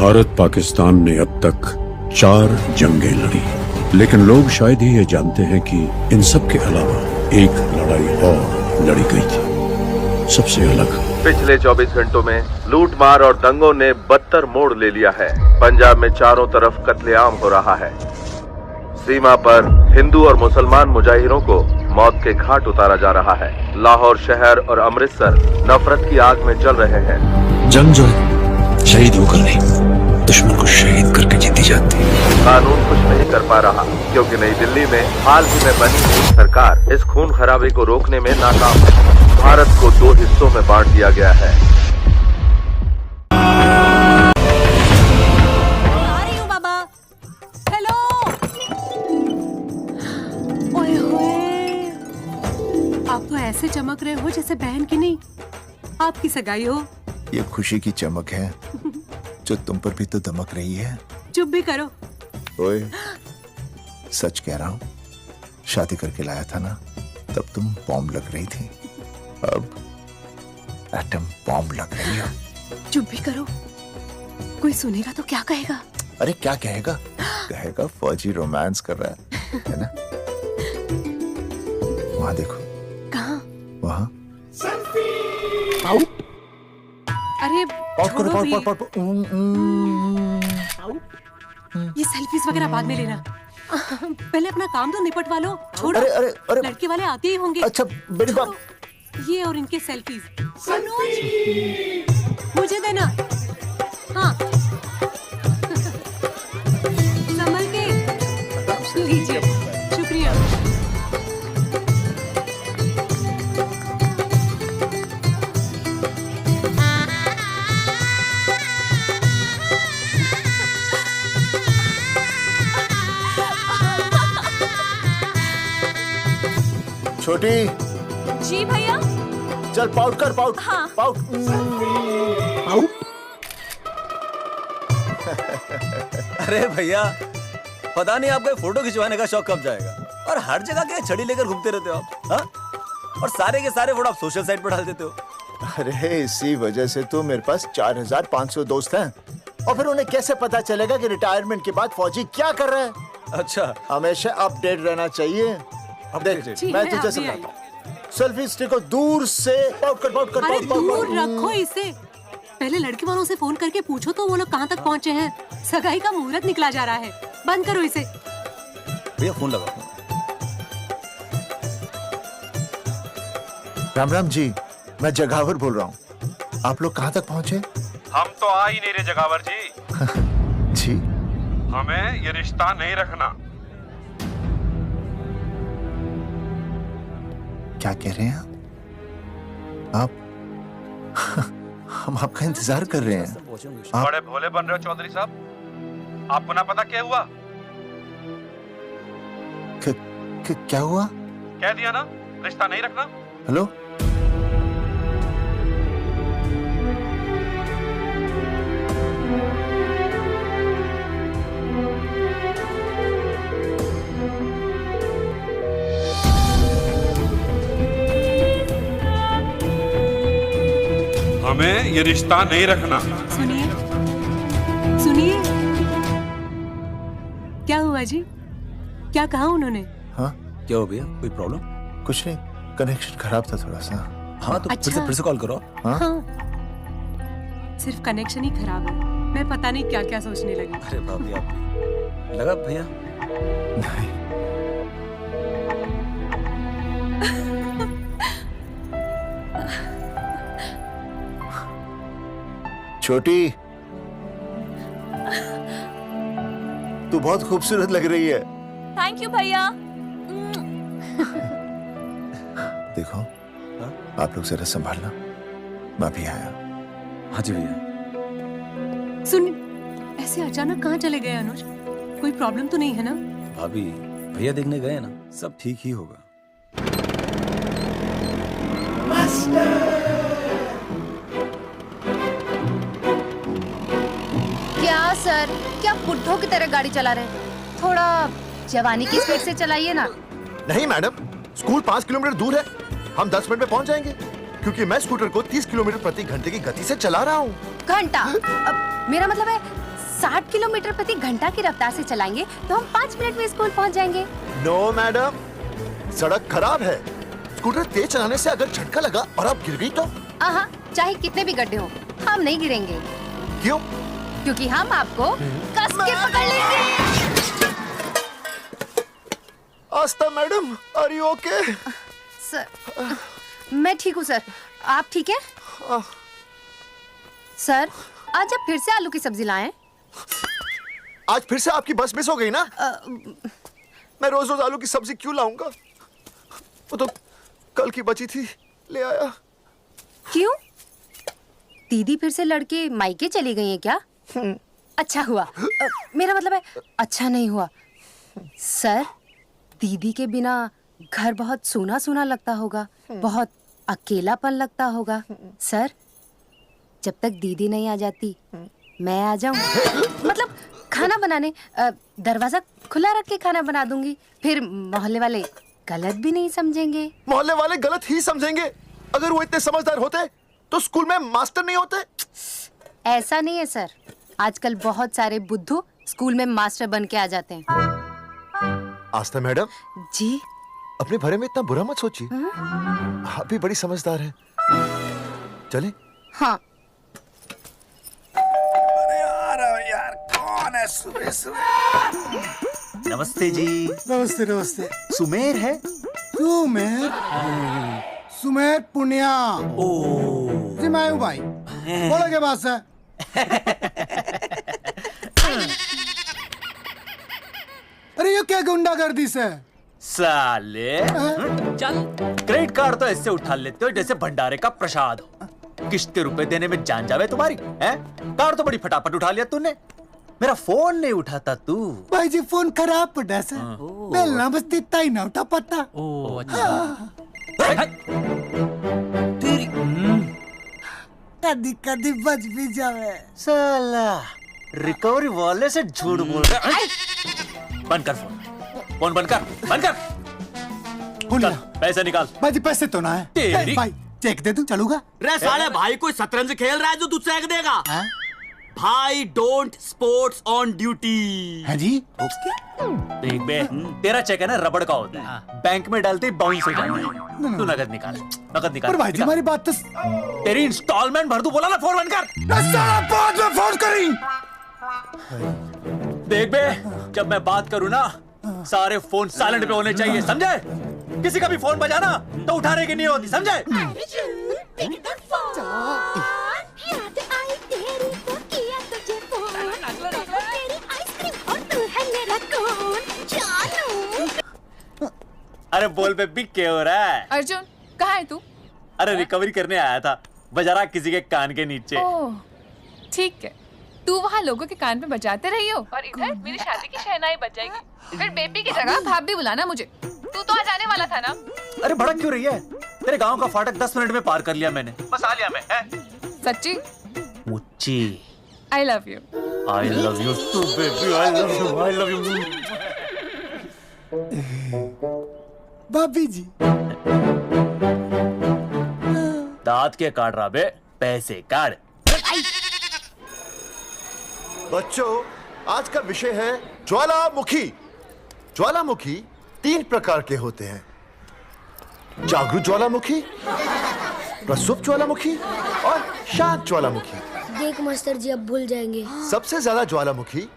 भारत पाकिस्तान ने अब तक 4 जंगें लड़ी, लेकिन लोग शायद ही ये जानते हैं कि इन सब के अलावा एक लड़ाई और लड़ी गई थी, सबसे अलग। पिछले 24 घंटों में लूटमार और दंगों ने बदतर मोड़ ले लिया है। पंजाब में चारों तरफ कत्लेआम हो रहा है। सीमा पर हिंदू और मुसलमान मुजाहिरों को मौत के घाट उतारा जा रहा है। लाहौर शहर और अमृतसर नफरत की आग में जल रहे हैं। जंग जो है शहीद होकर नहीं, दुश्मन को शहीद करके जीती जाती है। कानून कुछ नहीं कर पा रहा क्योंकि नई दिल्ली में हाल ही में बनी हुई सरकार इस खून खराबे को रोकने में नाकाम है। भारत को 2 हिस्सों में बांट दिया गया है। आ रही हूँ बाबा। हेलो। ओए होए, आप तो ऐसे चमक रहे हो जैसे बहन की नहीं आपकी सगाई हो। ये खुशी की चमक है जो तुम पर भी तो दमक रही है। चुप भी करो। ओए, सच कह रहा हूँ, शादी करके लाया था ना, तब तुम बॉम्ब लग रही थी, अब एटम बॉम्ब लग रही हो। चुप भी करो, कोई सुनेगा तो क्या कहेगा? अरे क्या कहेगा? कहेगा फौजी रोमांस कर रहा है ना? वहां देखो। कहाँ? वहां। अरे छोड़ो भी। पाउट। ये सेल्फीज वगैरह बाद में लेना, पहले अपना काम तो निपटवा लो। छोड़ो। अरे लड़के वाले आते ही होंगे। अच्छा मेरी बात। ये और इनके सेल्फीज मुझे देना। हाँ संभल के लीजिए। शुक्रिया। छोटी। जी भैया। चल पाउट कर, पाउट। हाँ। पाउट। अरे भैया, पता नहीं आपका फोटो खिंचवाने का शौक कब जाएगा, और हर जगह के छड़ी लेकर घूमते रहते हो आप। हाँ? और सारे के सारे फोटो आप सोशल साइट पर डाल देते हो। अरे इसी वजह से तो मेरे पास 4500 दोस्त हैं, और फिर उन्हें कैसे पता चलेगा कि रिटायरमेंट के बाद फौजी क्या कर रहा है। अच्छा, हमेशा अपडेट रहना चाहिए। देख, मैं तुझे समझाता हूँ। सेल्फी स्टिक को दूर से पाउट कर, पाउट कर, अरे पाउट, पाउट, दूर पाउट। रखो इसे। पहले लड़के वालों से फोन करके पूछो तो वो लोग कहाँ तक पहुँचे हैं। सगाई का मुहूर्त निकला जा रहा है। बंद करो इसे। भैया फोन लगाओ। राम राम जी, मैं जगावर बोल रहा हूँ। आप लोग कहाँ तक पहुँचे? हम तो आ ही नहीं रहे जगावर जी। जी, हमें ये रिश्ता नहीं रखना। क्या कह रहे हैं आप? हम आपका इंतजार कर रहे हैं। आप बड़े भोले बन रहे हो चौधरी साहब। आपको ना पता क्या हुआ? क्या हुआ? कह दिया ना, रिश्ता नहीं रखना। हेलो, हमें ये रिश्ता नहीं रखना। सुनिए सुनिए, क्या हुआ जी? क्या कहा उन्होंने? हाँ क्या हो भैया, कोई प्रॉब्लम? कुछ नहीं, कनेक्शन खराब था थोड़ा सा। हाँ तो अच्छा। फिर से कॉल करो। हाँ? हाँ, सिर्फ कनेक्शन ही खराब है। मैं पता नहीं क्या क्या सोचने लगी। अरे भाभी, आप लगा भैया? नहीं, छोटी, तू बहुत खूबसूरत लग रही है। थैंक यू भैया। देखो, आप लोग जरा संभालना, मैं भी आया। हाँ जी भैया। सुन, ऐसे अचानक कहाँ चले गए अनुज? कोई प्रॉब्लम तो नहीं है ना? भाभी, भैया देखने गए ना, सब ठीक ही होगा। क्या सर, क्या बुड्ढों की तरह गाड़ी चला रहे हैं? थोड़ा जवानी की स्पीड से चलाइए ना। नहीं मैडम, स्कूल 5 किलोमीटर दूर है, हम 10 मिनट में पहुंच जाएंगे, क्योंकि मैं स्कूटर को 30 किलोमीटर प्रति घंटे की गति से चला रहा हूँ। घंटा? अब मेरा मतलब है 60 किलोमीटर प्रति घंटा की रफ्तार से चलाएंगे तो हम 5 मिनट में स्कूल पहुंच जाएंगे। नो मैडम, सड़क खराब है। स्कूटर तेज चलाने से अगर झटका लगा और आप गिर गई तो? हाँ, चाहे कितने भी गड्ढे हो, हम नहीं गिरेंगे। क्यों? क्योंकि हम आपको कस के पकड़ लेंगे। Aastha madam, are you okay? Sir, मैं ठीक हूँ सर, आप ठीक है? सर, आज आप फिर से आलू की सब्जी लाएं? आज फिर से आपकी बस मिस हो गई ना? मैं रोज रोज आलू की सब्जी क्यों लाऊंगा? वो तो कल की बची थी, ले आया। क्यों? दीदी फिर से लड़के मायके चली गई हैं क्या? अच्छा हुआ। मेरा मतलब है अच्छा नहीं हुआ। सर, दीदी के बिना घर बहुत सूना सूना लगता होगा, बहुत अकेलापन लगता होगा। सर, जब तक दीदी नहीं आ जाती मैं आ जाऊं। मतलब खाना बनाने दरवाजा खुला रख के खाना बना दूंगी, फिर मोहल्ले वाले गलत भी नहीं समझेंगे। मोहल्ले वाले गलत ही समझेंगे। अगर वो इतने समझदार होते तो स्कूल में मास्टर नहीं होते। ऐसा नहीं है सर, आजकल बहुत सारे बुद्धू स्कूल में मास्टर बन के आ जाते हैं। आस्था मैडम जी, अपने बारे में इतना बुरा मत सोचिए। आप भी बड़ी समझदार हैं। चलें? हाँ। यार कौन है सुबह सुबह? नमस्ते जी। नमस्ते नमस्ते। सुमेर है? सुमेर? सुमेर पुनिया। ओ जी मैं हूँ भाई, बोलो के पास है। अरे ये क्या गुंडागर्दी से? साले चल, क्रेडिट कार्ड तो ऐसे उठा लेते हो जैसे भंडारे का प्रसाद हो। किश्ते रुपए देने में जान जावे तुम्हारी हैं? कार्ड तो बड़ी फटाफट उठा लिया तूने, मेरा फोन नहीं उठाता तू। भाई जी फोन खराब पड़ा सर, बेलना बस इतना ही ना उठा पाता। ओ अच्छा। तेरी कदी कदी बच भी जावे। साला रिकवरी वाले से झूठ बोल रहा है। बंद कर फोन बंद कर। चल, पैसे निकाल। भाई जी पैसे तो ना है। तेरी भाई चेक दे दूं, चलूगा? रे साले भाई कोई शतरंज खेल रहा है जो तू चेक देगा? भाई डोंट स्पोर्ट्स ऑन ड्यूटी। है जी? देख बे, तेरा चेक है ना रबड़ का होता है, बैंक में डालते ही बाउंस हो जाता है। तू नकद निकाल। पर भाई जी हमारी बात तो। तेरी इंस्टॉलमेंट भर दूं, बोला ना फोन बंद कर। साला बाद में फोन करी। देख बे, जब मैं बात करूं ना सारे फोन साइलेंट पे होने चाहिए, समझे? किसी का भी फोन बजाना तो उठाने की नहीं होती, समझे? अरे बोल बेबी, क्या हो रहा है? अर्जुन, कहाँ है तू? अरे रिकवरी करने आया था, बजा रहा किसी के कान के नीचे। ओह, ठीक है। तू वहाँ लोगों के कान पे बजाते रही हो और इधर मेरी शादी की शहनाई बज जाएगी। फिर बेबी की जगह भाभी बुलाना मुझे। तू तो आ जाने वाला था ना? अरे भड़क क्यों रही है? तेरे गांव का फाटक 10 मिनट में पार कर लिया मैंने, बस आ लिया मैं। सच्ची? मुच्ची। I love you. I love you too baby, I love you. भाभी जी दांत के काट रहा बे, पैसे काट। बच्चों, आज का विषय है ज्वालामुखी। ज्वालामुखी 3 प्रकार के होते हैं, जागरूक ज्वालामुखी, प्रसुप्त ज्वालामुखी और शांत ज्वालामुखी। देख मास्टर जी अब भूल जाएंगे। सबसे ज्यादा ज्वालामुखी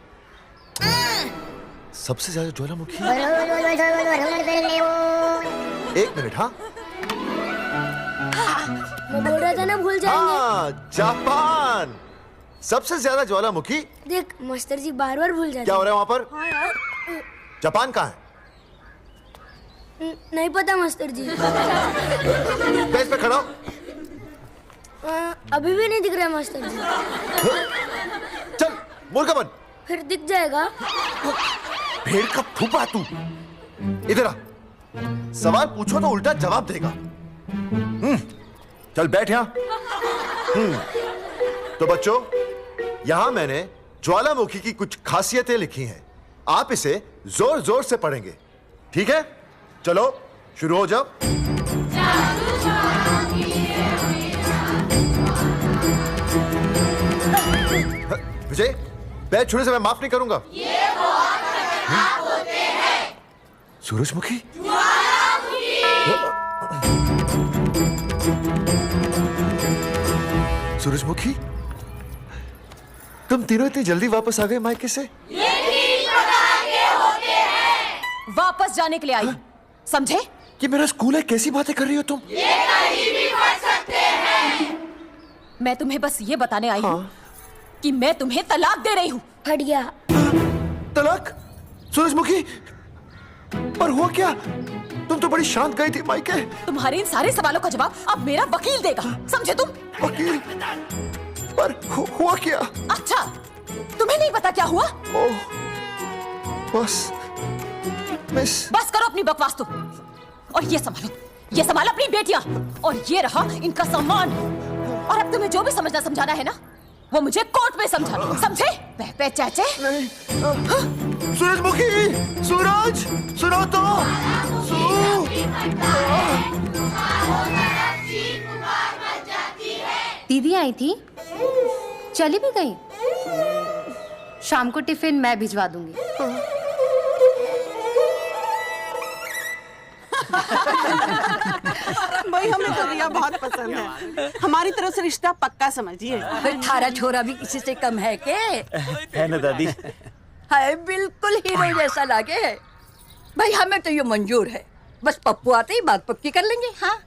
एक मिनट। हाँ, मैं बोल रहा था ना भूल जाएंगे। हाँ, जापान। सबसे ज्यादा ज्वालामुखी। देख मास्टर जी बार बार भूल जाते। क्या हो रहा है वहाँ पर? हाँ यार। जापान कहाँ है? नहीं पता मास्टर जी। बेंच पे खड़ा हो। अभी भी नहीं दिख रहा मास्टर जी। चल मुर्गा बन। फिर दिख जाएगा। भेड़ का फूफा तू। इधर आ, सवाल पूछो तो उल्टा जवाब देगा। चल बैठ यहाँ। तो बच्चों, यहां मैंने ज्वालामुखी की कुछ खासियतें लिखी हैं, आप इसे जोर जोर से पढ़ेंगे, ठीक है? चलो शुरू हो जाओ। विजय, बैग छूने से मैं माफ नहीं करूंगा। ये बहुत खतरनाक होते हैं। सूरजमुखी? सूरजमुखी, तुम तीनों इतनी जल्दी वापस आ गए मायके से? ये 3 प्रकार के होते हैं। वापस जाने के लिए आई, समझे? ये मेरा स्कूल है, कैसी बातें कर रही हो तुम? ये कहीं भी पढ़ सकते हैं। मैं तुम्हें बस ये बताने आई हूँ कि मैं तुम्हें तलाक दे रही हूँ। फट गया। तलाक? सूरजमुखी, पर हुआ क्या? तुम तो बड़ी शांत गई थी मायके। तुम्हारे इन सारे सवालों का जवाब अब मेरा वकील देगा, समझे तुम? वकील? पर हुआ क्या? अच्छा, तुम्हें नहीं पता क्या हुआ? ओह, बस मिस। बस करो अपनी बकवास तुम, और ये संभालो अपनी बेटियां, और ये रहा इनका सम्मान। और अब तुम्हें जो भी समझना समझाना है ना, वो मुझे कोर्ट में समझाना, समझे? पे चाचे। नहीं, सूरजमुखी, सूरज, सुनो तो। दीदी आई थी, चली भी गई। शाम को टिफिन मैं भिजवा दूंगी। भाई हमें तो रिया बहुत पसंद है, हमारी तरफ से रिश्ता पक्का समझिए। फिर थारा छोरा भी किसी से कम है के? है ना दादी? है, बिल्कुल हीरो जैसा लागे है। भाई हमें तो ये मंजूर है, बस पप्पू आते ही बात पक्की कर लेंगे। हाँ,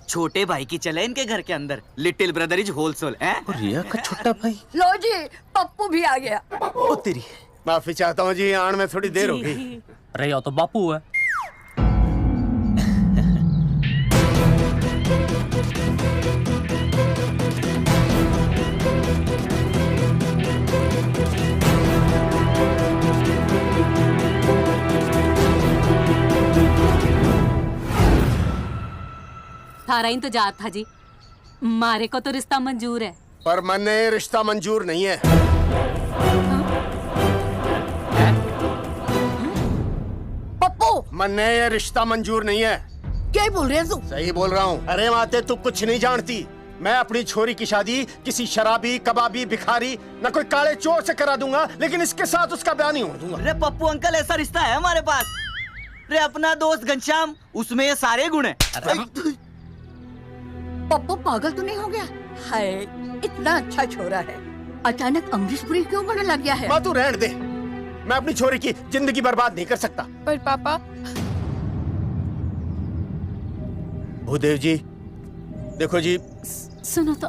छोटे भाई की चले इनके घर के अंदर, लिटिल ब्रदर इज होलसेल है। रिया का छोटा भाई। लो जी, पप्पू भी आ गया। ओ तेरी। माफी चाहता हूँ जी, आने में थोड़ी देर होगी। अरे या तो बापू है। थारा इंतजार था जी, मारे को तो रिश्ता मंजूर है। पर मन ये रिश्ता मंजूर नहीं है। पप्पू, मन ये रिश्ता मंजूर नहीं है। क्या बोल रहे हैं तू? सही बोल रहा हूँ। अरे माते, तू कुछ नहीं जानती। मैं अपनी छोरी की शादी किसी शराबी, कबाबी, भिखारी, न कोई काले चोर से करा दूंगा, लेकिन इसके साथ उसका ब्याह नहीं होने दूंगा। अरे पप्पू अंकल, ऐसा रिश्ता है हमारे पास। अरे अपना दोस्त घनश्याम, उसमें ये सारे गुण हैं। पप्पू पागल तो नहीं हो गया? हाय, इतना अच्छा छोरा है, अचानक अमरीशपुरी क्यों बनने लग गया है? माँ तू रहने दे, मैं अपनी छोरी की जिंदगी बर्बाद नहीं कर सकता। पर पापा। भूदेव जी, देखो जी, सुनो तो।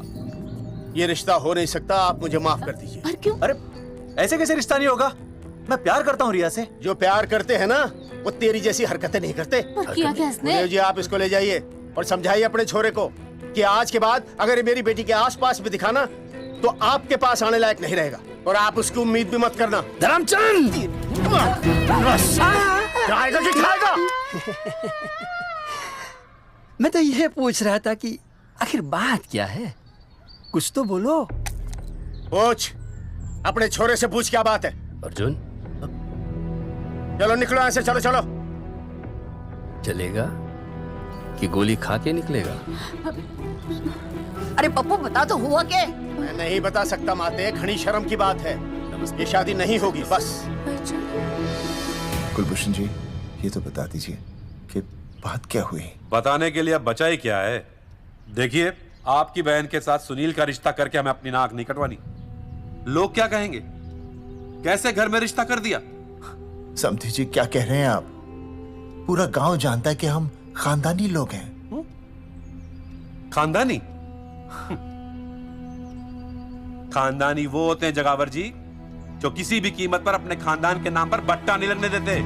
ये रिश्ता हो नहीं सकता, आप मुझे माफ कर दीजिए। पर क्यों? अरे ऐसे कैसे रिश्ता नहीं होगा? मैं प्यार करता हूँ रिया से। जो प्यार करते हैं ना, वो तेरी जैसी हरकतें नहीं करते। पर किया क्या इसने? भूदेव जी, आप इसको ले जाइए और समझाइए अपने छोरे को कि आज के बाद अगर ये मेरी बेटी के आसपास भी दिखाना, तो आपके पास आने लायक नहीं रहेगा, और आप उसकी उम्मीद भी मत करना। धर्मचंद! खाएगा कि खाएगा? मैं तो ये पूछ रहा था कि आखिर बात क्या है, कुछ तो बोलो। पूछ, अपने छोरे से पूछ क्या बात है। अर्जुन, चलो निकलो यहाँ से, चलो चलो। चलेगा कि गोली खा के निकलेगा? अरे पप्पू, बता तो हुआ क्या? मैं नहीं बता सकता माते, घनी शर्म की बात है। ये शादी नहीं होगी, बस। कुलभूषण जी, ये तो बता दीजिए कि बात क्या हुई? बताने के लिए अब बचा ही क्या है। देखिए, आपकी बहन के साथ सुनील का रिश्ता करके हमें अपनी नाक नहीं कटवानी। लोग क्या कहेंगे? कैसे घर में रिश्ता कर दिया? समझी जी, क्या कह रहे हैं आप? पूरा गांव जानता है कि हम खानदानी लोग हैं। खानदानी? खानदानी वो होते हैं जगावर जी, जो किसी भी कीमत पर अपने खानदान के नाम पर बट्टा नहीं लगने देते।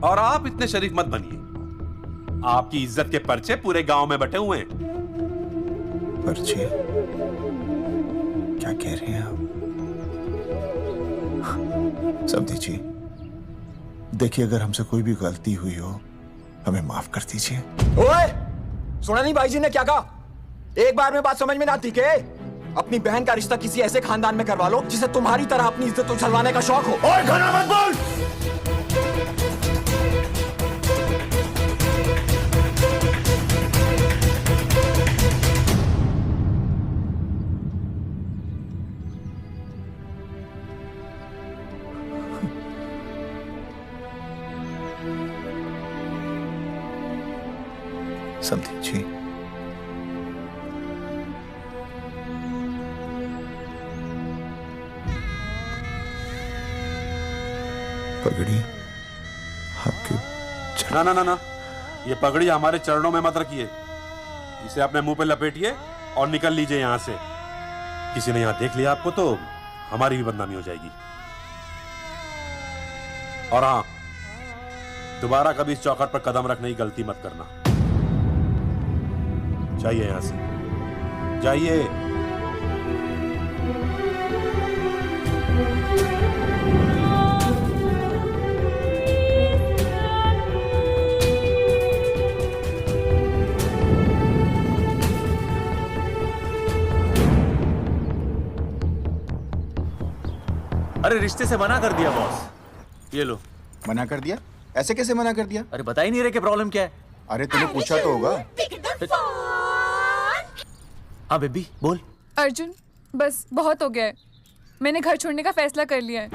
और आप इतने शरीफ मत बनिए, आपकी इज्जत के पर्चे पूरे गांव में बटे हुए हैं। पर्चे? क्या कह रहे हैं आप? समझी जी, देखिए, अगर हमसे कोई भी गलती हुई हो, हमें माफ कर दीजिए। ओए, सुना नहीं भाई जी ने क्या कहा? एक बार में बात समझ में ना आती के? अपनी बहन का रिश्ता किसी ऐसे खानदान में करवा लो जिसे तुम्हारी तरह अपनी इज्जत उछलवाने का शौक हो। ओए, घना मत बोल। समथिंग जी, पगड़ी आपके ना ना ना ना, ये पगड़ी हमारे चरणों में मत रखिए। इसे अपने मुंह पे लपेटिए और निकल लीजिए यहाँ से। किसी ने यहाँ देख लिया आपको तो हमारी भी बदनामी हो जाएगी। और हाँ, दोबारा कभी इस चौखट पर कदम रखने की गलती मत करना। जाइए यहाँ से, जाइए। अरे रिश्ते से मना कर दिया बॉस। ये लो। मना कर दिया? ऐसे कैसे मना कर दिया? अरे बता ही नहीं रहे कि प्रॉब्लम क्या है। अरे तूने पूछा तो होगा। हाँ बेबी बोल। अर्जुन बस बहुत हो गया है, मैंने घर छोड़ने का फैसला कर लिया है।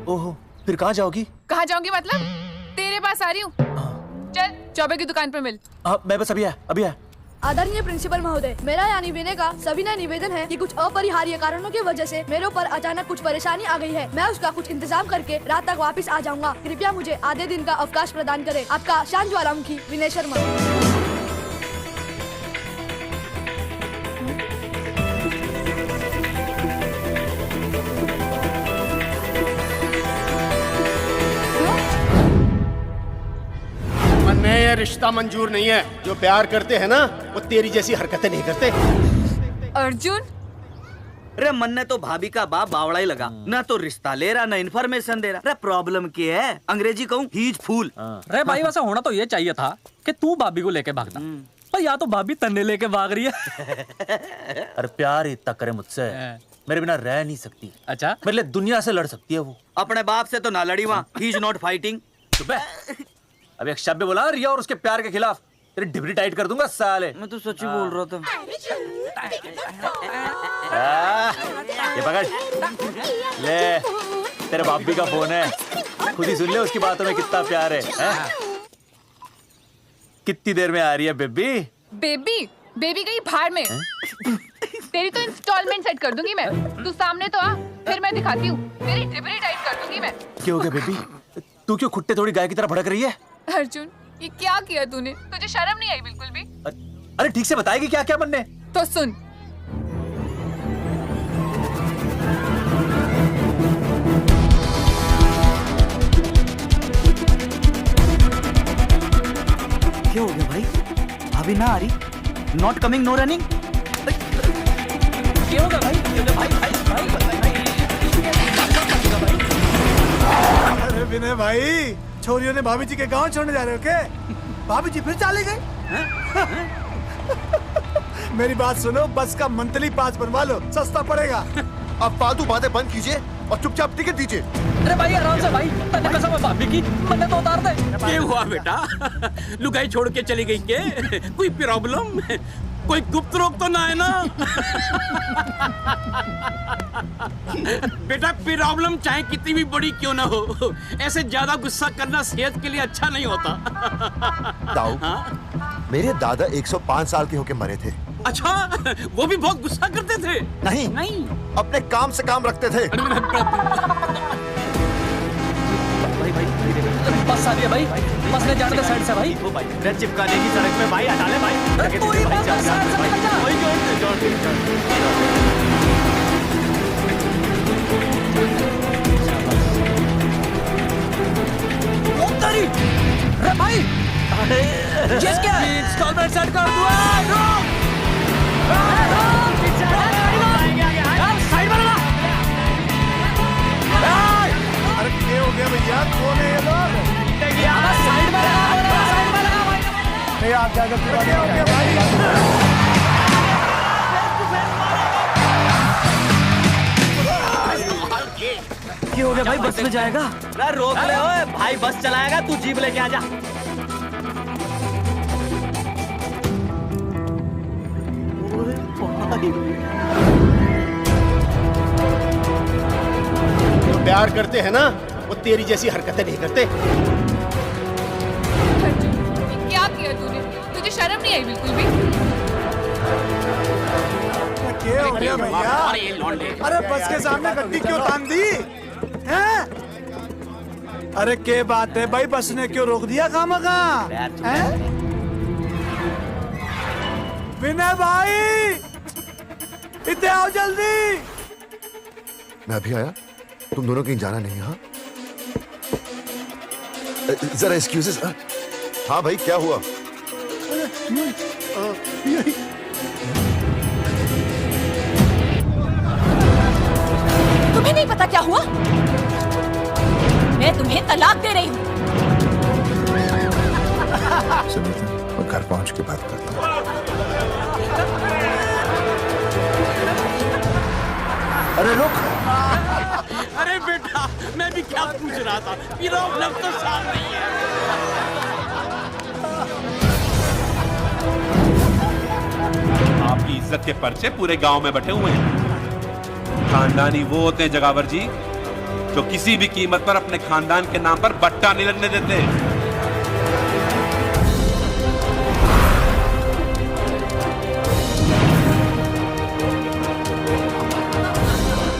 ओहो, फिर कहाँ जाओगी? कहाँ जाऊंगी मतलब? तेरे पास आ रही हूँ। चल चौबे की दुकान पर मिल। हाँ मैं बस अभी आया। आदरणीय प्रिंसिपल महोदय, मेरा यानी विनय का सविनय निवेदन है कि कुछ अपरिहार्य कारणों की वजह से मेरे ऊपर अचानक कुछ परेशानी आ गई है। मैं उसका कुछ इंतजाम करके रात तक वापस आ जाऊंगा। कृपया मुझे आधे दिन का अवकाश प्रदान करें। आपका शांत ज्वालामुखी विनय शर्मा। ये रिश्ता मंजूर नहीं है। जो प्यार करते हैं ना वो तेरी जैसी हरकतें नहीं करते। अर्जुन अरे मन ने तो भाभी का बाप बावड़ा ही लगा, ना तो रिश्ता ले रहा ना इन्फॉर्मेशन दे रहा। अरे प्रॉब्लम क्या है? अंग्रेजी कहूँ हीज फूल। अरे भाई वैसा होना तो ये चाहिए था कि तू भाभी को लेके भागता, पर या तो भाभी तन्ने लेके भाग रही है। अरे प्यार इतना करे मुझसे, मेरे बिना रह नहीं सकती। अच्छा मेरे लिए दुनिया से लड़ सकती है वो। अपने बाप से तो ना लड़ी वहाँ, ही इज नॉट फाइटिंग। अब एक शब्द बोला रिया और उसके प्यार के खिलाफ, तेरी डिबरी टाइट कर दूंगा साले। मैं तो सच्ची बोल रहा था। ये पकड़ ले, तेरे भाभी का फोन है, खुद ही सुन ले उसकी बातों में कितना प्यार है। कितनी देर में आ रही है बेबी? बेबी बेबी गई भाड़ में। तेरी तो इंस्टॉलमेंट सेट कर दूंगी मैं। तू सामने तो आ, फिर मैं दिखाती हूँ। तेरी डिबरी टाइट कर दूंगी मैं। क्या हो गया बेबी? तू क्यों खुट्टे थोड़ी गाय की तरह भड़क रही है? अर्जुन ये क्या किया तूने? तुझे शर्म नहीं आई बिल्कुल भी? अरे ठीक से बताएगी क्या क्या बनने? तो सुन, क्या हो गया भाई? भाभी ना आ रही? Not coming no running? क्या होगा भाई? अरे विनय भाई, छोरियों ने भाभी जी के गांव छोड़ने जा रहे हो क्या? भाभी जी फिर चले गए? मेरी बात सुनो, बस का मंथली पास बनवा लो, सस्ता पड़ेगा। अब फालतू बातें बंद कीजिए और चुपचाप टिकट दीजिए। अरे भाई आराम से भाई, तन्ने कसम है भाभी की, मन्ने तो उतार दे। क्या हुआ बेटा? लुगाई छोड़ के चली गई के? कोई प्रॉब्लम? कोई गुप्त रोग तो ना है ना? बेटा प्रॉब्लम चाहे कितनी भी बड़ी क्यों ना हो, ऐसे ज्यादा गुस्सा करना सेहत के लिए अच्छा नहीं होता। दाऊ, मेरे दादा 105 साल के होके मरे थे। अच्छा, वो भी बहुत गुस्सा करते थे? नहीं नहीं, अपने काम से काम रखते थे। बस आ रही है भाई, बस ने जाने दे साइड से भाई। वो भाई ब्रेड चिपका देगी सड़क पे भाई, हटा ले भाई। तू ही बस साइड से निकल जा। अरे भाई ये क्या है? इंस्टॉलमेंट सेट कर दो। साइड में लगा। अरे क्या हो गया भैया? कौन है ये लोग? साइड में लगा, साइड में लगा भाई। नहीं आप क्या हो गया भाई? क्या हो गया भाई? बस में जाएगा? अरे रोक ले ओए भाई, बस चलाएगा, तू जीप लेके आ जा। जो प्यार करते हैं ना वो तेरी जैसी हरकतें नहीं करते। क्या किया तूने? तुझे शर्म नहीं आई बिल्कुल भी? क्या हो गया भैया? अरे बस के सामने गड्डी क्यों तान दी हैं? अरे क्या बात है भाई, बस ने क्यों रोक दिया खामखा? विनय भाई इतने आओ जल्दी। मैं अभी आया, तुम दोनों कहीं जाना नहीं? हाँ जरा एक्सक्यूजेस। हाँ भाई क्या हुआ? तुम्हें नहीं पता क्या हुआ? मैं तुम्हें तलाक दे रही हूँ। सुनीता, मैं घर पहुंच के बात करता हूँ। अरे रुक। अरे बेटा, मैं भी क्या पूछ रहा था, लग तो साफ नहीं है। आपकी इज्जत के पर्चे पूरे गांव में बटे हुए हैं। खानदानी वो होते हैं जगावर जी जो किसी भी कीमत पर अपने खानदान के नाम पर बट्टा नहीं लगने देते।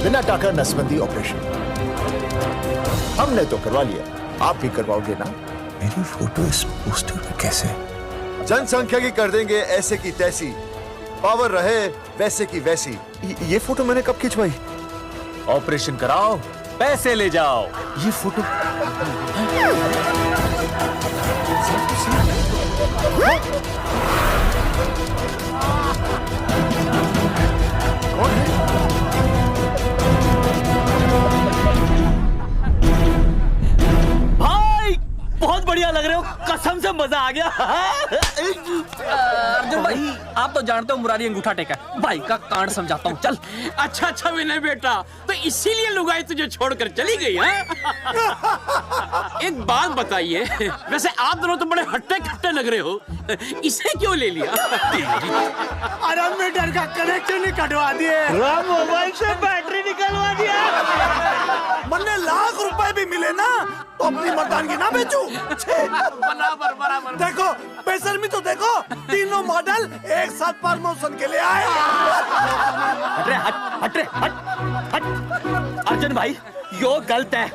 बिना टाका नसबंदी ऑपरेशन हमने तो करवा लिया, आप भी करवाओगे ना? मेरी फोटो इस पोस्टर में कैसे? जनसंख्या की कर देंगे ऐसे की तैसी, पावर रहे वैसे की वैसी। ये फोटो मैंने कब खिंचवाई? ऑपरेशन कराओ, पैसे ले जाओ। ये फोटो भाई बहुत बढ़िया लग रहे हो, कसम से मजा आ गया। अर्जुन भाई, आप तो जानते हो मुरारी अंगूठा टेका, भाई का कांड समझाता हूँ, चल। अच्छा विनय बेटा, तो इसीलिए लुगाई तुझे छोड़कर चली गई है? एक बात बताइए, वैसे आप दोनों तो बड़े हट्टे कट्टे लग रहे हो, इसे क्यों ले लिया? अरे मीटर का कनेक्शन ही कटवा दिए, मोबाइल से बैटरी निकलवा दिया। मन्ने लाख रुपए भी मिले ना तो अपनी मर्दानगी ना बेचू। बराबर। देखो बेशर्मी तो देखो, तीनों मॉडल एक साथ प्रमोशन के लिए आए। हट अर्जुन भाई, यो गलत है।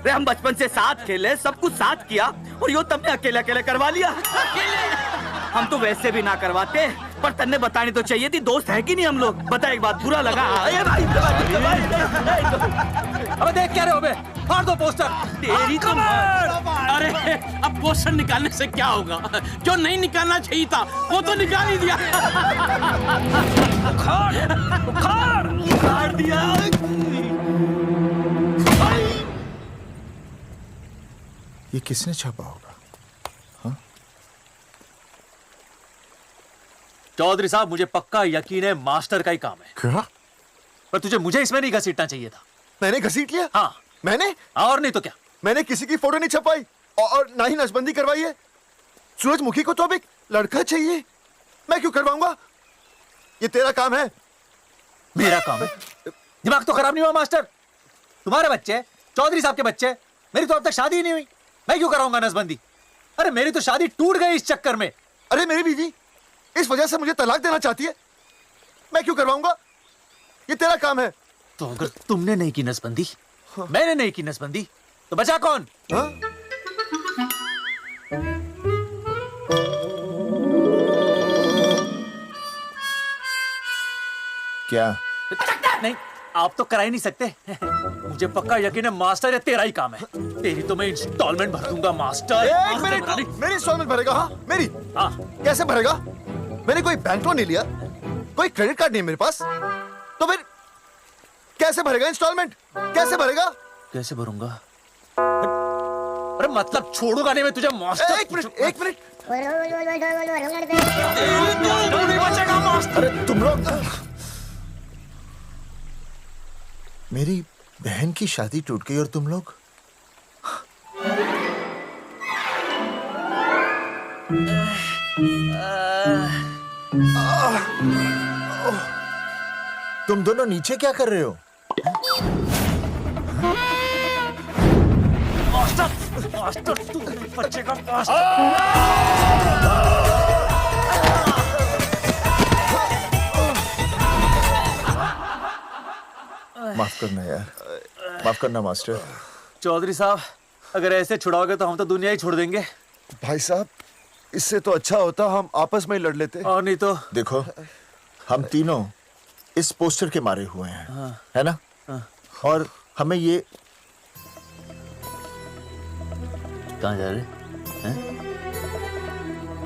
रे हम बचपन से साथ खेले, सब कुछ साथ किया, और यो तुमने अकेले अकेले करवा लिया। हम तो वैसे भी ना करवाते, पर तन्ने बतानी तो चाहिए थी, दोस्त है कि नहीं हम लोग? बता एक बात, बुरा लगा? अबे देख क्या रहे हो बे? फाड़ दो पोस्टर। तेरी तो अरे अब पोस्टर निकालने से क्या होगा? जो नहीं निकालना चाहिए था वो तो निकाल ही दिया। उखाड़ दिया। ये किसने छापा होगा? चौधरी साहब, मुझे पक्का यकीन है मास्टर का ही काम है। क्या? पर तुझे मुझे इसमें नहीं घसीटना चाहिए था। मैंने घसीट लिया? हाँ मैंने? और नहीं तो क्या? मैंने किसी की फोटो नहीं छपाई और ना ही नसबंदी करवाई है। सूरजमुखी को तो अब एक लड़का चाहिए, मैं क्यों करवाऊंगा? ये तेरा काम है। मेरा काम है? दिमाग तो खराब नहीं हुआ मास्टर? तुम्हारे बच्चे, चौधरी साहब के बच्चे, मेरी तो अब तक शादी ही नहीं हुई, मैं क्यों कराऊंगा नसबंदी? अरे मेरी तो शादी टूट गई इस चक्कर में। अरे मेरी बीवी इस वजह से मुझे तलाक देना चाहती है, मैं क्यों करवाऊंगा? ये तेरा काम है। तो अगर तुमने नहीं की नसबंदी, मैंने नहीं की नसबंदी, तो बचा कौन? हाँ? क्या? नहीं, आप तो करा ही नहीं सकते। मुझे पक्का यकीन है मास्टर, ये तेरा ही काम है। तेरी तो मैं इंस्टॉलमेंट भर दूंगा मास्टर। एक मिनट, मेरी इंस्टॉलमेंट भरेगा? हाँ मेरी? हाँ। कैसे भरेगा? मैंने कोई बैंक लोन नहीं लिया, कोई क्रेडिट कार्ड नहीं है मेरे पास, तो फिर कैसे भरेगा इंस्टॉलमेंट? कैसे भरेगा? कैसे भरूंगा? अरे मतलब छोड़ूंगा नहीं मैं तुझे मास्टर। एक मिनट। नहीं बचेगा मास्टर। अरे तुम लोग, मेरी बहन की शादी टूट गई और तुम लोग? तुम दोनों नीचे क्या कर रहे हो? मास्टर तू बचेगा मास्टर। माफ करना यार, माफ करना मास्टर। चौधरी साहब, अगर ऐसे छुड़ाओगे तो हम तो दुनिया ही छोड़ देंगे। भाई साहब, इससे तो अच्छा होता हम आपस में ही लड़ लेते। और नहीं तो। देखो, हम तीनों इस पोस्टर के मारे हुए हैं, है ना? और हमें ये कहाँ जा रहे हैं?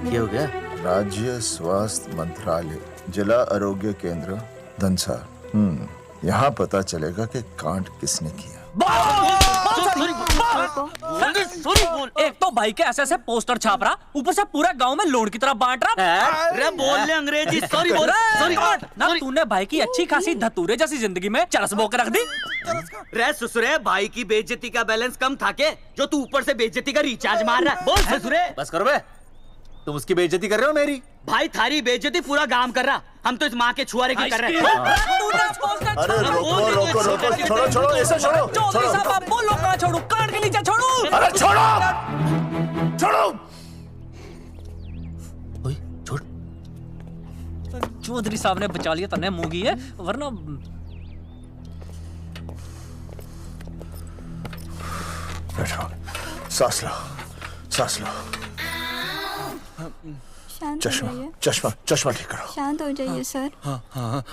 क्या हो गया? राज्य स्वास्थ्य मंत्रालय, जिला आरोग्य केंद्र धनसार। यहाँ पता चलेगा कि कांड किसने किया। एक तो भाई के ऐसे पोस्टर छाप रहा, ऊपर से पूरा गांव में लोन की तरह बांट रहा। अरे बोल ले अंग्रेजी, सॉरी बोल। सॉरी ना, तूने भाई की अच्छी खासी धतूरे जैसी जिंदगी में चरस बो के रख दी। रे ससुरे, भाई की बेइज्जती का बैलेंस कम था के जो तू ऊपर से बेइज्जती का रिचार्ज मार रहा है? बोल ससुरे। बस करो बे, तुम उसकी बेइज्जती कर रहे हो मेरी। भाई थारी बेइज्जती पूरा गांव कर रहा, हम तो इस माँ के छुआरे की कर रहे हैं। अरे रोको रोको रोको, छोड़ो छोड़ो, ऐसे छोड़ो। चौधरी साहब, आप बोलो कहाँ छोड़ू? कान के नीचे छोड़ू। अरे छोड़ो छोड़ो। छोड़। चौधरी साहब ने बचा लिया, तन्ने मूंगी है, वरना बैठो, सांस लो, सांस लो। शांत चश्मा हो जाइए। चश्मा चश्मा ठीक करो। शांत हो जाइए सर। हाँ हाँ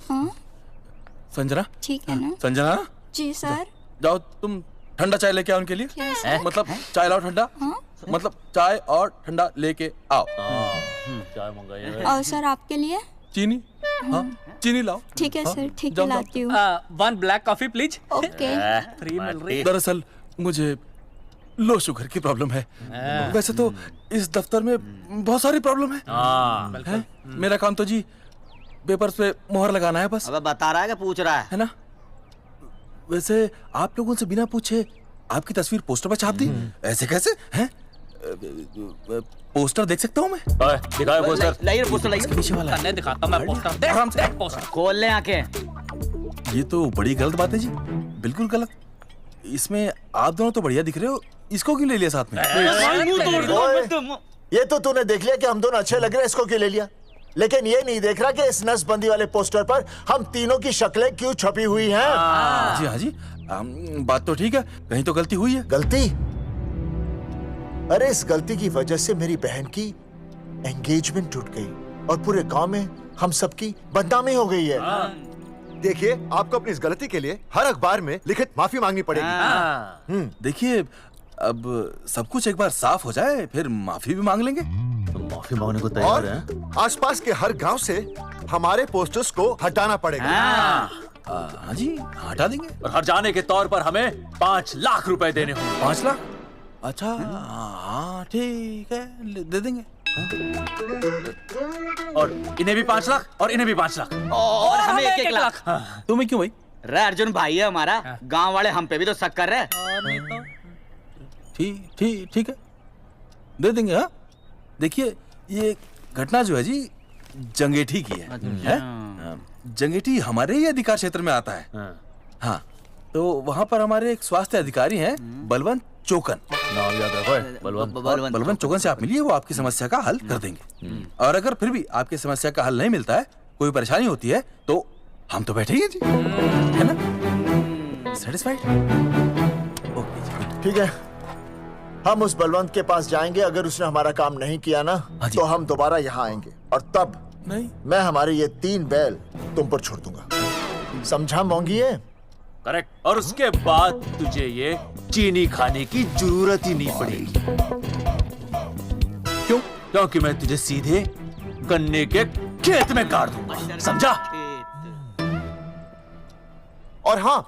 हाँ संजना, ठीक है ना? संजना जी सर। जाओ तुम ठंडा चाय लेके आओ उनके लिए। क्या सर? मतलब चाय लाओ ठंडा। मतलब चाय और ठंडा लेके आओ। चाय मंगाइए। और सर आपके लिए? चीनी, हाँ चीनी लाओ। ठीक है सर, ठीक है, जाओ, लाती हूँ। 1 black coffee please. Okay. Free मिल रही। दरअसल मुझे लो शुगर की प्रॉब्लम है। वैसे तो इस दफ्तर में बहुत सारी प्रॉब्लम है। मेरा काम तो जी पेपर्स पे मोहर लगाना है बस। अब बता रहा है कि पूछ रहा है ना? वैसे आप लोगों से बिना पूछे आपकी तस्वीर पोस्टर पर छाप दी, ऐसे कैसे हैं? पोस्टर देख सकता हूँ मैं? दिखाओ पोस्टर। लाइए पोस्टर, लाइए। पीछे वाला तन्ने दिखाता मैं पोस्टर। देख, आराम से। देख पोस्टर। खोल ले आंखें। ये तो बड़ी गलत बात है जी, बिल्कुल गलत। इसमें आप दोनों तो बढ़िया दिख रहे हो, इसको क्यों ले लिया साथ में? ये तो तूने देख लिया कि हम दोनों अच्छे लग रहे हैं, इसको क्यों ले लिया? लेकिन ये नहीं देख रहा कि इस नसबंदी वाले पोस्टर पर हम तीनों की शक्लें क्यों छपी हुई हैं। जी हाँ जी, बात तो ठीक है, कहीं तो गलती हुई है। गलती? अरे इस गलती की वजह से मेरी बहन की एंगेजमेंट टूट गई और पूरे गांव में हम सबकी बदनामी हो गई है। देखिए, आपको अपनी इस गलती के लिए हर अखबार में लिखित माफी मांगनी पड़ेगी। देखिए, अब सब कुछ एक बार साफ हो जाए फिर माफी भी मांग लेंगे। तो माफी मांगने को तैयार और है? आसपास के हर गांव से हमारे पोस्टर्स को हटाना पड़ेगा। हाँ जी, हटा देंगे। और हर जाने के तौर पर हमें 5 लाख रुपए देने होंगे। 5 लाख? अच्छा हाँ ठीक है, दे देंगे। और इन्हें भी 5 लाख और इन्हें भी 5 लाख और हमें 1-1 लाख। तुम्हें क्यों भाई? रे अर्जुन भाई है हमारा, गांव वाले हम पे भी तो शक कर रहे हैं। ठीक है, दे देंगे। हाँ देखिए, ये घटना जो है जी जंगेठी की है? जंगेठी हमारे ही अधिकार क्षेत्र में आता है। हाँ, तो वहाँ पर हमारे एक स्वास्थ्य अधिकारी हैं, बलवंत चौकन। नाम याद रखो, बलवंत चौकन से आप मिलिए, वो आपकी समस्या का हल कर देंगे। और अगर फिर भी आपकी समस्या का हल नहीं मिलता है, कोई परेशानी होती है, तो हम तो बैठे ही हैं जी, है ना? सेटिस्फाइड? ठीक है, हम उस बलवंत के पास जाएंगे। अगर उसने हमारा काम नहीं किया ना, तो हम दोबारा यहाँ आएंगे और तब नहीं, मैं हमारे ये 3 बैल तुम पर छोड़ दूंगा। समझा मोंगी है? करेक्ट। और उसके बाद तुझे ये चीनी खाने की जरूरत ही नहीं पड़ेगी। क्यों? क्योंकि मैं तुझे सीधे गन्ने के खेत में गाड़ दूंगा, समझा? और हाँ,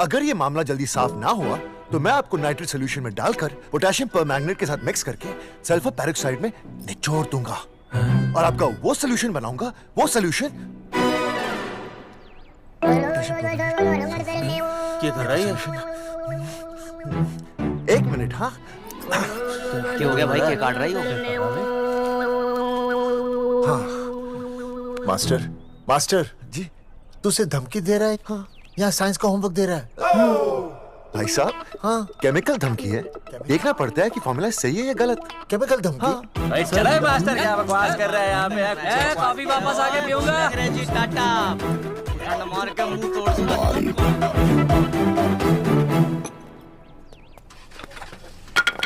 अगर ये मामला जल्दी साफ ना हुआ तो मैं आपको नाइट्रेट सोल्यूशन में डालकर पोटेशियम परमैंगनेट के साथ मिक्स करके सल्फर पेरोक्साइड में निचोड़ दूंगा और आपका वो सोल्यूशन बनाऊंगा, वो सोल्यूशन। क्या कर रही है? 1 मिनट। हाँ क्या हो गया भाई, क्या काट रही हो? हाँ मास्टर जी, तू उसे धमकी दे रहा है? हाँ, यहाँ साइंस का होमवर्क दे रहा है। भाई साहब, हाँ केमिकल धमकी है, देखना पड़ता है कि फॉर्मूला सही है या गलत। केमिकल धमकी? भाई चला मास्टर, क्या बकवास कर रहा है यहाँ पे? कॉफी वापस आके पीऊंगा। अंग्रेजी टाटा। मार के मुंह तोड़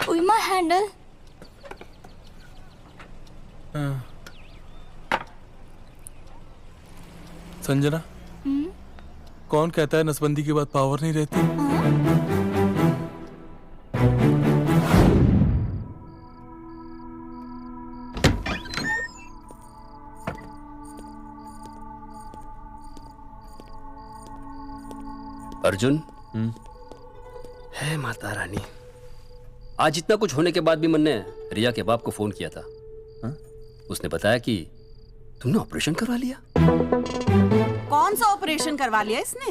उई माय हैंडल। संजना, कौन कहता है नसबंदी के बाद पावर नहीं रहती? अर्जुन, है माता रानी, आज इतना कुछ होने के बाद भी मैंने रिया के बाप को फोन किया था। उसने बताया कि तुमने ऑपरेशन करवा लिया। कौन सा ऑपरेशन करवा लिया इसने?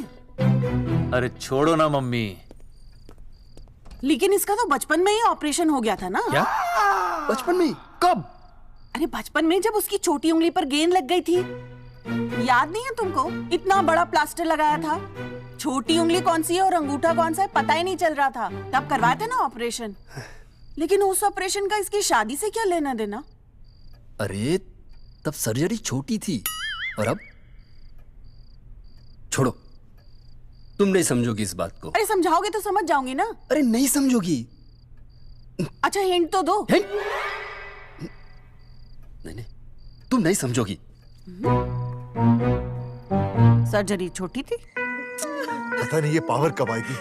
अरे छोड़ो ना मम्मी। लेकिन इसका तो बचपन में ही ऑपरेशन हो गया था ना। क्या? बचपन में? कब? अरे बचपन में, जब उसकी छोटी उंगली पर गेंद लग गई थी। याद नहीं है तुमको? इतना बड़ा प्लास्टर लगाया था। छोटी उंगली कौन सी है और अंगूठा कौन सा है पता ही नहीं चल रहा था। तब करवाए थे ना ऑपरेशन। लेकिन उस ऑपरेशन का इसकी शादी से क्या लेना देना? अरे तब सर्जरी छोटी थी और अब? छोड़ो, तुम नहीं समझोगी इस बात को। अरे समझाओगे तो समझ जाऊंगी ना। अरे नहीं समझोगी। अच्छा हिंट तो दो। नहीं, तुम नहीं समझोगी। सर्जरी छोटी थी। पता नहीं ये पावर कब आएगी।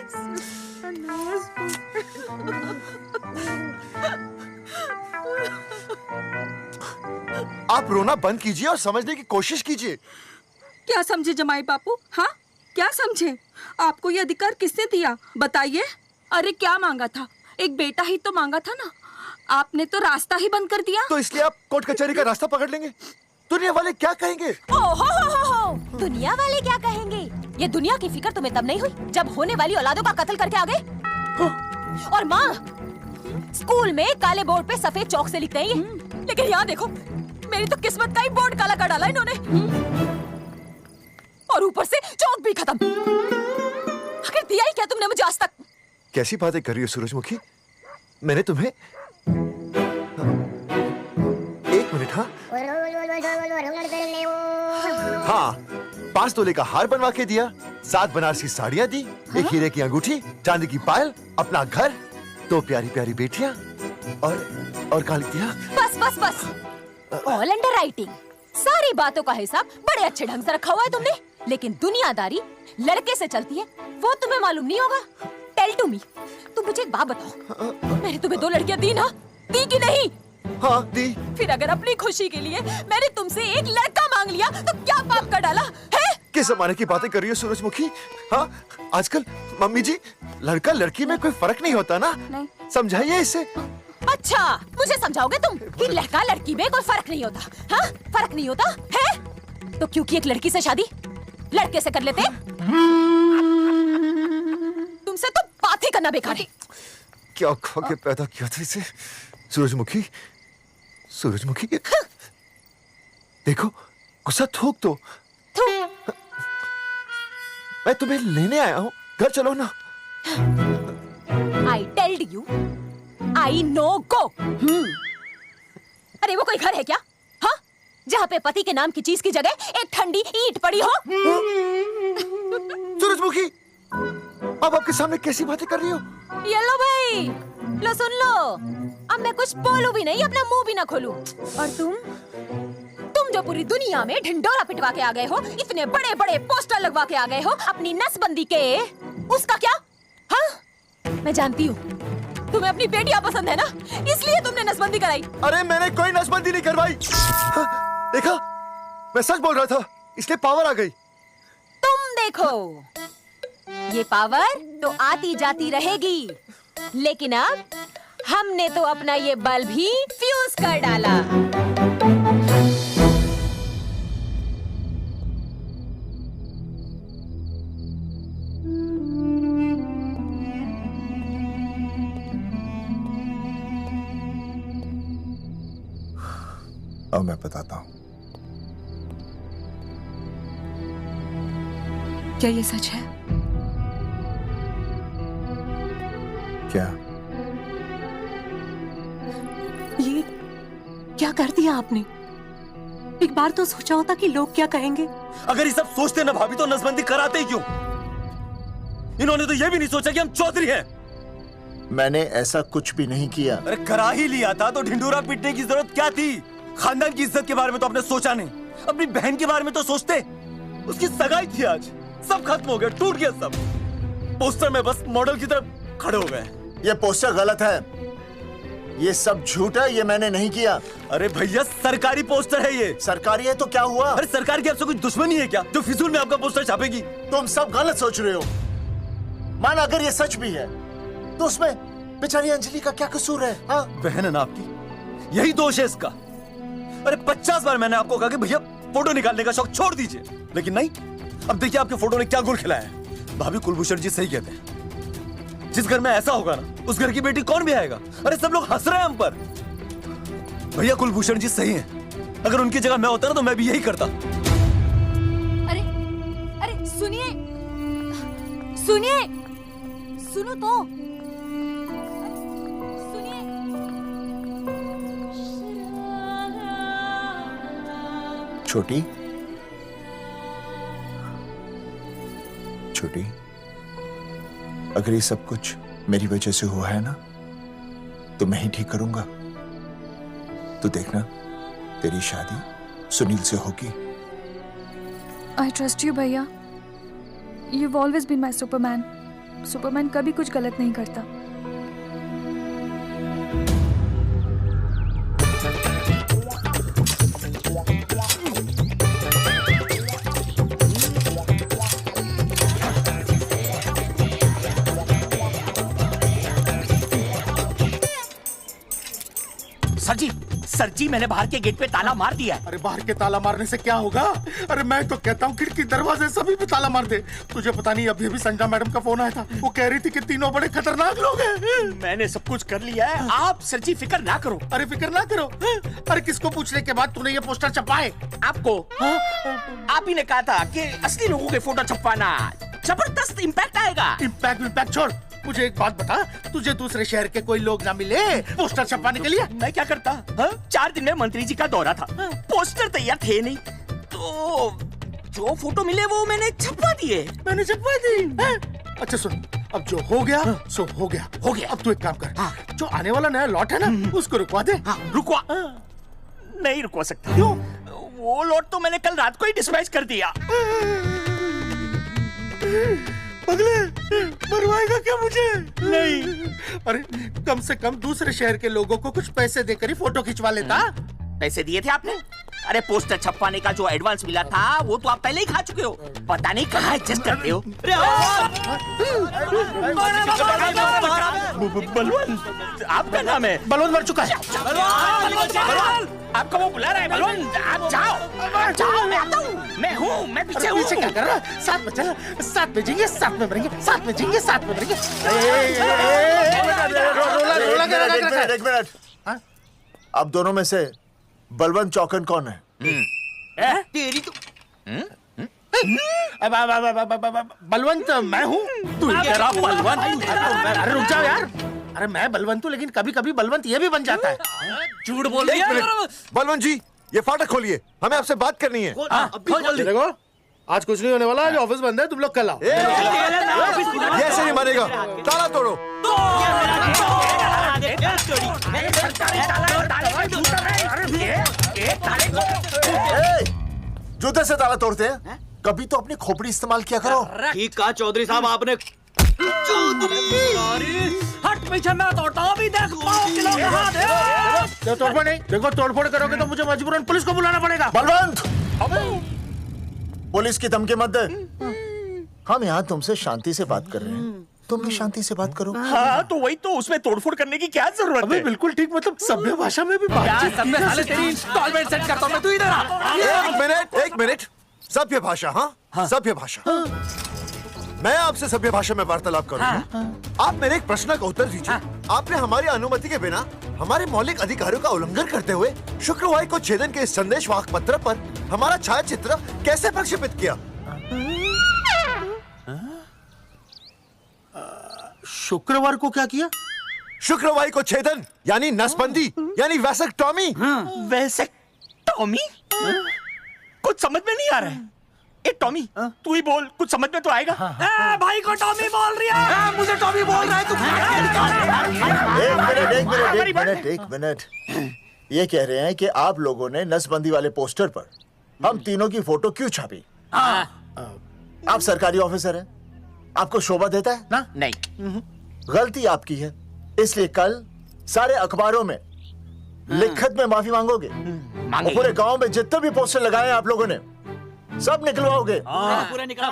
आप रोना बंद कीजिए और समझने की कोशिश कीजिए। क्या समझे जमाई बापू? हाँ, क्या समझे? आपको ये अधिकार किसने दिया बताइए? अरे क्या मांगा था? एक बेटा ही तो मांगा था ना। आपने तो रास्ता ही बंद कर दिया। तो इसलिए आप कोर्ट कचहरी का रास्ता पकड़ लेंगे। दुनिया वाले क्या कहेंगे? हो। दुनिया वाले क्या कहेंगे? ये दुनिया की फिक्र तुम्हें तब नहीं हुई जब होने वाली औलादों का कत्ल करके आ गए। और माँ, स्कूल में काले बोर्ड पे सफेद चौक से लिखते हैं ये, लेकिन यहाँ देखो, मेरी तो किस्मत का ही बोर्ड काला कर डाला इन्होंने। और ऊपर से चौक भी खत्म। आखिर दिया ही क्या तुमने मुझे आज तक? कैसी बातें कर रही हो सूरजमुखी? मैंने तुम्हें एक मिनट। हाँ, 5 तोले का हार बनवा के दिया, 7 बनारसी साड़ियाँ दी, एक हीरे की अंगूठी, चांदी की पायल, अपना घर, 2 प्यारी प्यारी बेटियाँ और कहा लिख दिया। बस। All under writing. सारी बातों का हिसाब बड़े अच्छे ढंग से रखा हुआ है तुमने, लेकिन दुनियादारी लड़के से चलती है वो तुम्हें मालूम नहीं होगा। टेल टू मी, तुम मुझे एक बात बताओ, मैंने तुम्हें 2 लड़कियां दी ना? दी कि नहीं? हाँ दी। फिर अगर अपनी खुशी के लिए मैंने तुमसे एक लड़का मांग लिया तो क्या पाप कर डाला है? किस जमाने की बातें कर रही हो सूरजमुखी? हाँ, आजकल मम्मी जी, लड़का लड़की में कोई फर्क नहीं होता ना। नहीं। समझाइए इसे। अच्छा, मुझे समझाओगे तुम कि लड़का लड़की में कोई फर्क नहीं होता? हाँ, फर्क नहीं होता है? तो क्योंकि एक लड़की से शादी लड़के से कर लेते? तुमसे तो बात ही करना बेकार है। क्या खा के पैदा किया था इसे? सूरजमुखी, सूरजमुखी, देखो, गुस्सा थूक दो। मैं तुम्हें लेने आया हूँ, घर चलो ना। I told you, I know go। अरे वो कोई घर है क्या? हाँ, जहाँ पे पति के नाम की चीज की जगह एक ठंडी ईंट पड़ी हो? सूरजमुखी, अब आपके सामने कैसी बातें कर रही हो? ये लो भाई, लो सुन लो, अब मैं कुछ बोलूं भी नहीं, अपना मुंह भी ना खोलूं। और तुम जो पूरी दुनिया में ढिंडोरा पिटवा के आ गए हो, इतने बड़े बड़े पोस्टर लगवा के आ गए हो अपनी नसबंदी के, उसका क्या? हाँ, मैं जानती हूँ तुम्हें अपनी बेटियां पसंद है ना, इसलिए तुमने नसबंदी कराई। अरे मैंने कोई नसबंदी नहीं करवाई। हाँ, देखा, मैं सच बोल रहा था, इसलिए पावर आ गई। तुम देखो, ये पावर तो आती जाती रहेगी, लेकिन अब हमने तो अपना ये बल्ब ही फ्यूज कर डाला। अब मैं बताता हूं। क्या ये सच है? क्या? ये क्या कर दिया आपने? एक बार तो सोचा होता कि लोग क्या कहेंगे। अगर ये सब सोचते ना भाभी तो नसबंदी कराते ही क्यों? इन्होंने तो ये भी नहीं सोचा कि हम चौधरी हैं। मैंने ऐसा कुछ भी नहीं किया। अरे करा ही लिया था तो ढिंडोरा पीटने की जरूरत क्या थी? खानदान की इज्जत के बारे में तो आपने सोचा नहीं, अपनी बहन के बारे में तो सोचते। उसकी सगाई थी आज, सब खत्म हो गया, टूट गया सब। पोस्टर में बस मॉडल की तरफ खड़े हो गए। ये पोस्टर गलत है, ये सब झूठ है, ये मैंने नहीं किया। अरे भैया सरकारी पोस्टर है ये। सरकारी है तो क्या हुआ? अरे सरकार की आपसे कोई दुश्मनी है क्या जो फिजूल में आपका पोस्टर छापेगी? तुम सब गलत सोच रहे हो। मान अगर ये सच भी है तो उसमें बेचारी अंजलि का क्या कसूर है? हाँ? बहन है ना आपकी, यही दोष है इसका। अरे 50 बार मैंने आपको कहा कि भैया फोटो निकालने का शौक छोड़ दीजिए, लेकिन नहीं। अब देखिए आपके फोटो ने क्या गुल खिलाया है। भाभी कुलभूषण जी सही कहते हैं, जिस घर में ऐसा होगा ना उस घर की बेटी कौन भी आएगा। अरे सब लोग हंस रहे हैं हम पर। भैया कुलभूषण जी सही हैं, अगर उनकी जगह मैं होता ना तो मैं भी यही करता। अरे अरे सुनिए सुनिए, सुनो तो सुनिए। छोटी छोटी, अगर ये सब कुछ मेरी वजह से हुआ है ना तो मैं ही ठीक करूंगा। तो देखना तेरी शादी सुनील से होगी। आई ट्रस्ट यू भैया, you've always been my Superman. Superman कभी कुछ गलत नहीं करता। सर जी मैंने बाहर के गेट पे ताला मार दिया है। अरे बाहर के ताला मारने से क्या होगा? अरे मैं तो कहता हूँ खिड़की दरवाजे सभी पे ताला मार दे। तुझे पता नहीं अभी अभी संजना मैडम का फोन आया था, वो कह रही थी कि तीनों बड़े खतरनाक लोग हैं। मैंने सब कुछ कर लिया है, आप सर जी फिक्र ना करो। अरे फिक्र ना करो? अरे किसको पूछने के बाद तूने ये पोस्टर छपाए? आपको आप ही ने कहा था कि असली लोगों के फोटो छपवाना जबरदस्त इम्पैक्ट आएगा। इम्पैक्ट छोड़, मुझे एक बात बता, तुझे दूसरे शहर के कोई लोग ना मिले पोस्टर छपवाने के लिए? मैं क्या करता? 4 दिन में मंत्री जी का दौरा था, पोस्टर तैयार थे नहीं, तो जो फोटो मिले वो मैंने छपवा दिए। मैंने छपवा दी? अच्छा सुन, अब जो हो गया सो हो गया। हो गया। अब तू एक काम कर, जो आने वाला नया लॉट है ना उसको रुकवा दे। रुकवा? नहीं रुकवा सकता। क्यों? वो लॉट तो मैंने कल रात को ही डिस्पैच कर दिया। पगले, मरवाएगा क्या मुझे? नहीं। अरे कम से कम दूसरे शहर के लोगों को कुछ पैसे देकर ही फोटो खिंचवा लेता। पैसे दिए थे आपने? अरे पोस्टर छपवाने का जो एडवांस मिला था वो तो आप पहले ही खा चुके हो, पता नहीं कहाँ एडजस्ट करते हो। बलवंत आपका नाम है? बलवंत मर चुका है। आपका वो बुला रहा है बलवंत, आप जाओ जाओ, मैं आता हूँ। मैं हूँ, मैं पीछे हूँ। पीछे क्या कर रहा है? साथ में चल, साथ में जिएंगे, साथ में मरेंगे, साथ में जिएंगे, साथ में मरेंगे। एक मिनट, अब दोनों में से बलवंत चौकन कौन है? तेरी तो बलवंत मैं हूँ। तू तेरा बलवंत? अरे रुक जाओ यार, अरे मैं बलवंत हूँ लेकिन कभी कभी बलवंत ये भी बन जाता है। झूठ बोल रही है। बलवंत जी ये फाटक खोलिए, हमें आपसे बात करनी है। देखो आज कुछ नहीं होने वाला, आज ऑफिस बंद है, तुम लोग कल आओ। ये ऐसे नहीं मानेगा, ताला तोड़ो। जूते से ताला तोड़ते हैं? कभी तो अपनी खोपड़ी इस्तेमाल किया करो। ठीक कहा चौधरी साहब आपने। हट पीछे, मैं तोड़ता हूँ अभी, देख पाँव किलो के हाथ है। तोड़फोड़ नहीं, देखो तोड़फोड़ करोगे तो मुझे मजबूरन पुलिस को बुलाना पड़ेगा। बलवंत, पुलिस की धमकी मत दे। हम यहाँ तुमसे शांति से बात कर रहे हैं, तुम भी शांति से बात करो। हाँ तो वही तो, उसमें तोड़फोड़ करने की क्या जरूरत है? बिल्कुल ठीक, मतलब सभ्य भाषा में भी बातचीत की जा सकती है। इंस्टॉलमेंट सेट करता हूँ मैं, तू इधर आ। एक मिनट, सभ्य भाषा? हाँ सभ्य भाषा। मैं आपसे सभ्य भाषा में वार्तालाप करूंगा। आप मेरे एक प्रश्न का उत्तर दीजिए। आपने हमारी अनुमति के बिना हमारे मौलिक अधिकारों का उल्लंघन करते हुए शुक्रवार को छेदन के संदेशवाहक पत्र पर हमारा छायाचित्र कैसे प्रक्षेपित किया? शुक्रवार को क्या किया? शुक्रवार को छेदन यानी नसबंदी यानी वैसेक्टॉमी। वैसेक्टॉमी? कुछ समझ में नहीं आ रहा है। ए टॉमी, तू ही बोल, कुछ समझ में तो आएगा। भाई को टॉमी बोल रही है। मुझे टॉमी बोल रहा है तू। एक मिनट। ये कह रहे हैं कि आप लोगों ने नसबंदी वाले पोस्टर पर हम तीनों की फोटो क्यों छापी? आप सरकारी ऑफिसर हैं, आपको शोभा देता है ना? नहीं। गलती आपकी है, इसलिए कल सारे अखबारों में लिखत में माफी मांगोगे। और पूरे गांव में जितने भी पोस्टर लगाए हैं आप लोगों ने सब निकलवाओगे। पूरा निकला।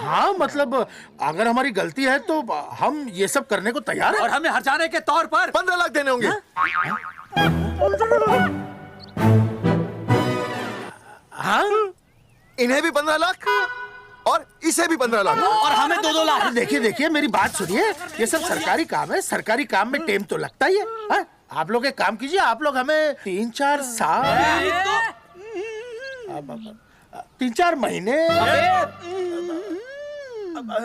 हाँ, मतलब अगर हमारी गलती है तो हम ये सब करने को तैयार हैं। और हमें हर्जाने के तौर पर 15 लाख देने होंगे। हाँ, इन्हें भी 15 लाख और इसे भी 15 लाख और हमें 2-2 लाख। देखिए मेरी बात सुनिए, ये सब सरकारी काम है, सरकारी काम में टेम तो लगता ही है। हाँ? आप लोग एक काम कीजिए, आप लोग हमें 3-4 साल 3-4 महीने,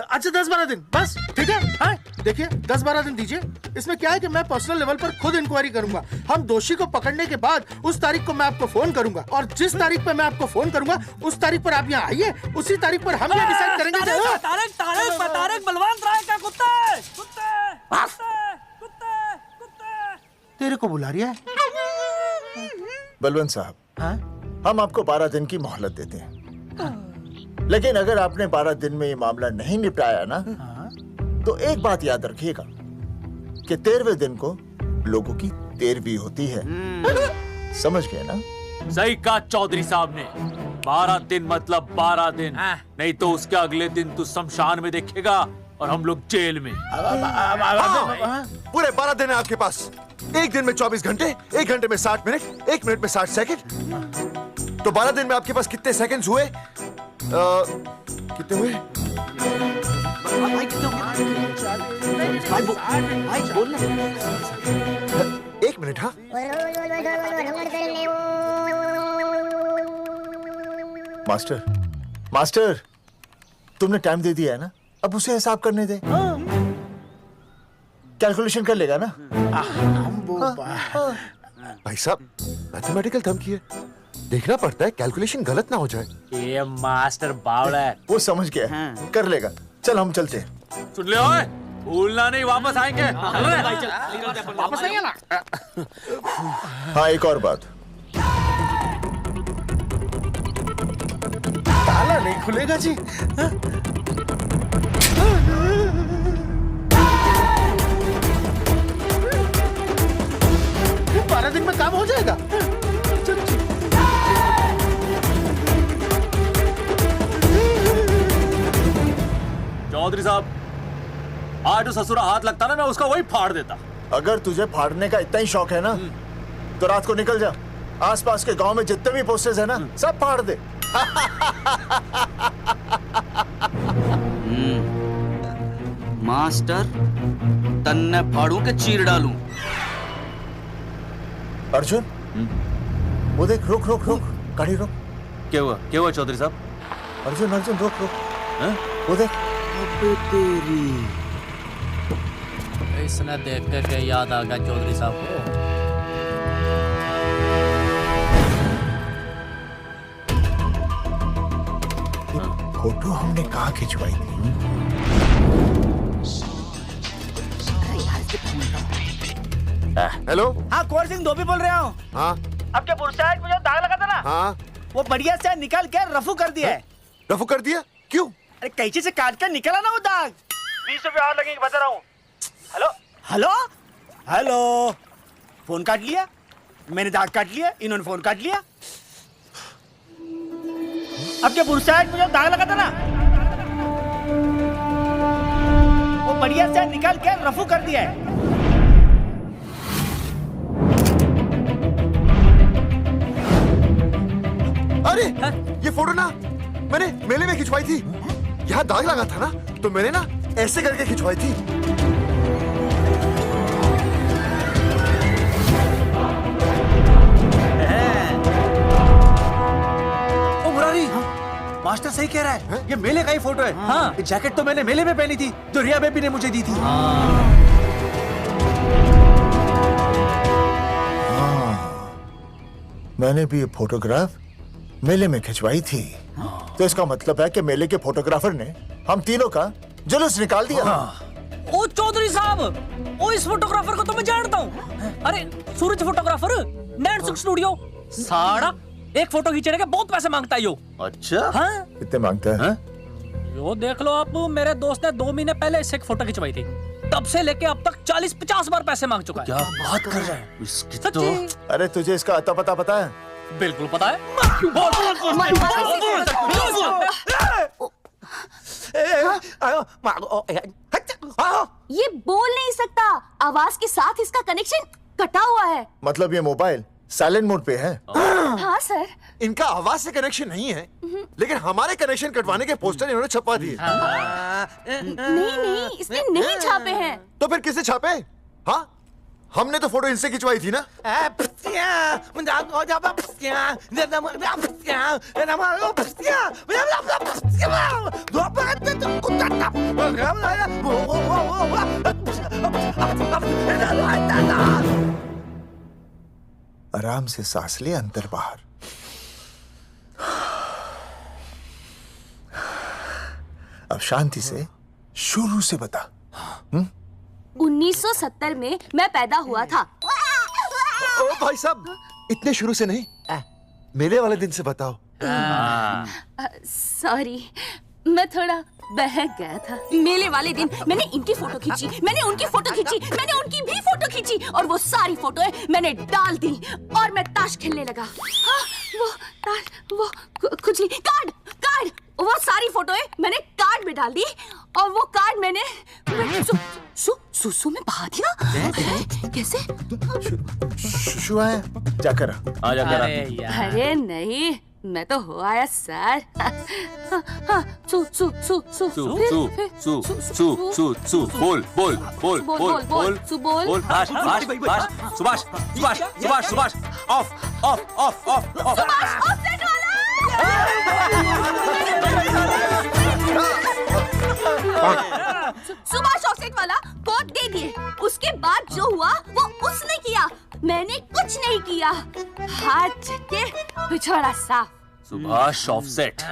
अच्छा 10-12 दिन बस, ठीक है? हाँ, देखिए 10-12 दिन दीजिए। इसमें क्या है कि मैं पर्सनल लेवल पर खुद इंक्वायरी करूंगा। हम दोषी को पकड़ने के बाद उस तारीख को मैं आपको फोन करूंगा, और जिस तारीख पर मैं आपको फोन करूंगा उस तारीख पर आप यहाँ आइए। उसी तारीख पर हम ये डिसाइड करेंगे। तारक बलवंत राय का कुत्ता है। तेरे को बुला रही है। बलवंत साहब, हम आपको 12 दिन की मोहलत देते हैं, लेकिन अगर आपने 12 दिन में ये मामला नहीं निपटाया ना, तो एक बात याद रखिएगा कि 13वें दिन को लोगों की 13वीं होती है। समझ गए ना? सही कहा चौधरी साहब ने। 12 दिन मतलब 12 दिन, नहीं तो उसके अगले दिन तू शमशान में देखेगा और हम लोग जेल में। पूरे 12 दिन है आपके पास। एक दिन में 24 घंटे, 1 घंटे में 60 मिनट, 1 मिनट में 60 सेकंड। तो 12 दिन में आपके पास कितने सेकंड्स हुए? कितने हुए? एक मिनट। हाँ, मास्टर, तुमने टाइम दे दिया है ना, अब उसे हिसाब करने दे। कैलकुलेशन कर लेगा ना? भाई साहब, मैथमेटिकल थंब की है, देखना पड़ता है कैलकुलेशन गलत ना हो जाए। ये मास्टर बावड़ा है। वो समझ गया, कर लेगा। चल हम चलते हैं। सुन ले ओए, भूलना नहीं, वापस आएंगे। वापस नहीं आना। हाँ, एक और बात, ताला नहीं खुलेगा जी। 12 दिन में काम हो जाएगा। चौधरी साहब, आज जो ससुरा हाथ लगता ना, मैं उसका वही फाड़ देता। अगर तुझे फाड़ने का इतना ही शौक है ना, तो रात को निकल जा, आसपास के गांव में जितने भी पोस्टर्स है ना, सब फाड़ दे। मास्टर, तन्ने फाड़ू के चीर डालूं। अर्जुन, वो देख, रुक, गाड़ी रोक। क्या हुआ चौधरी साहब? अर्जुन, रुक। वो देख। तेरी इसने देख के याद आ गया चौधरी साहब को। फोटो हमने कहाँ खिंचवाई थी? हेलो। हाँ, कुंवर सिंह धोबी बोल रहा हूँ। हाँ, आपके बुरसाइड में जो दाग लगा था ना, हाँ, वो बढ़िया से निकाल के रफू कर दिया है। रफू कर दिया? क्यों? अरे कैंची से काट कर निकला ना वो दाग। 20 रुपए और लगेंगे, बता रहा हूँ। हेलो, फोन काट लिया, मैंने दाग काट लिया, इन्होंने फोन काट लिया। आपके बुरसाइड में जो दाग लगा था ना, वो बढ़िया से निकाल के रफू कर दिया है। अरे, ये फोटो ना मैंने मेले में खिंचवाई थी। यहाँ दाग लगा था ना, तो मैंने ना ऐसे करके खिंचवाई थी। ओ मुरारी, मास्टर सही कह रहा है, ये मेले का ही फोटो है। हाँ, ये जैकेट तो मैंने मेले में पहनी थी, जो रिया बेबी ने मुझे दी थी। मैंने भी ये फोटोग्राफ मेले में खिंचवाई थी। तो इसका मतलब है कि मेले के फोटोग्राफर ने हम तीनों का जुलूस निकाल दिया। ओ चौधरी साहब, ओ इस फोटोग्राफर को तो मैं जानता हूँ। अरे सूरज फोटोग्राफर, नैन सुख स्टूडियो। साड़ा एक फोटो खींचने के बहुत पैसे मांगता है यो। अच्छा हाँ? कितने मांगता है? यो देख लो आप, मेरे दोस्त ने 2 महीने पहले इससे एक फोटो खिंचवाई थी, तब से लेके अब तक 40-50 बार पैसे मांग चुका है। क्या बात कर रहा है? इसकी तो... अरे तुझे इसका अता पता पता है? बिल्कुल पता है। ये बोल नहीं सकता, आवाज के साथ इसका कनेक्शन कटा हुआ है। मतलब ये मोबाइल साइलेंट मोड पे है? हाँ सर। इनका आवाज से कनेक्शन नहीं है, लेकिन हमारे कनेक्शन कटवाने के पोस्टर इन्होंने छपवा दिए। नहीं, इसने नहीं छापे हैं। तो फिर किसे छापे? हाँ, हमने तो फोटो इनसे खिंचवाई थी ना। आराम से सांस ले, अंदर बाहर। अब शांति से शुरू से बता। 1970 में मैं पैदा हुआ था। ओ भाई साहब, इतने शुरू से नहीं, मेले वाले दिन से बताओ। सॉरी, मैं थोड़ा बहक गया था। मेले वाले दिन मैंने इनकी फोटो खींची, मैंने उनकी फोटो खींची, मैंने उनकी भी फोटो खींची, और वो सारी फोटोएं मैंने डाल दी और मैं ताश खेलने लगा। हाँ, वो खुजली कार्ड, वो सारी फोटोएं मैंने कार्ड में डाल दी और वो कार्ड मैंने सुसु में बहा दिया। कैसे? शुशु है? जाकर आ जाकर। अरे नहीं, मैं तो हो आया सर। सु बोल सुभाष ऑफ। सुभाष ऑफसेट वाला कोड दे दिए। उसके बाद जो हुआ वो उसने किया, मैंने कुछ नहीं किया। हाथ के पिछड़ा साफ। सुभाष ऑफसेट।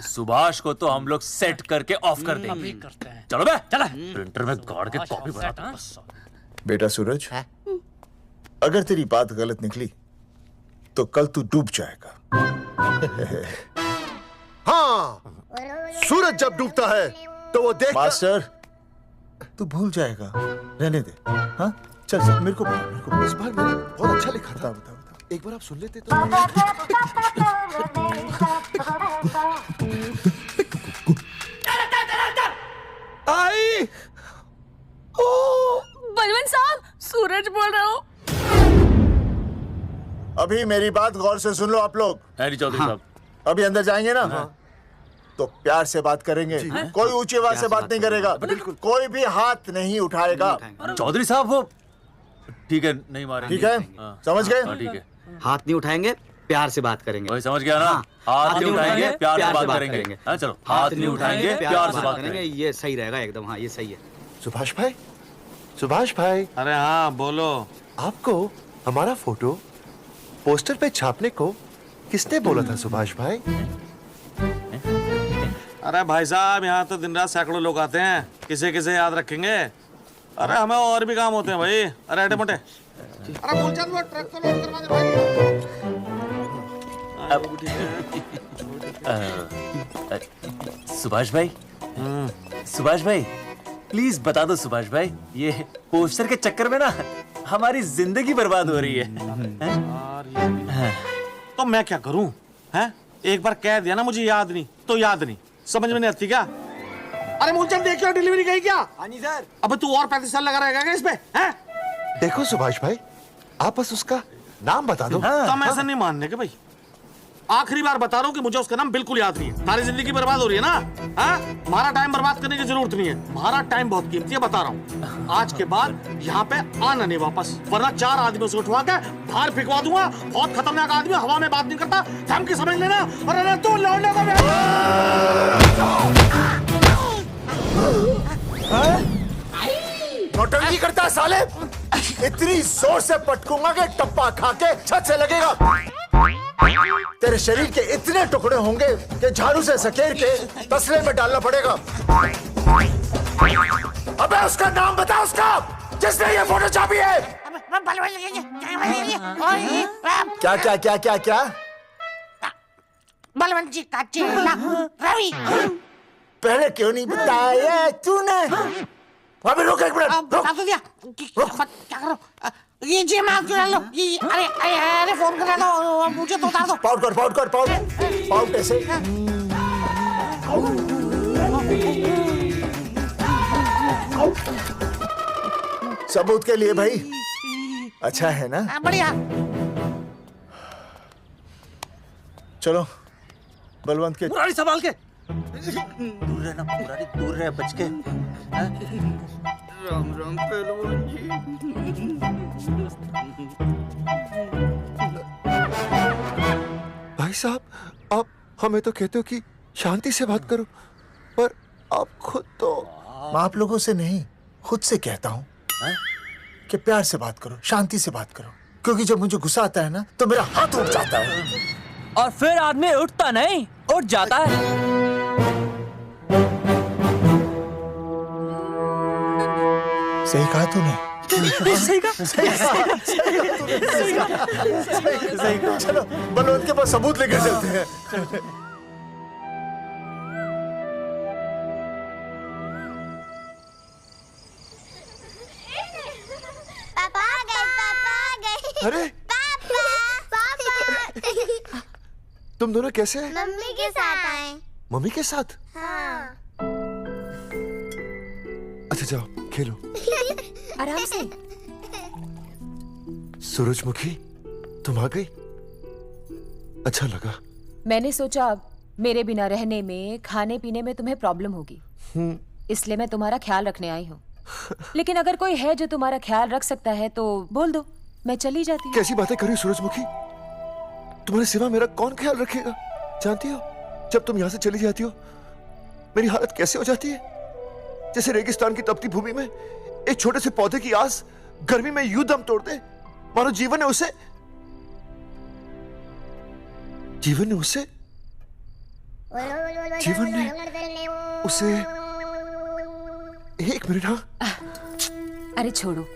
सुभाष को तो हम लोग सेट करके ऑफ कर देंगे। चलो बे, चला प्रिंटर में गाड़ के कॉपी बनाते हैं। बेटा सूरज, अगर तेरी बात गलत निकली तो कल तू डूब जाएगा। हाँ, सूरज जब डूबता है तो वो देख। मास्टर, तू भूल जाएगा, रहने दे। हाँ चल, मेरे को इस बार मैंने बहुत अच्छा लिखा था। बता एक बार आप सुन लेते तो। आई बलवंत साहब, सूरज बोल रहा हूँ। अभी मेरी बात गौर से सुन लो आप लोग। चौधरी साहब, अभी अंदर जाएंगे ना, तो प्यार से बात करेंगे। कोई ऊंची आवाज से बात नहीं करेगा, कोई भी हाथ नहीं उठाएगा। चौधरी साहब वो ठीक है, नहीं मारेंगे। ठीक है, समझ गए? ठीक है, हाथ नहीं उठाएंगे, प्यार से बात करेंगे। वही समझ गया ना? हाथ नहीं उठाएंगे, प्यार से बात करेंगे। चलो, हाथ नहीं उठाएंगे, प्यार से बात करेंगे। ये सही रहेगा एकदम। हाँ, ये सही है। सुभाष भाई। अरे हाँ, बोलो। आपको हमारा फोटो पोस्टर पे छापने को किसने बोला था सुभाष भाई? अरे भाई साहब, यहाँ तो दिन रात सैकड़ों लोग आते हैं, किसे किसे याद रखेंगे। अरे हमें और भी काम होते हैं भाई। अरे हटे मोटे। अरे मूलचंद, वो ट्रक को लोड करवा दे भाई। सुभाष भाई प्लीज बता दो सुभाष भाई, ये पोस्टर के चक्कर में ना हमारी जिंदगी बर्बाद हो रही है। तो मैं क्या करूं? हैं? एक बार कह दिया ना मुझे याद नहीं तो याद नहीं, समझ में नहीं आती क्या? अरे मूलचंद, देखियो डिलीवरी गई क्या? हाँ जी सर। अब तू और 35 साल लगा रहेगा क्या इस पे? हैं? देखो सुभाष भाई, आप बस उसका नाम बता दो। तो हम ऐसा नहीं मानने के भाई। आखिरी बार बता रहा हूँ कि मुझे उसका नाम बिल्कुल याद नहीं है। हमारी जिंदगी बर्बाद हो रही है ना। हाँ? हमारा टाइम बर्बाद करने की जरूरत नहीं है। हमारा टाइम बहुत कीमती है, बता रहा हूँ। आज के बाद यहाँ पे आना नहीं वापस, वरना 4 आदमियों से उठवा के बाहर फेंकवा दूंगा। बहुत खतरनाक आदमी, हवा में बात नहीं करता, धमकी समझ लेना। और अरे तू लौटने को नौटंकी करता है साले। इतनी जोर से पटकूंगा कि टप्पा खा के छत से लगेगा। तेरे शरीर के इतने टुकड़े होंगे कि झाड़ू से सकेर के तसले में डालना पड़ेगा। अबे उसका नाम बता, उसका जिसने ये फोटो छापी है। क्या क्या क्या क्या क्या? बलवंत जी का चेला रवि। पहले क्यों नहीं बताया तूने? अबे रुक एक मिनट, रुक। क्या करो? ये जी माफ करा लो। ये अरे फोन करा दो, मुझे तो उतार दो। पाउट ऐसे। सबूत के लिए भाई अच्छा है ना? बढ़िया। चलो बलवंत के। मुरारी संभाल के। दूर रहना मुरारी, दूर रह, बच के। राम राम पहलवान जी। भाई साहब, आप हमें तो कहते हो कि शांति से बात करो, पर आप खुद तो। मैं आप लोगों से नहीं, खुद से कहता हूँ कि प्यार से बात करो, शांति से बात करो, क्योंकि जब मुझे गुस्सा आता है ना तो मेरा हाथ उठ जाता है। और फिर आदमी उठता नहीं, उठ जाता है। सही कहा तूने। सही कहा। चलो बलवंत के पास सबूत लेकर चलते हैं। पापा आ गए। अरे पापा। तुम दोनों कैसे हैं? मम्मी के साथ आए। मम्मी के साथ? हाँ। अच्छा जाओ खेलो। आराम से। सूरजमुखी, तुम आ गई, अच्छा लगा। मैंने सोचा मेरे बिना रहने में, खाने पीने में तुम्हें प्रॉब्लम होगी, इसलिए मैं तुम्हारा ख्याल रखने आई हूँ। लेकिन अगर कोई है जो तुम्हारा ख्याल रख सकता है तो बोल दो, मैं चली जाती हूँ। कैसी बातें कर रही हो सूरजमुखी? तुम्हारे सिवा मेरा कौन ख्याल रखेगा? जानती हो जब तुम यहाँ से चली जाती हो मेरी हालत कैसे हो जाती है? जैसे रेगिस्तान की तपती भूमि में एक छोटे से पौधे की आस गर्मी में यूं दम तोड़ दे, मानो जीवन ने उसे एक मिनट। हाँ अरे छोड़ो,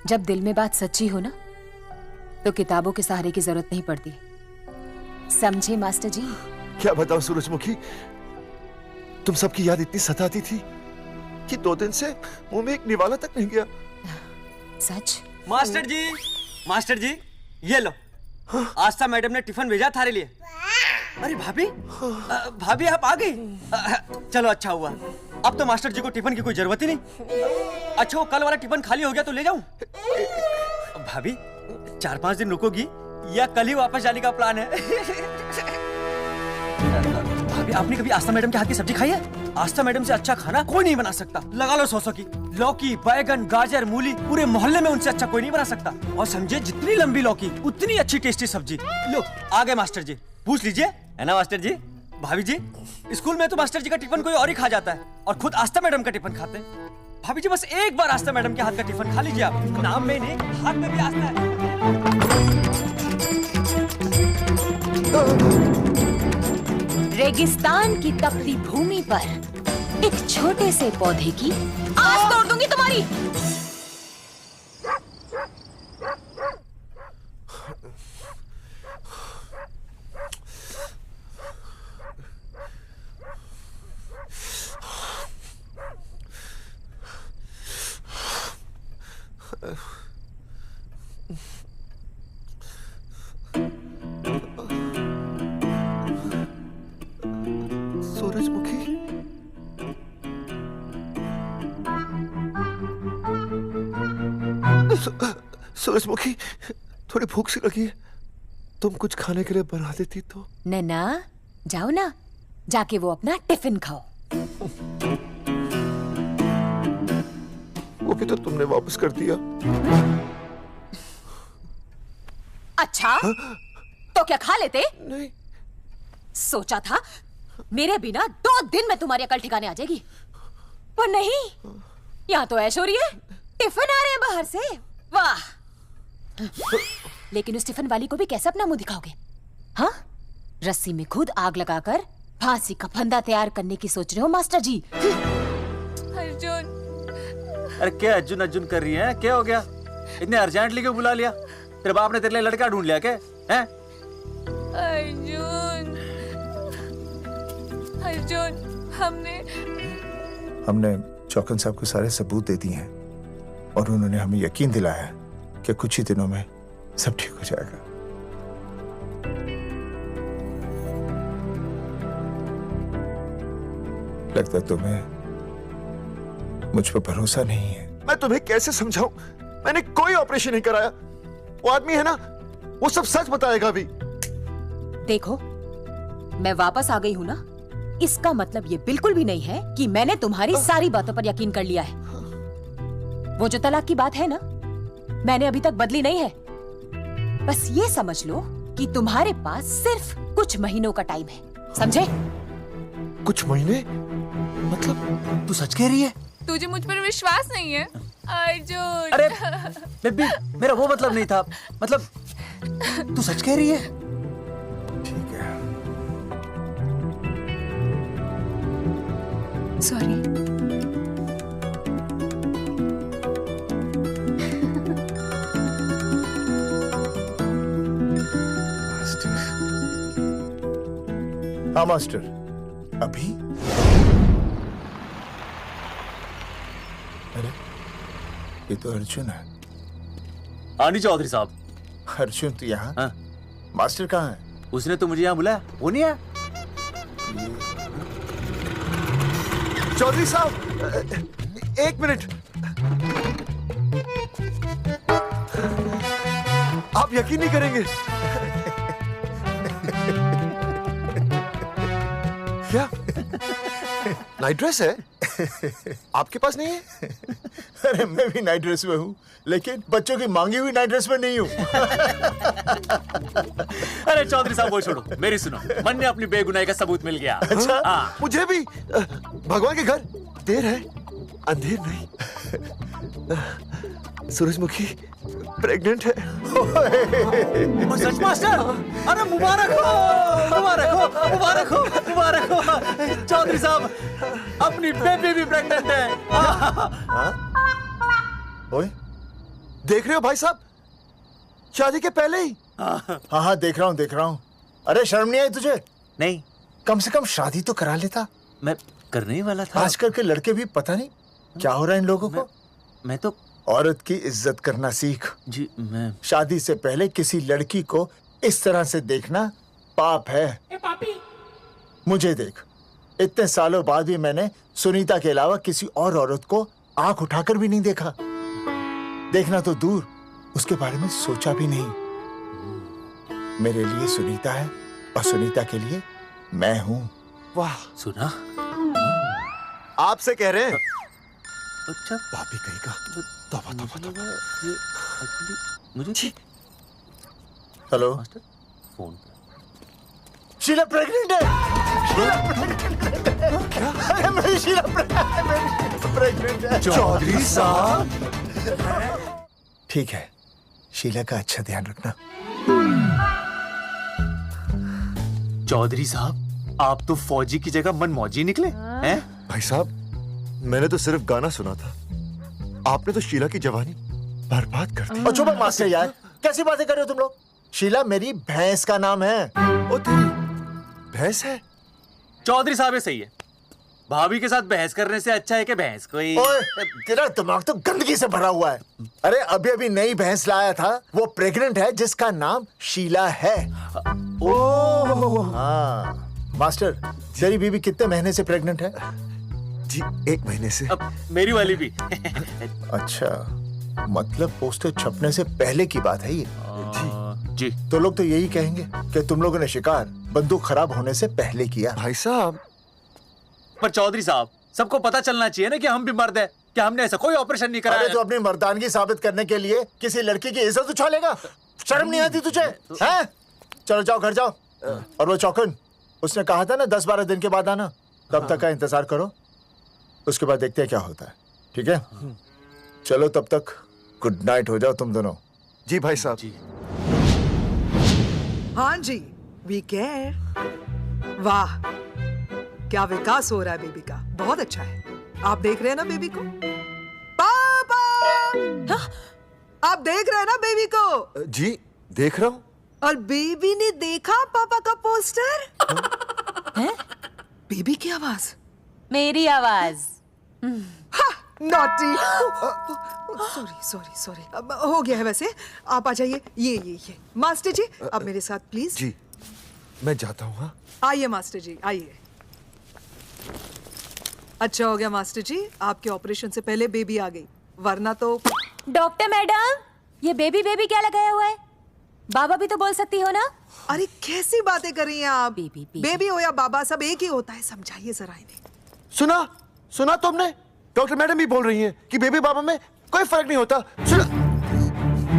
जब दिल में बात सच्ची हो ना तो किताबों के सहारे की जरूरत नहीं पड़ती, समझे मास्टर जी? क्या बताऊं सूरजमुखी, तुम सबकी याद इतनी सताती थी कि 2 दिन से मुंह में एक निवाला तक नहीं गया। सच? मास्टर जी ये लो। आस्था मैडम ने टिफिन भेजा थारे लिए। अरे भाभी, भाभी आप आ गई। चलो अच्छा हुआ, अब तो मास्टर जी को टिफिन की कोई जरूरत ही नहीं। अच्छा वो कल वाला टिफिन खाली हो गया तो ले जाऊं? भाभी 4-5 दिन रुकोगी या कल ही वापस जाने का प्लान है? भाभी आपने कभी आस्था मैडम के हाथ की सब्जी खाई है? आस्था मैडम से अच्छा खाना कोई नहीं बना सकता। लगा लो 100 की। लौकी, बैगन, गाजर, मूली, पूरे मोहल्ले में उनसे अच्छा कोई नहीं बना सकता। और समझे जितनी लंबी लौकी उतनी अच्छी टेस्टी सब्जी। लो आ गए मास्टर जी, पूछ लीजिए, है ना मास्टर जी? भाभी जी स्कूल में तो मास्टर जी का टिफिन कोई और ही खा जाता है और खुद आस्था मैडम का टिफिन खाते हैं। भाभी जी बस एक बार आस्था मैडम के हाथ का टिफिन खा लीजिए आप। नाम में नहीं, हाथ में भी आस्था है। रेगिस्तान की तपती भूमि पर एक छोटे से पौधे की आस तोड़ दूंगी तुम्हारी। सूरजमुखी, सूरजमुखी थोड़ी भूख सी लगी है, तुम कुछ खाने के लिए बना देती तो। नैना जाओ ना, जाके वो अपना टिफिन खाओ। वो भी तो तुमने वापस कर दिया। अच्छा तो क्या खा लेते? नहीं। सोचा था मेरे बिना 2 दिन में तुम्हारी अकल ठिकाने आ जाएगी, पर नहीं, यहाँ तो ऐश हो रही है। टिफिन आ रहे हैं बाहर से, वाह। लेकिन उस टिफिन वाली को भी कैसे अपना मुंह दिखाओगे? हाँ, रस्सी में खुद आग लगाकर फांसी का फंदा तैयार करने की सोच रहे हो मास्टर जी? अर्जुन, अरे क्या अर्जुन अर्जुन कर रही है? क्या हो गया? इतने अर्जेंटली क्यों बुला लिया? तेरे बाप ने तेरे लिए लड़का ढूंढ लिया क्या? हैं? अर्जुन, अर्जुन, हमने चौकन साहब को सारे सबूत दे दिए हैं और उन्होंने हमें यकीन दिलाया है कि कुछ ही दिनों में सब ठीक हो जाएगा। लगता तुम्हें मुझ पर भरोसा नहीं है। मैं तुम्हें कैसे समझाऊं? मैंने कोई ऑपरेशन नहीं कराया। वो आदमी है ना, वो सब सच बताएगा अभी। देखो, मैं वापस आ गई हूँ ना, इसका मतलब ये बिल्कुल भी नहीं है कि मैंने तुम्हारी सारी बातों पर यकीन कर लिया है। वो जो तलाक की बात है ना, मैंने अभी तक बदली नहीं है। बस ये समझ लो कि तुम्हारे पास सिर्फ कुछ महीनों का टाइम है, समझे? कुछ महीने? मतलब तू सच कह रही है? तुझे मुझ पर विश्वास नहीं है अर्जुन? अरे बेबी, मेरा वो मतलब नहीं था। मतलब तू सच कह रही है? ठीक है। सॉरी। हाँ मास्टर, अभी? अरे ये तो अर्जुन है। आनी चौधरी साहब। अर्जुन तू यहाँ? हाँ। मास्टर कहाँ है? उसने तो मुझे यहाँ बुलाया, वो नहीं आया। चौधरी साहब, एक मिनट। आप यकीन नहीं करेंगे। क्या नाइट ड्रेस है? आपके पास नहीं है? अरे मैं भी नाइट ड्रेस में हूँ, लेकिन बच्चों की मांगी हुई नाइट ड्रेस में नहीं हूँ। अरे चौधरी साहब वो छोड़ो, मेरी सुनो। मन ने अपनी बेगुनाही का सबूत मिल गया। अच्छा, हाँ। मुझे भी। भगवान के घर देर है, अंधेर नहीं। सूरजमुखी प्रेग्नेंट है। सच मास्टर? अरे मुबारक हो, मुबारक हो, मुबारक हो, मुबारक हो। चौधरी साहब, अपनी बेबी भी प्रेग्नेंट है। ओए, देख रहे हो भाई साहब, शादी के पहले ही। हाँ हाँ देख रहा हूँ। अरे शर्म नहीं आई तुझे? नहीं। कम से कम शादी तो करा लेता। मैं करने ही वाला था। आजकल के लड़के भी पता नहीं क्या हो रहा है इन लोगों को। मैं तो औरत की इज्जत करना सीख। जी मैं शादी से पहले किसी लड़की को इस तरह से देखना पाप है। मुझे देख, इतने सालों बाद भी मैंने सुनीता के अलावा किसी और औरत को आंख उठाकर भी नहीं देखा। देखना तो दूर, उसके बारे में सोचा भी नहीं। मेरे लिए सुनीता है और सुनीता के लिए मैं हूं। वाह, सुना? आपसे कह रहे हैं। अच्छा, भाभी कहीं का। तौबा तौबा तौबा। ये एक्चुअली मुझे हेलो, फोन शीला प्रेग्नेंट है। क्या? अरे मेरी शीला प्रेग्नेंट है। चौधरी साहब, ठीक है, शीला का अच्छा ध्यान रखना। चौधरी साहब, आप तो फौजी की जगह मनमौजी निकले हैं? भाई साहब, मैंने तो सिर्फ गाना सुना था, आपने तो शीला की जवानी बर्बाद कर दी। और चुप मास्टर यार, कैसी बातें कर रहे हो तुम लोग? शीला मेरी भैंस का नाम है। ओ तेरी भैंस है? चौधरी साहब ये सही है। भाभी के साथ बहस करने से अच्छा है कि भैंस कोई। ओए, तेरा दिमाग तो गंदगी से भरा हुआ है। अरे अभी अभी नई भैंस लाया था, वो प्रेग्नेंट है जिसका नाम शीला है। ओह हाँ मास्टर, तेरी बीवी कितने महीने से प्रेग्नेंट है? जी 1 महीने से। अब मेरी वाली भी। अच्छा, मतलब पोस्टर छपने से पहले की बात है ये। जी तो लोग तो यही कहेंगे कि तुम लोगों ने शिकार बंदूक खराब होने से पहले किया। भाई साहब, पर चौधरी साहब, सबको पता चलना चाहिए ना कि हम भी मर्द हैं, कि हमने ऐसा कोई ऑपरेशन नहीं कराया। अरे तो अपनी मर्दानगी साबित करने के लिए किसी लड़की की इज्जत उछाल लेगा? शर्म नहीं आती तुझे? हैं? चलो जाओ, घर जाओ। और वो चौकन, उसने कहा था ना 10-12 दिन के बाद आना, तब तक का इंतजार करो, उसके बाद देखते हैं क्या होता है। ठीक है? चलो तब तक गुड नाइट हो जाओ तुम दोनों। जी भाई साहब। जी। हाँ जी, वी केयर। वाह, क्या विकास हो रहा है बेबी का, बहुत अच्छा है। आप देख रहे हैं ना बेबी को? पापा! आप देख रहे हैं ना बेबी को? जी देख रहा हूँ। और बेबी ने देखा पापा का पोस्टर? हैं? बेबी की आवाज? मेरी आवाज। नॉटी। सॉरी सॉरी सॉरी, हो गया है वैसे। आप आ जाइए। ये मास्टर जी, अब मेरे साथ प्लीज। जी मैं जाता हूँ। हाँ आइए मास्टर जी, आइए। अच्छा हो गया मास्टर जी, आपके ऑपरेशन से पहले बेबी आ गई, वरना तो। डॉक्टर मैडम, ये बेबी बेबी क्या लगाया हुआ है? बाबा भी तो बोल सकती हो ना? अरे कैसी बातें कर रही हैं आप? बेबी हो या बाबा, सब एक ही होता है, समझाइए जरा इन्हें। सुना तुमने? डॉक्टर मैडम भी बोल रही हैं कि बेबी बाबा में कोई फर्क नहीं होता। सुना?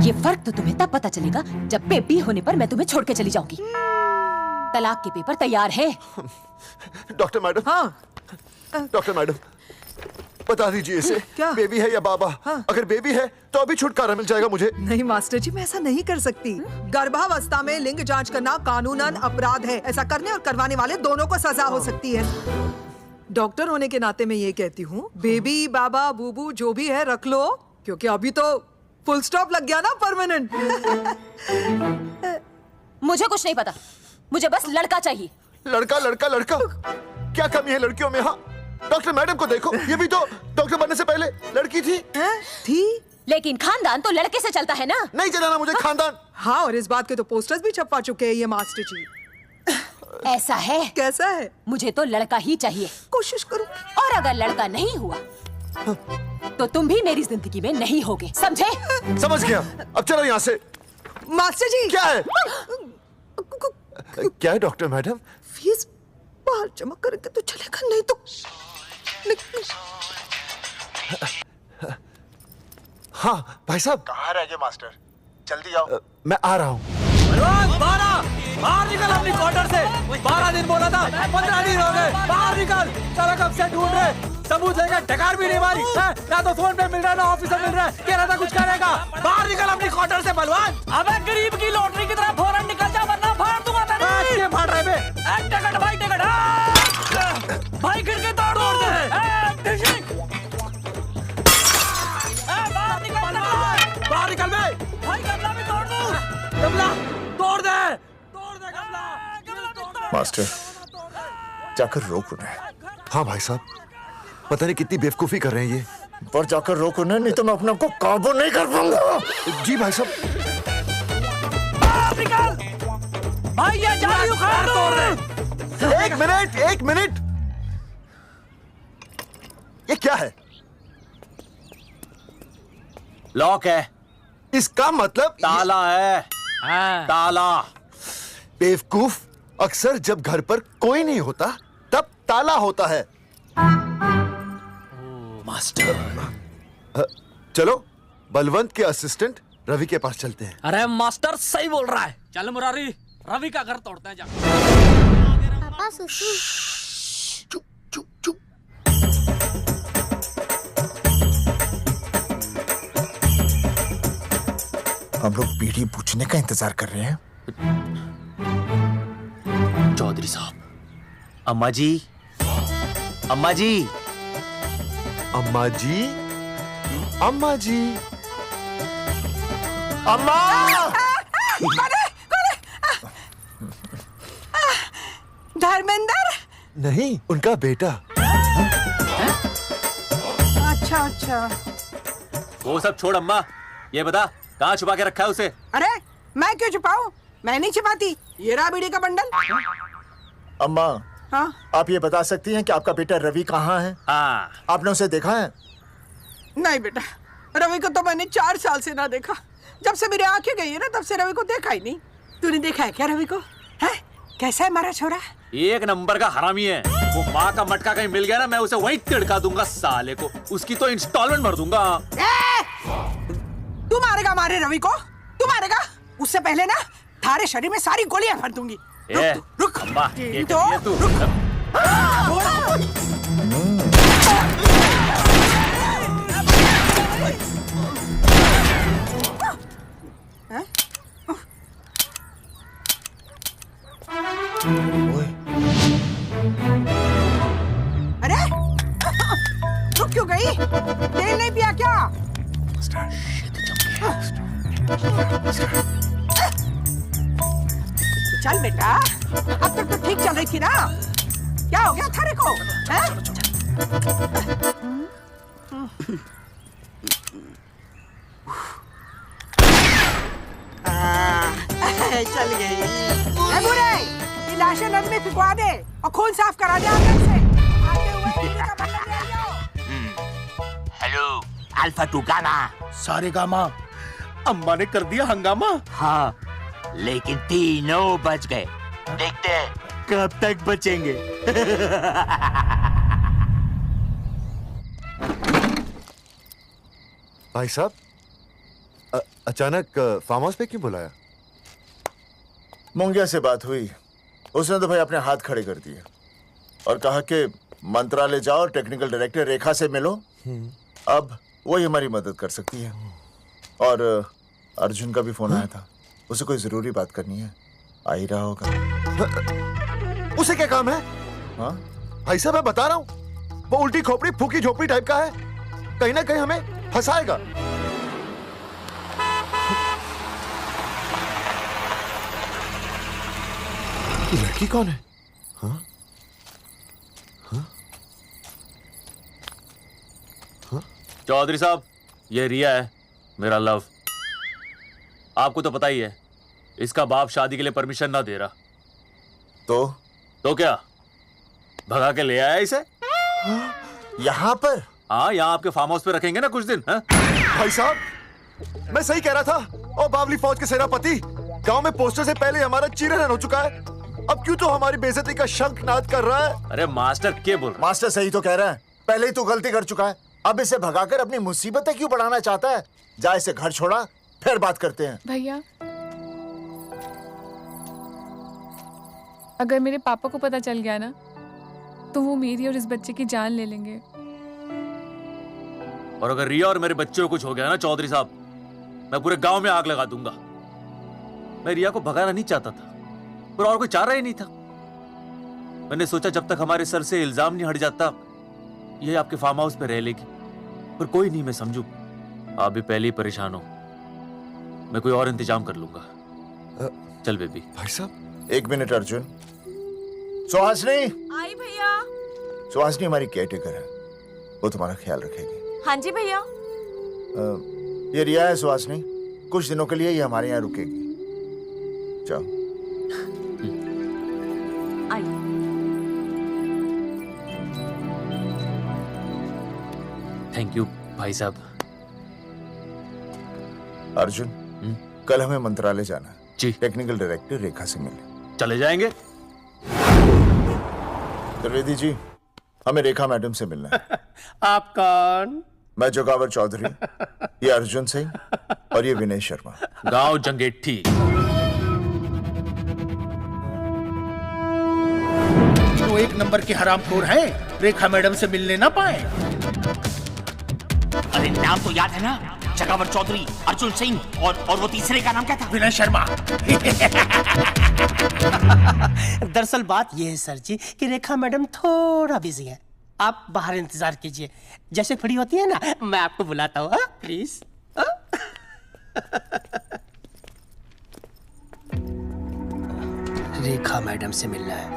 ये फर्क तो तुम्हें तब पता चलेगा जब बेबी होने पर मैं तुम्हें छोड़ के चली जाऊंगी। तलाक के पेपर तैयार है। Doctor madam. हाँ डॉक्टर मैडम, बता दीजिए इसे, क्या बेबी है या बाबा? हाँ। अगर बेबी है तो अभी छुटकारा मिल जाएगा मुझे। नहीं मास्टर जी, मैं ऐसा नहीं कर सकती। गर्भावस्था में लिंग जांच करना कानूनन अपराध है। ऐसा करने और करवाने वाले दोनों को सजा हो सकती है। डॉक्टर होने के नाते मैं ये कहती हूँ, बेबी बाबा बूबू जो भी है रख लो, क्योंकि अभी तो फुल स्टॉप लग गया ना परमानेंट। मुझे कुछ नहीं पता, मुझे बस लड़का चाहिए। लड़का लड़का लड़का, क्या कमी है लड़कियों में? हाँ डॉक्टर मैडम को देखो, ये भी तो डॉक्टर बनने से पहले लड़की थी। थी? लेकिन खानदान तो लड़के से चलता है ना। नहीं चलाना मुझे खानदान। हाँ, और इस बात के तो पोस्टर्स भी छपवा चुके हैं ये मास्टर जी। ऐसा है? कैसा है? मुझे तो लड़का ही चाहिए। कोशिश करो। और अगर लड़का नहीं हुआ तो तुम भी मेरी जिंदगी में नहीं होगे, समझे? समझ गया। अब चलो यहाँ से। मास्टर जी। क्या है? क्या है डॉक्टर मैडम? फीस बाहर जमा करेंगे तो चलेगा, नहीं तो हाँ भाई साहब। कहाँ रह गए मास्टर? जल्दी आओ। मैं आ रहा हूँ। बाहर निकल अपनी क्वार्टर से। 12 दिन बोला था, 15 दिन हो गए। बाहर निकल। सारा कब से ढूंढ रहे, सबूत लेकर ढकार भी नहीं मारी है? ना तो फोन पे मिल रहा है, ना ऑफिस में मिल रहा है। कह रहा था कुछ करेगा। बाहर निकल अपनी क्वार्टर से बलवान। अबे गरीब की लॉटरी की तरह फौरन निकल जा, वरना फाड़ दूंगा तेरी। क्या फाड़ रहे बे? टिकट भाई, टिकट। भाई खिड़की तोड़ दे। बाहर निकल बे। भाई गमला भी तोड़ दूं। गमला तोड़ दे। मास्टर जाकर रोक उन्हें। हाँ भाई साहब, पता नहीं कितनी बेवकूफी कर रहे हैं ये। पर जाकर रोक उन्हें, नहीं तो मैं अपने आप को काबू नहीं कर पाऊंगा। जी भाई साहब। निकल भाई, ये जाली उखाड़ दो। एक मिनट। ये क्या है? लॉक है। इसका मतलब ताला है। ताला। बेवकूफ, अक्सर जब घर पर कोई नहीं होता तब ताला होता है। मास्टर। चलो बलवंत के असिस्टेंट रवि के पास चलते हैं। अरे मास्टर सही बोल रहा है, चल मुरारी, रवि का घर तोड़ते हैं जा। पापा सुसु। हम लोग बीड़ी पूछने का इंतजार कर रहे हैं। चौधरी साहब। अम्मा जी, अम्मा जी, अम्मा जी, अम्मा जी, अम्मा। धर्मेंद्र? नहीं, उनका बेटा। अच्छा। वो सब छोड़ अम्मा, ये बता कहाँ छुपा के रखा है उसे? अरे मैं क्यों छुपाऊं? मैं नहीं छिपाती। ये रहा बीड़ी का बंडल। अम्मा, हाँ? आप ये बता सकती हैं कि आपका बेटा रवि कहाँ है? हाँ। आपने उसे देखा है? नहीं बेटा, रवि को तो मैंने 4 साल से ना देखा। जब से मेरी आंखें गई है ना, तब से रवि को देखा ही नहीं। तूने देखा है क्या रवि को? है? कैसा है हमारा छोरा? एक नंबर का हरामी है। वो माँ का मटका कहीं मिल गया ना, मैं उसे वहीं तिड़का दूंगा साले को। उसकी तो इंस्टॉलमेंट भर दूंगा। तू मारेगा हमारे रवि को? तू मारेगा? उससे पहले ना थारे शरीर में सारी गोलियां भर दूंगी। रुक अम्मा, ये तो कर दिया तू। तेल नहीं पिया क्या? चल बेटा, अब तक तो ठीक चल रही थी ना? क्या हो गया थारे को? चल गई। ए बुरे, ये लाशें नदी में फिकवा दे और खून साफ करा दे आंगन से। आते हुए दीदी का बंदा ले आओ। Hello alpha two gamma. सारे गामा अम्मा ने कर दिया हंगामा। हाँ लेकिन तीनों बच गए। देखते हैं कब तक बचेंगे। भाई साहब, अचानक फार्म हाउस पे क्यों बुलाया? मुंगिया से बात हुई, उसने तो भाई अपने हाथ खड़े कर दिए और कहा कि मंत्रालय जाओ, टेक्निकल डायरेक्टर रेखा से मिलो, अब वही हमारी मदद कर सकती है। और अर्जुन का भी फोन आया था, उसे कोई जरूरी बात करनी है, आ ही रहा होगा। उसे क्या काम है? हाँ भाई साहब मैं बता रहा हूँ, वो उल्टी खोपड़ी फूकी झोपड़ी टाइप का है, कहीं ना कहीं हमें फंसाएगा। लड़की कौन है? हाँ? हाँ? हाँ? चौधरी साहब, ये रिया है, मेरा लव। आपको तो पता ही है, इसका बाप शादी के लिए परमिशन ना दे रहा। तो क्या भगा के ले आया इसे? यहाँ पर? हाँ, यहाँ आपके फार्म हाउस पे रखेंगे ना कुछ दिन। हाँ? भाई साहब, मैं सही कह रहा था। और बावली फौज के सेनापति, गांव में पोस्टर से पहले हमारा चीरहरण हो चुका है, अब क्यों तो हमारी बेइज्जती का शंखनाद कर रहा है? अरे मास्टर क्या बोल रहा? मास्टर सही तो कह रहा है, पहले ही तो गलती कर चुका है, अब इसे भगाकर अपनी मुसीबतें क्यों बढ़ाना चाहता है? जा इसे घर छोड़ा, फिर बात करते हैं। भैया, अगर मेरे पापा को पता चल गया ना, तो वो मेरी और इस बच्चे की जान ले लेंगे। और अगर रिया और मेरे बच्चे को कुछ हो गया ना चौधरी साहब, मैं पूरे गांव में आग लगा दूंगा। मैं रिया को भगाना नहीं चाहता था, पर और कोई चारा ही नहीं था। मैंने सोचा जब तक हमारे सर से इल्जाम नहीं हट जाता, ये आपके फार्म हाउस पे रह लेगी। पर कोई नहीं, मैं समझू आप भी पहले ही परेशान हो, मैं कोई और इंतजाम कर लूंगा। चल बेबी। भाई साहब, एक मिनट अर्जुन। सुहासनी। आई भैया। सुहासनी हमारी केयरटेकर है, वो तुम्हारा ख्याल रखेगी। हाँ जी भैया। ये रिया है सुहासनी, कुछ दिनों के लिए ये हमारे यहाँ रुकेगी। जाओ। थैंक यू भाई साहब। अर्जुन, कल हमें मंत्रालय जाना है जी। टेक्निकल डायरेक्टर रेखा से मिलने चले जाएंगे। त्रिवेदी जी, हमें रेखा मैडम से मिलना है। आप कौन? मैं जोगावर चौधरी, ये अर्जुन सिंह और ये विनय शर्मा, गांव जंगेठी। वो एक नंबर के हरामखोर हैं, रेखा मैडम से मिलने ना पाए। अरे नाम तो याद है ना, जगावर चौधरी, अर्जुन सिंह और वो तीसरे का नाम क्या था? विनय शर्मा। दरअसल बात यह है सर जी कि रेखा मैडम थोड़ा बिजी है, आप बाहर इंतजार कीजिए, जैसे फ्री होती है ना मैं आपको बुलाता हूँ, प्लीज। रेखा मैडम से मिलना है।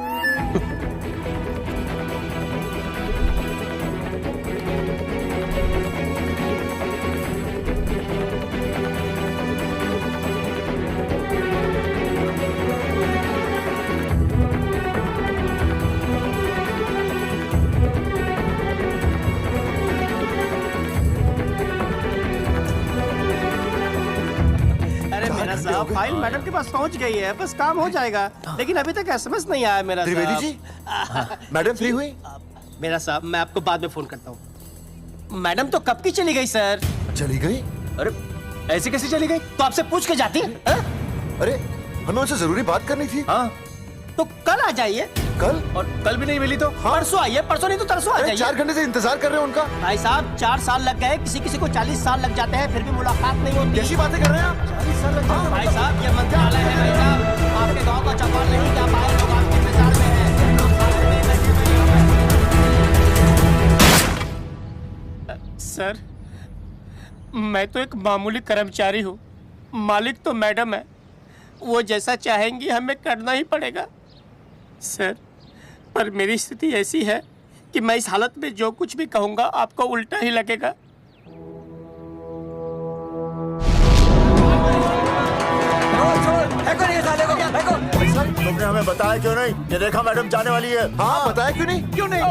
फाइल मैडम के पास पहुंच गई है, बस काम हो जाएगा, लेकिन अभी तक एसएमएस नहीं आया मेरा। त्रिवेदी जी, मैडम फ्री हुई? मेरा साहब, मैं आपको बाद में फोन करता हूँ। मैडम तो कब की चली गई सर। चली गई? अरे ऐसे कैसे चली गई? तो आपसे पूछ के जाती है? अरे हमें उनसे जरूरी बात करनी थी। हाँ तो कल आ जाइए। कल? और कल भी नहीं मिली तो? हाँ। परसों आइए, परसों नहीं तो तरसों आ जाइए। 4 घंटे से इंतजार कर रहे हैं उनका। भाई साहब 4 साल लग गए, किसी किसी को 40 साल लग जाते हैं, फिर भी मुलाकात नहीं होती। कैसी बातें कर रहे हैं आप? 40 साल लग जाते हैं। भाई साहब ये मंत्रालय है भाई साहब, आपके गाँव का चौपाल नहीं जा पाए, लोग आपके इंतजार में हैं। सर, मैं तो एक मामूली कर्मचारी हूँ, मालिक तो मैडम है, वो जैसा चाहेंगी हमें करना ही पड़ेगा। सर, पर मेरी स्थिति ऐसी है कि मैं इस हालत में जो कुछ भी कहूँगा आपको उल्टा ही लगेगा। तुमने हमें बताया क्यों नहीं कि रेखा मैडम जाने वाली है? हाँ, बताया क्यों नहीं? क्यों नहीं?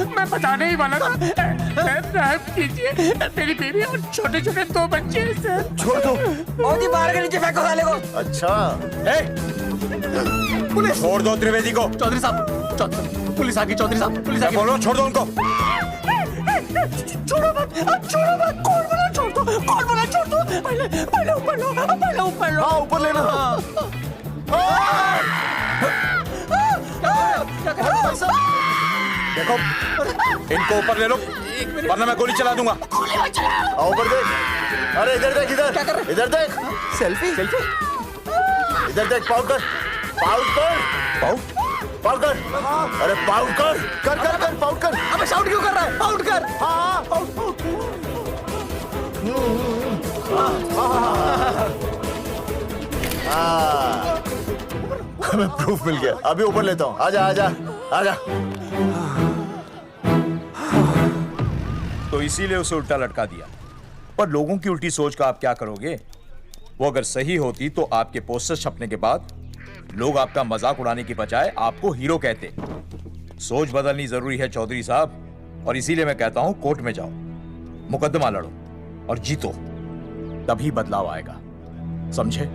मैं बताने ही वाला था। माफ कीजिए, मेरी बीवी और छोटे छोटे 2 बच्चे हैं सर। छोड़ दो। और जी बाहर के नीचे फेंको साले को। अच्छा। पुलिस छोड़ दो त्रिवेदी को। चौधरी साहब, पुलिस आ गई। चौधरी साहब, पुलिस आ गई। बोलो, छोड़ दो उनको। छोड़ो मत, छोड़ो मत। कौन बोला छोड़ दो? कौन बोला छोड़ दो? पहले ऊपर लो, पहले ऊपर लो। हाँ, ऊपर लेना। देखो, इनको ऊपर ले लो, वरना मैं गोली चला दूंगा। आओ ऊपर देख। अरे इधर देख, इधर देख। सेल्फी? इधर देख, पाउट कर। पाउट कर। अरे पाउट कर। कर पाउट कर। अबे शाउट क्यों कर रहा है? पाउट कर। हाँ, पाउट। हमें प्रूफ मिल गया। अभी ऊपर लेता हूँ। आजा। तो इसीलिए उसे उल्टा लटका दिया। पर लोगों की उल्टी सोच का आप क्या करोगे? वो अगर सही होती तो आपके पोस्टर छपने के बाद लोग आपका मजाक उड़ाने की बजाय आपको हीरो कहते। सोच बदलनी जरूरी है चौधरी साहब, और इसीलिए मैं कहता हूं कोर्ट में जाओ, मुकदमा लड़ो और जीतो, तभी बदलाव आएगा। समझे?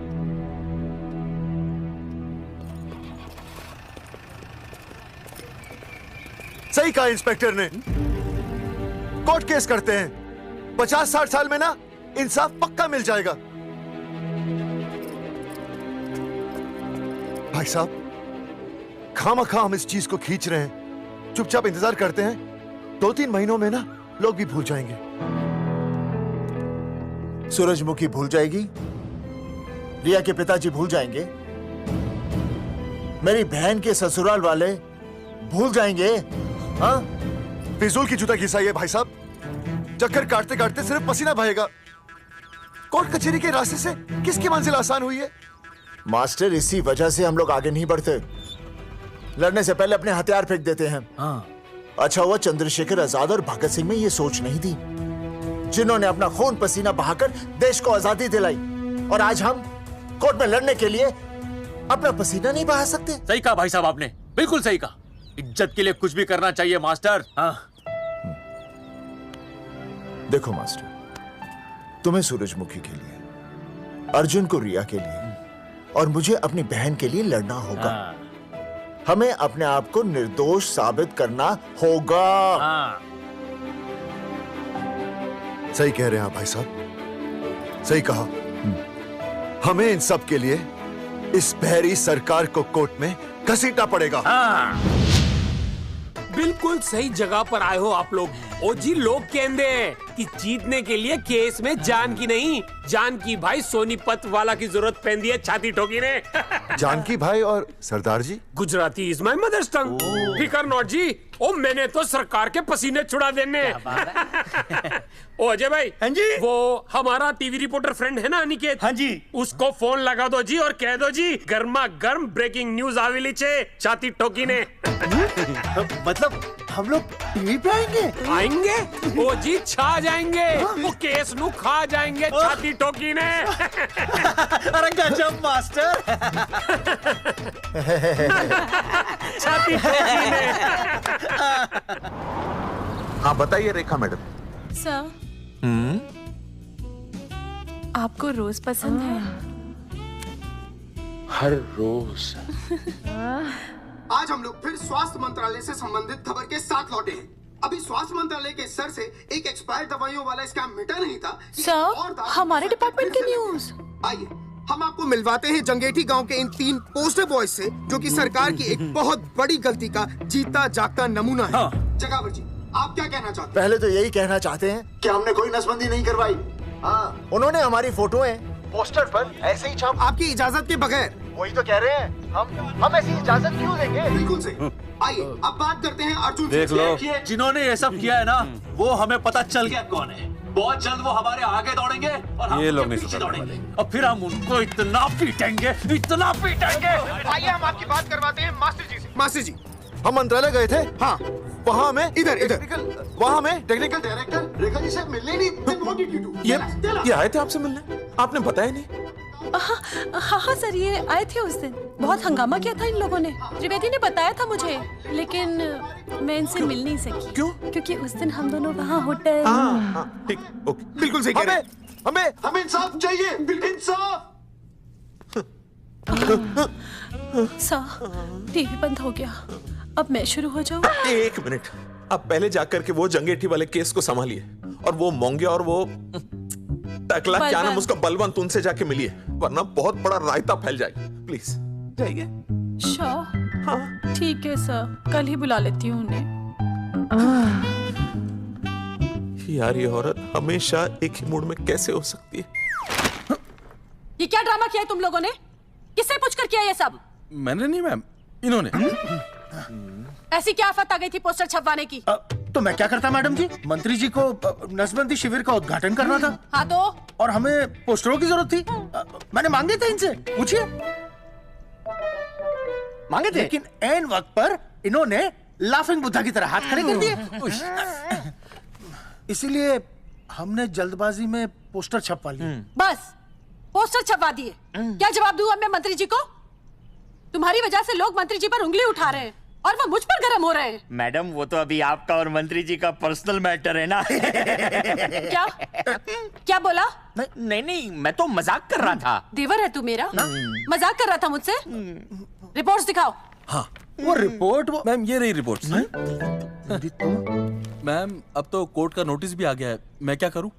सही कहा इंस्पेक्टर ने। कोर्ट केस करते हैं, 50-60 साल में ना इंसाफ पक्का मिल जाएगा। भाई साहब, खामखा हम इस चीज को खींच रहे हैं। चुपचाप इंतजार करते हैं, 2-3 महीनों में ना लोग भी भूल जाएंगे। सूरजमुखी भूल जाएगी, रिया के पिताजी भूल जाएंगे, मेरी बहन के ससुराल वाले भूल जाएंगे। हाँ, फिजूल की जूता घिसाई है भाई साहब। चक्कर काटते काटते सिर्फ पसीना बहेगा। कोर्ट कचहरी के रास्ते से किसकी मंजिल आसान हुई है? मास्टर, इसी वजह से हम लोग आगे नहीं बढ़ते। लड़ने से पहले अपने हथियार फेंक देते हैं। अच्छा हुआ चंद्रशेखर आजाद और भगत सिंह में ये सोच नहीं थी, जिन्होंने अपना खून पसीना बहाकर देश को आजादी दिलाई। और आज हम कोर्ट में लड़ने के लिए अपना पसीना नहीं बहा सकते। सही कहा भाई साहब आपने, बिल्कुल सही कहा। इज्जत के लिए कुछ भी करना चाहिए मास्टर। देखो मास्टर, तुम्हें सूरजमुखी के लिए, अर्जुन को रिया के लिए और मुझे अपनी बहन के लिए लड़ना होगा। हमें अपने आप को निर्दोष साबित करना होगा। सही कह रहे हैं आप भाई साहब, सही कहा। हमें इन सब के लिए इस बहरी सरकार को कोर्ट में घसीटना पड़ेगा। बिल्कुल सही जगह पर आए हो आप लोग। ओ जी, लोग कहते हैं कि जीतने के लिए केस में जान की नहीं, जान की भाई सोनीपत वाला की जरूरत पैंदी है छाती ठोकी ने। जानकी भाई और सरदार जी? गुजराती इज माय मदर्स टंग। फिकर नॉट जी। ओ मैंने तो सरकार के पसीने छुड़ा देने। ओ अजय भाई। हाँ जी। वो हमारा टीवी रिपोर्टर फ्रेंड है ना अनिकेत? हाँ जी। उसको फोन लगा दो जी और कह दो जी गर्मा गर्म ब्रेकिंग न्यूज आवेली छे छाती ठोकी ने। मतलब हम लोग टीवी पे आएंगे? ओ जी छा जाएंगे। वो केस नु खा जाएंगे छाती ठोकी ने। अरे गजब मास्टर। छाती ठोकी ने। हाँ बताइए रेखा मैडम। सर, आपको रोज पसंद है? हर रोज। आज हम लोग फिर स्वास्थ्य मंत्रालय से संबंधित खबर के साथ लौटे हैं। अभी स्वास्थ्य मंत्रालय के सर से एक एक्सपायर्ड दवाइयों वाला स्कैम मिटा नहीं था। सर, हमारे डिपार्टमेंट की न्यूज। आइए हम आपको मिलवाते हैं जंगेठी गांव के इन 3 पोस्टर बॉयज से, जो कि सरकार की एक बहुत बड़ी गलती का जीता जागता नमूना है। जगावर जी, आप क्या कहना चाहते हैं? पहले तो यही कहना चाहते हैं कि हमने कोई नसबंदी नहीं करवाई। हाँ, उन्होंने हमारी फोटोएं पोस्टर पर ऐसे ही छाप, आपकी इजाजत के बगैर। वही तो कह रहे हैं। हम ऐसी इजाजत क्यों देंगे? बिल्कुल सही। आइए अब बात करते हैं अर्जुन से। देख लो, जिन्होंने ये सब किया है ना, वो हमें पता चल गया कौन है। बहुत जल्द वो हमारे आगे दौड़ेंगे और हम ये लोग उनके नहीं पीछे सुधरने दौड़ेंगे और फिर हम उनको इतना पीटेंगे, इतना पीटेंगे। आइए हम आपकी बात करवाते हैं मास्टर जी से। मास्टर जी, हम मंत्रालय गए थे। हाँ, वहाँ हमें इधर वहाँ हमें टेक्निकल डायरेक्टर रेखा जी से मिलने नहीं। Then what did you do? ये आए थे आपसे मिलने, आपने बताया नहीं। हाँ सर, ये आए थे उस दिन। बहुत हंगामा किया था इन लोगों ने। त्रिवेदी ने बताया था मुझे, लेकिन मैं इनसे मिल नहीं सकी। क्यों? क्योंकि उस दिन हम दोनों वहाँ होटल। ठीक, ओके। बिल्कुल सही कह रहे हैं। हमें इंसाफ चाहिए, इंसाफ। टीवी बंद हो गया, अब मैं शुरू हो जाऊँ? एक मिनट, आप पहले जाकर के वो जंगेठी वाले केस को संभालिए और वो मोंगे और वो टकला क्या नाम उसका बलवंत, उनसे जाके मिलिए, वरना बहुत बड़ा रायता फैल जाएगा। प्लीज जाइए। हाँ ठीक है सर, कल ही बुला लेती हूँ उन्हें। यार ये औरत हमेशा एक ही मूड में कैसे हो सकती है? ये क्या ड्रामा किया है तुम लोगों ने? किससे पूछकर किया ये सब? मैंने नहीं मैम, इन्होंने। ऐसी क्या आफत आ गई थी पोस्टर छपवाने की? तो मैं क्या करता मैडम जी? मंत्री जी को नसबंदी शिविर का उद्घाटन करना था। हाँ तो? और हमें पोस्टरों की जरूरत थी। मैंने मांगे थे इनसे, पूछिए। मांगे थे, लेकिन ऐन वक्त पर इन्होंने लाफिंग बुद्धा की तरह हाथ खड़े कर दिए। इसीलिए हमने जल्दबाजी में पोस्टर छपवा लिए। बस पोस्टर छपवा दिए। क्या जवाब दूं अब मैं मंत्री जी को? तुम्हारी वजह से लोग मंत्री जी पर उंगली उठा रहे हैं और वो मुझ पर गर्म हो रहे हैं। मैडम वो तो अभी आपका और मंत्री जी का पर्सनल मैटर है ना। क्या क्या बोला? नहीं, मैं तो मजाक कर रहा था। देवर है तू मेरा? मजाक कर रहा था मुझसे? रिपोर्ट्स दिखाओ। हाँ वो रिपोर्ट मैम, ये रही रिपोर्ट्स। मैम अब तो कोर्ट का नोटिस भी आ गया है, मैं क्या करूं?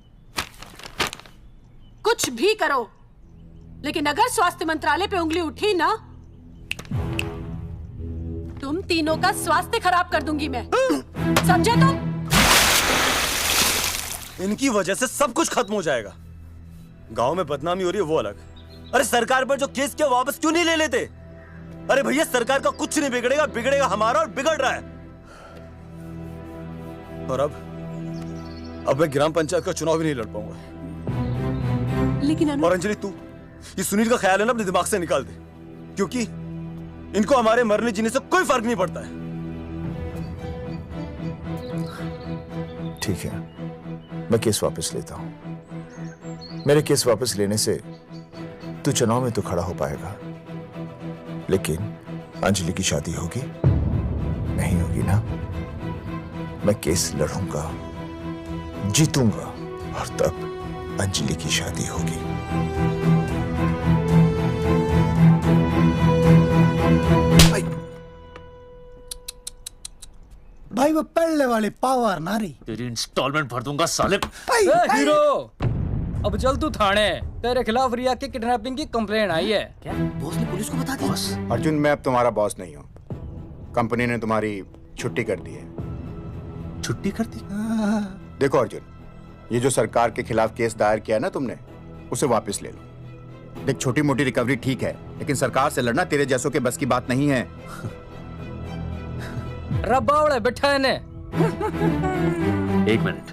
कुछ भी करो, लेकिन अगर स्वास्थ्य मंत्रालय पे उंगली उठी ना, तुम तीनों का स्वास्थ्य खराब कर दूंगी मैं। समझे तुम? इनकी वजह से सब कुछ खत्म हो जाएगा। गांव में बदनामी हो रही है वो अलग, अरे सरकार पर जो केस किया वापस क्यों नहीं ले लेते? अरे भैया सरकार का कुछ नहीं बिगड़ेगा, बिगड़ेगा हमारा, और बिगड़ रहा है। और अब मैं ग्राम पंचायत का चुनाव भी नहीं लड़ पाऊंगा। लेकिन और अंजलि तू ये सुनील का ख्याल है ना अपने दिमाग से निकाल दे, क्योंकि इनको हमारे मरने जीने से कोई फर्क नहीं पड़ता है। ठीक है, मैं केस वापस लेता हूं। मेरे केस वापस लेने से तू चुनाव में तो खड़ा हो पाएगा, लेकिन अंजलि की शादी होगी नहीं होगी ना? मैं केस लड़ूंगा, जीतूंगा, और तब अंजलि की शादी होगी। भाई वो पहले वाली पावर ना रही। तेरी इंस्टॉलमेंट भर दूंगा साले। हीरो, अब चल तू थाने, तेरे खिलाफ रिया के किडनैपिंग की कंप्लेंट आई है। क्या बॉस ने पुलिस को बता दिया? अर्जुन, मैं अब तुम्हारा बॉस नहीं हूँ। कंपनी ने तुम्हारी छुट्टी कर दी है। छुट्टी कर दी? देखो अर्जुन, ये जो सरकार के खिलाफ केस दायर किया ना तुमने, उसे वापस ले लो। देख, छोटी मोटी रिकवरी ठीक है, लेकिन सरकार से लड़ना तेरे जैसों के बस की बात नहीं है। रबावड़े बैठा है ने। एक मिनट।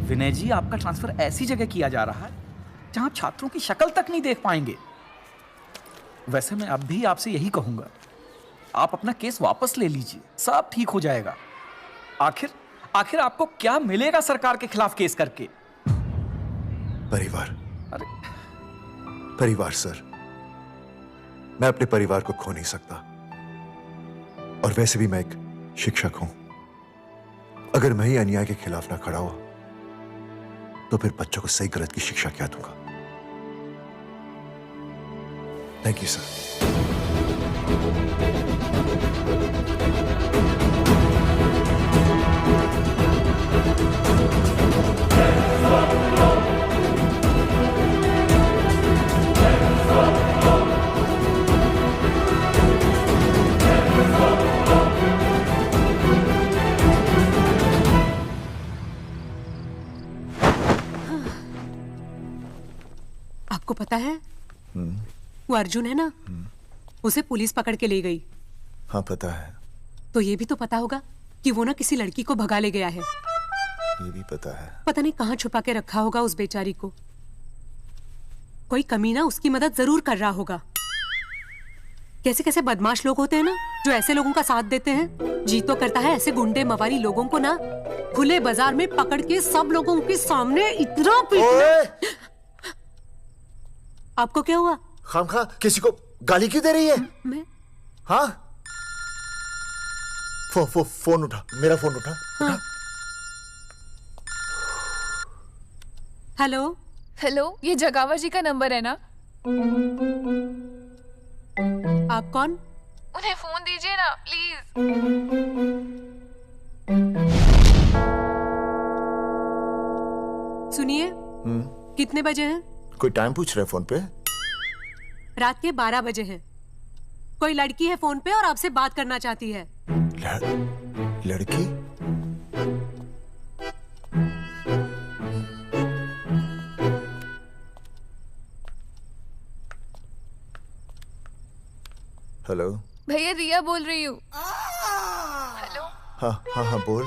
विनय जी, आपका ट्रांसफर ऐसी जगह किया जा रहा है जहां छात्रों की शक्ल तक नहीं देख पाएंगे। वैसे मैं अब भी आपसे यही कहूंगा, आप अपना केस वापस ले लीजिए, सब ठीक हो जाएगा। आखिर आपको क्या मिलेगा सरकार के खिलाफ केस करके? परिवार। अरे परिवार सर, मैं अपने परिवार को खो नहीं सकता, और वैसे भी मैं एक शिक्षक हूं। अगर मैं ही अन्याय के खिलाफ ना खड़ा हुआ तो फिर बच्चों को सही गलत की शिक्षा क्या दूंगा? Thank you sir. आपको पता है वो अर्जुन है ना, उसे पुलिस पकड़ के ले गई। हाँ पता है। तो ये भी तो पता होगा कि वो ना किसी लड़की को भगा ले गया है। ये भी पता है। पता नहीं कहाँ छुपा के रखा होगा उस बेचारी को। कोई कमीना उसकी मदद जरूर कर रहा होगा। कैसे कैसे बदमाश लोग होते हैं ना जो ऐसे लोगों का साथ देते हैं। जी तो करता है ऐसे गुंडे मवाली लोगों को ना खुले बाजार में पकड़ के सब लोगों के सामने इतना पीटना। आपको क्या हुआ? खामखा किसी को गाली क्यों दे रही है? मैं? हाँ फोन उठा, मेरा फोन उठा। हाँ। हेलो हेलो, ये जगावर जी का नंबर है ना? आप कौन? उन्हें फोन दीजिए ना प्लीज। सुनिए, कितने बजे हैं? कोई टाइम पूछ रहे फोन पे? रात के 12 बजे हैं। कोई लड़की है फोन पे और आपसे बात करना चाहती है। लड़की? हेलो भैया, रिया बोल रही हूँ। हेलो। हाँ हाँ हाँ बोल।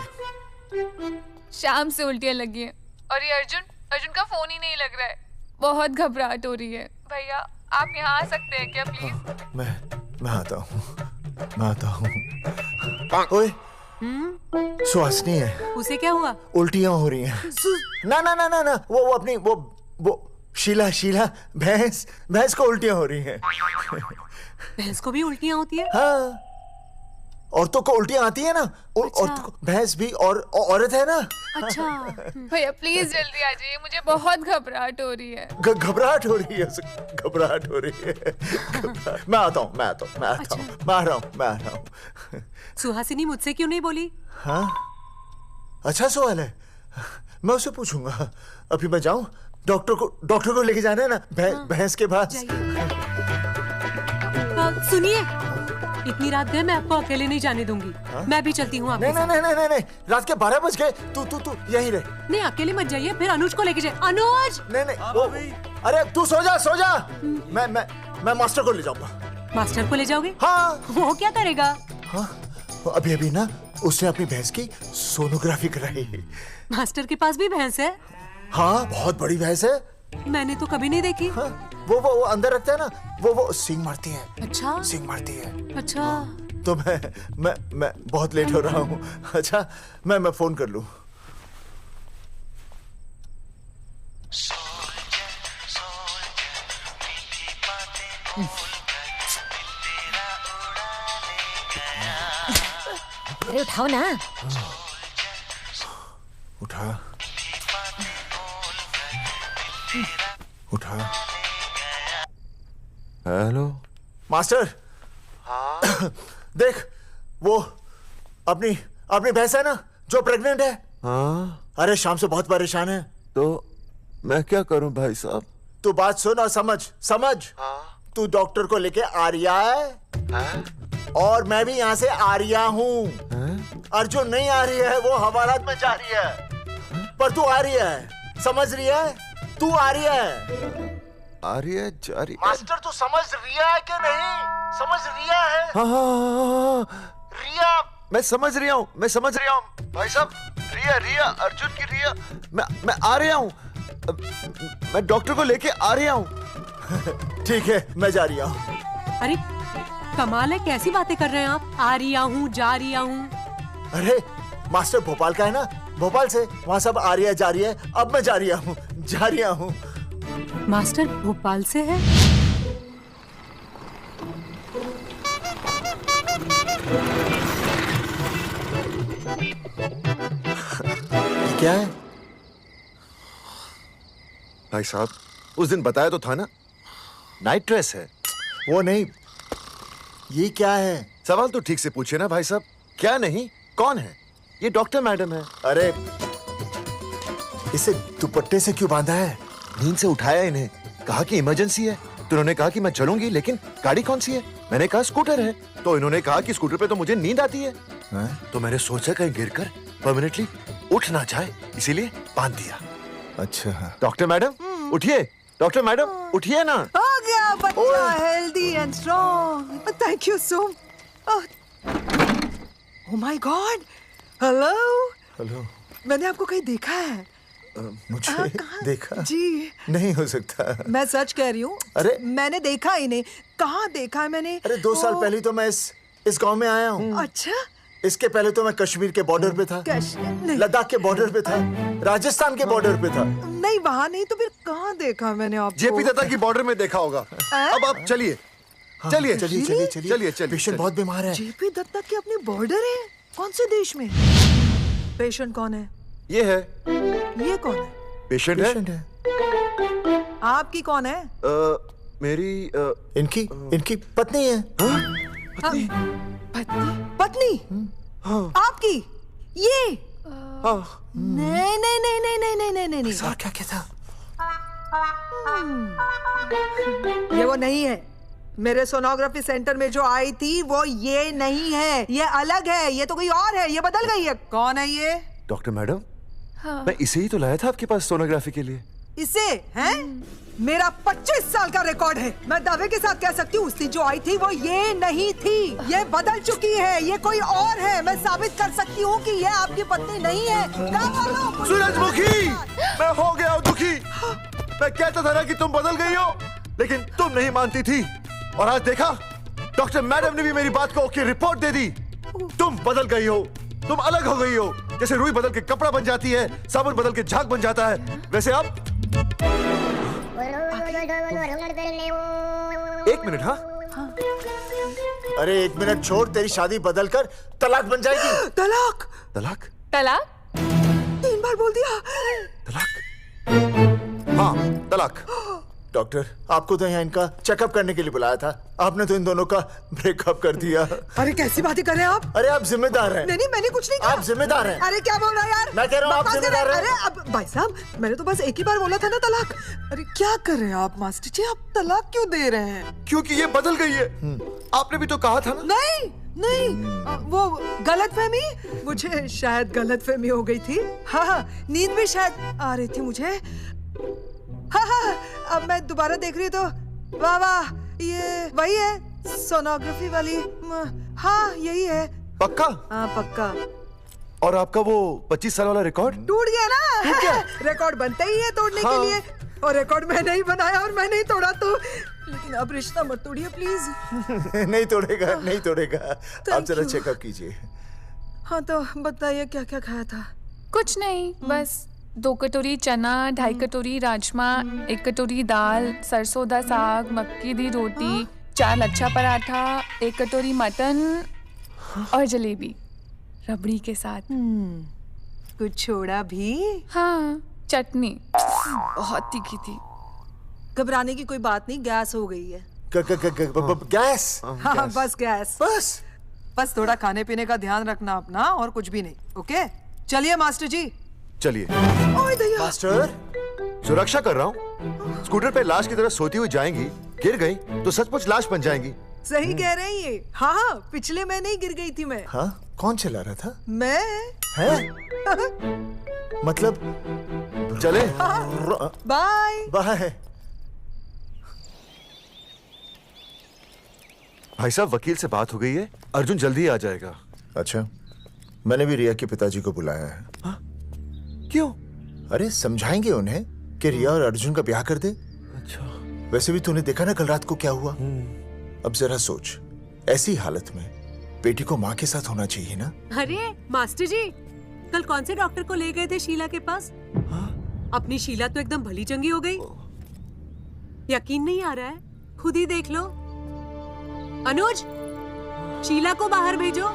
शाम से उल्टियाँ लगी हैं और ये अर्जुन का फोन ही नहीं लग रहा है। बहुत घबराहट हो रही है। भैया आप यहाँ आ सकते हैं क्या प्लीज? मैं आता हूँ, मैं आता हूँ। ओए, सुहासिनी है। उसे क्या हुआ? उल्टियाँ हो रही हैं। ना ना ना ना ना, वो अपनी वो शीला भैंस को उल्टियाँ हो रही हैं। भैंस को भी उल्टियाँ होती है? हाँ, औरतों को उल्टियाँ आती है ना। औरतों को, भैंस भी और औरत है ना। अच्छा। भैया प्लीज जल्दी आ जाइए, मुझे बहुत घबराहट हो रही है। घबराहट हो रही है? घबराहट हो रही है। मैं आता हूँ, मैं आ रहा हूँ। सुहासिनी मुझसे क्यों नहीं बोली? हाँ, अच्छा सवाल है, मैं उसे पूछूंगा। अभी मैं जाऊँ? डॉक्टर को लेके जाना है ना भैंस के पास। सुनिए, इतनी रात गए मैं आपको अकेले नहीं जाने दूंगी। मैं भी चलती हूँ आपके साथ। नहीं, रात के 12 बज गए। तू यहीं रह। नहीं, अकेले मत जाइए, फिर अनुज को लेके जाइए। अनुज! नहीं, अरे तू सो जा। मैं मास्टर को ले जाऊंगा। मास्टर को ले जाओगे? हाँ। वो क्या करेगा? हाँ, अभी ना उसने अपनी भैंस की सोनोग्राफी कराई। मास्टर के पास भी भैंस है? हाँ, बहुत बड़ी भैंस है। मैंने तो कभी नहीं देखी। हाँ, वो अंदर रखते हैं ना, वो सींग मारती है। अच्छा, सींग मारती है। अच्छा। तो मैं बहुत लेट हो रहा हूँ। अच्छा, मैं फोन कर लूँ। अरे उठाओ ना। उठा। Hello master. हाँ? देख, वो अपनी भैंस है ना जो प्रेग्नेंट है। हाँ? अरे शाम से बहुत परेशान है। तो मैं क्या करूं भाई साहब? तू बात सुन और समझ। हाँ? तू डॉक्टर को लेके आ रिया है? हाँ? और मैं भी यहाँ से आ रिया हूँ। अर्जुन नहीं आ रही है, वो हवालात में जा रही है। पर तू आ रही है, समझ रही है? तू आ रही है। आ रही है, जा रही है। मास्टर तू समझ रिया है कि नहीं? समझ रिया है? हाँ। रिया। मैं समझ रहा हूँ भाई साहब। रिया अर्जुन की रिया। मैं आ रहा हूँ। मैं डॉक्टर को लेके आ रहा हूँ। ठीक है, मैं जा रही हूँ। अरे कमाल है, कैसी बातें कर रहे हैं आप? आ रिया हूँ, जा रिया हूँ। अरे मास्टर भोपाल का है ना, भोपाल से, वहाँ सब आ रही है, जा रही है। अब मैं जा रही हूँ। मास्टर भोपाल से है? क्या है भाई साहब? उस दिन बताया तो था ना, नाइट ड्रेस है। वो नहीं, ये क्या है? सवाल तो ठीक से पूछे ना भाई साहब। क्या नहीं, कौन है? ये डॉक्टर मैडम है। अरे इसे दुपट्टे से क्यों बांधा है? नींद से उठाया इन्हें, कहा कि इमरजेंसी है। तो उन्होंने कहा कि मैं चलूंगी, लेकिन गाड़ी कौन सी है? मैंने कहा स्कूटर है। तो इन्होंने कहा कि स्कूटर पे तो मुझे नींद आती है। तो मैंने सोचा कहीं गिरकर परमानेंटली उठ ना जाए, इसीलिए बांध दिया। अच्छा। डॉक्टर मैडम उठिए, डॉक्टर मैडम उठिए ना। आ गया बच्चा, healthy and strong. Thank you so. Oh my God, hello. Hello. मैंने आपको कहीं देखा है? मुझे देखा? जी नहीं हो सकता। मैं सच कह रही हूँ। अरे मैंने देखा ही नहीं। कहाँ देखा है मैंने? अरे 2 साल पहले तो मैं इस गांव में आया हूँ। अच्छा। इसके पहले तो मैं कश्मीर के बॉर्डर पे था, लद्दाख के बॉर्डर पे था, राजस्थान के बॉर्डर पे था। नहीं वहाँ नहीं तो फिर कहाँ देखा मैंने आपको? जेपी दत्ता की बॉर्डर में देखा होगा। अब आप चलिए चलिए चलिए चलिए चलिए चलिए। पेशेंट बहुत बीमार है। जेपी दत्ता की अपनी बॉर्डर है? कौन से देश में? पेशेंट कौन है? ये है। ये कौन है? पेशेंट है। आपकी कौन है? मेरी इनकी पत्नी है। पत्नी? पत्नी? आपकी? ये? नहीं नहीं नहीं नहीं नहीं नहीं नहीं नहीं। सर क्या था? ये वो नहीं है। मेरे सोनोग्राफी सेंटर में जो आई थी वो ये नहीं है, ये अलग है, ये तो कोई और है, ये बदल गई है। कौन है ये? डॉक्टर मैडम, मैं इसे ही तो लाया था आपके पास सोनोग्राफी के लिए। इसे? हैं? मेरा 25 साल का रिकॉर्ड है। मैं दावे के साथ कह सकती हूँ उसकी जो आई थी वो ये नहीं थी, ये बदल चुकी है, ये कोई और है। मैं साबित कर सकती हूँ कि ये आपकी पत्नी नहीं है। सूरजमुखी, मैं हो गया हूँ दुखी। मैं कहता था ना कि तुम बदल गई हो, लेकिन तुम नहीं मानती थी। और आज देखा, डॉक्टर मैडम ने भी मेरी बात को ओके रिपोर्ट दे दी। तुम बदल गई हो, तुम अलग हो गई हो। जैसे रुई बदल के कपड़ा बन जाती है, साबुन बदल के झाग बन जाता है, वैसे अब 1 मिनट। हाँ अरे 1 मिनट छोड़, तेरी शादी बदल कर तलाक बन जाएगी। तलाक? तलाक? तलाक? 3 बार बोल दिया। तलाक? हाँ तलाक। डॉक्टर, आपको तो यहाँ इनका चेकअप करने के लिए बुलाया था, आपने तो इन दोनों का ब्रेकअप कर दिया। अरे कैसी बातें कर रहे हैं आप? अरे आप जिम्मेदार हैं। नहीं मैंने कुछ नहीं कहा। आप जिम्मेदार हैं। अरे क्या बोल रहा है यार? मैं कह रहा हूँ आप जिम्मेदार हैं। अरे अब भाई साहब, मैंने तो बस एक ही बार बोला था ना तलाक। अरे क्या कर रहे हैं आप मास्टर जी? आप तलाक क्यों दे रहे हैं? क्योंकि ये बदल गई है। आपने भी तो कहा था ना। नहीं नहीं, वो गलतफहमी, मुझे शायद गलतफहमी हो गई थी। हाँ, नींद भी शायद आ रही थी मुझे। हाँ, अब मैं दोबारा देख रही तो वाह वाह, ये वही है सोनोग्राफी वाली। हाँ यही है। पक्का? हाँ पक्का। और आपका वो 25 साल वाला रिकॉर्ड टूट गया ना? रिकॉर्ड बनता ही है तोड़ने के लिए, और रिकॉर्ड मैंने ही बनाया और मैंने ही तोड़ा। तो लेकिन अब रिश्ता मत तोड़िए प्लीज। नहीं तोड़ेगा, नहीं तोड़ेगा। आप जरा चेकअप कीजिए। हाँ तो बताइए क्या क्या खाया था? कुछ नहीं, बस 2 कटोरी चना, 2.5 कटोरी राजमा, 1 कटोरी दाल, सरसों दा साग, मक्की दी रोटी, 4 लच्छा पराठा, 1 कटोरी मटन और जलेबी रबड़ी के साथ। कुछ छोड़ा भी? हाँ, चटनी बहुत तीखी थी। घबराने की कोई बात नहीं, गैस हो गई है। गैस? हाँ बस गैस। बस थोड़ा खाने पीने का ध्यान रखना अपना, और कुछ भी नहीं। ओके चलिए मास्टर जी। चलिए। मास्टर, सुरक्षा कर रहा हूँ। स्कूटर पे लाश की तरह सोती हुई जाएंगी, गिर गई तो सचमुच लाश बन जाएंगी। सही कह रही है। हाँ, पिछले महीने ही गिर गई थी मैं। हाँ, कौन चला रहा था? मैं। है? मतलब चले? Bye bye. भाई साहब, वकील से बात हो गई है, अर्जुन जल्दी ही आ जाएगा। अच्छा, मैंने भी रिया के पिताजी को बुलाया है। क्यों? अरे समझाएंगे उन्हें कि रिया और अर्जुन का ब्याह कर दे। अच्छा। वैसे भी तूने देखा ना कल रात को क्या हुआ। अब जरा सोच, ऐसी हालत में बेटी को माँ के साथ होना चाहिए ना। अरे मास्टर जी, कल कौन से डॉक्टर को ले गए थे शीला के पास? अपनी शीला तो एकदम भली चंगी हो गई। यकीन नहीं आ रहा है? खुद ही देख लो। अनुज, शीला को बाहर भेजो।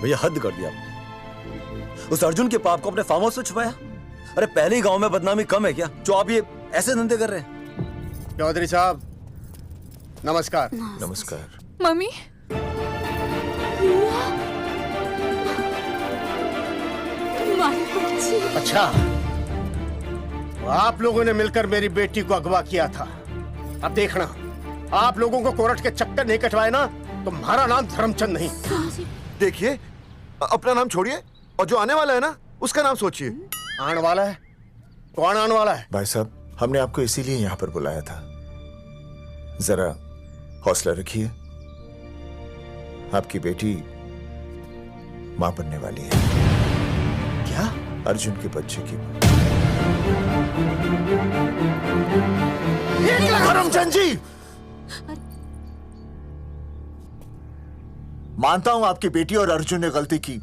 भैया हद कर दिया आपने। उस अर्जुन के पाप को अपने फार्म हाउस में छुपाया। अरे पहले ही गांव में बदनामी कम है क्या, जो आप ये ऐसे धंधे कर रहे हैं? चौधरी साहब नमस्कार। नमस्कार। मम्मी। अच्छा, तो आप लोगों ने मिलकर मेरी बेटी को अगवा किया था। अब देखना, आप लोगों को कोर्ट के चक्कर नहीं कटवाए ना, तुम्हारा नाम धर्मचंद नहीं। देखिए, अपना नाम छोड़िए और जो आने वाला है ना उसका नाम सोचिए। आने वाला है? कौन आने वाला है? भाई साहब, हमने आपको इसीलिए यहाँ पर बुलाया था। जरा हौसला रखिए, आपकी बेटी मां बनने वाली है। क्या? अर्जुन के बच्चे की। करमचंद जी, मानता हूं आपकी बेटी और अर्जुन ने गलती की,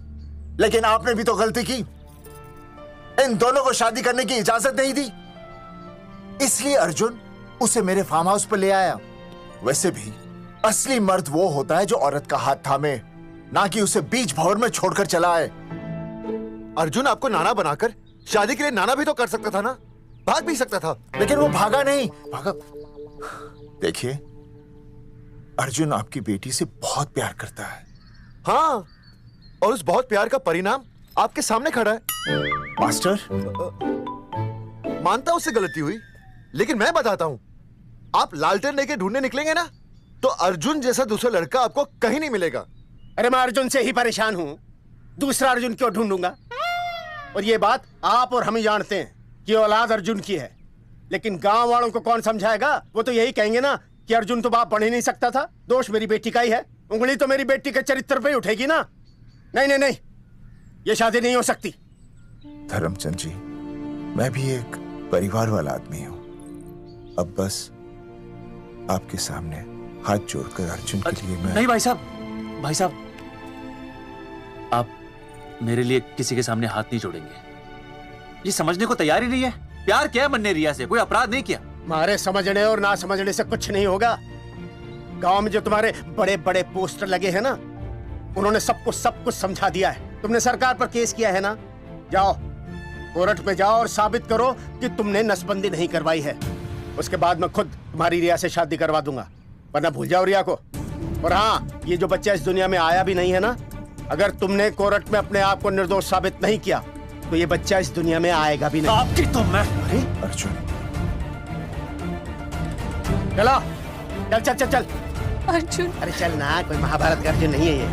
लेकिन आपने भी तो गलती की। इन दोनों को शादी करने की इजाजत नहीं दी, इसलिए अर्जुन उसे मेरे फार्म हाउस पर ले आया। वैसे भी असली मर्द वो होता है जो औरत का हाथ थामे, ना कि उसे बीच भंवर में छोड़कर चला आए। अर्जुन आपको नाना बनाकर शादी के लिए नाना भी तो कर सकता था ना, भाग भी सकता था। लेकिन वो भागा नहीं। भागा? देखिए, अर्जुन आपकी बेटी से बहुत प्यार करता है। हाँ, और उस बहुत प्यार का परिणाम आपके सामने खड़ा है। मास्टर, मानता हूं उससे गलती हुई, लेकिन मैं बताता हूं, आप लालटेन लेके ढूंढने निकलेंगे ना तो अर्जुन जैसा दूसरा लड़का आपको कहीं नहीं मिलेगा। अरे मैं अर्जुन से ही परेशान हूं, दूसरा अर्जुन क्यों ढूंढूंगा? और ये बात आप और हम ही जानते हैं कि औलाद अर्जुन की है, लेकिन गांव वालों को कौन समझाएगा? वो तो यही कहेंगे ना कि अर्जुन तो बाप बन ही नहीं सकता था, दोष मेरी बेटी का ही है। उंगली तो मेरी बेटी के चरित्र पे ही उठेगी ना। नहीं नहीं नहीं, ये शादी नहीं हो सकती। धर्मचंद जी, मैं भी एक परिवार वाला आदमी हूं। अब बस आपके सामने हाथ जोड़कर अर्जुन के लिए मैं... नहीं भाई साहब, भाई साहब, आप मेरे लिए किसी के सामने हाथ नहीं जोड़ेंगे। ये समझने को तैयार ही नहीं है। प्यार किया है मन ने रिया से, कोई अपराध नहीं किया। मारे समझने और ना समझने से कुछ नहीं होगा। गांव में जो तुम्हारे बड़े बड़े पोस्टर लगे हैं ना, उन्होंने सबको सब कुछ समझा दिया है। तुमने सरकार पर केस किया है ना, जाओ कोर्ट में जाओ और साबित करो कि तुमने नसबंदी नहीं करवाई है। उसके बाद मैं खुद तुम्हारी रिया से शादी करवा दूंगा, वरना भूल जाओ रिया को। और हाँ, ये जो बच्चा इस दुनिया में आया भी नहीं है ना, अगर तुमने कोर्ट में अपने आप को निर्दोष साबित नहीं किया तो ये बच्चा इस दुनिया में आएगा भी नहीं। आपकी तो मैं... अरे अर्जुन, चलो चल चल चल चल। अर्जुन, अरे चल ना, कोई महाभारत का अर्जुन नहीं है ये।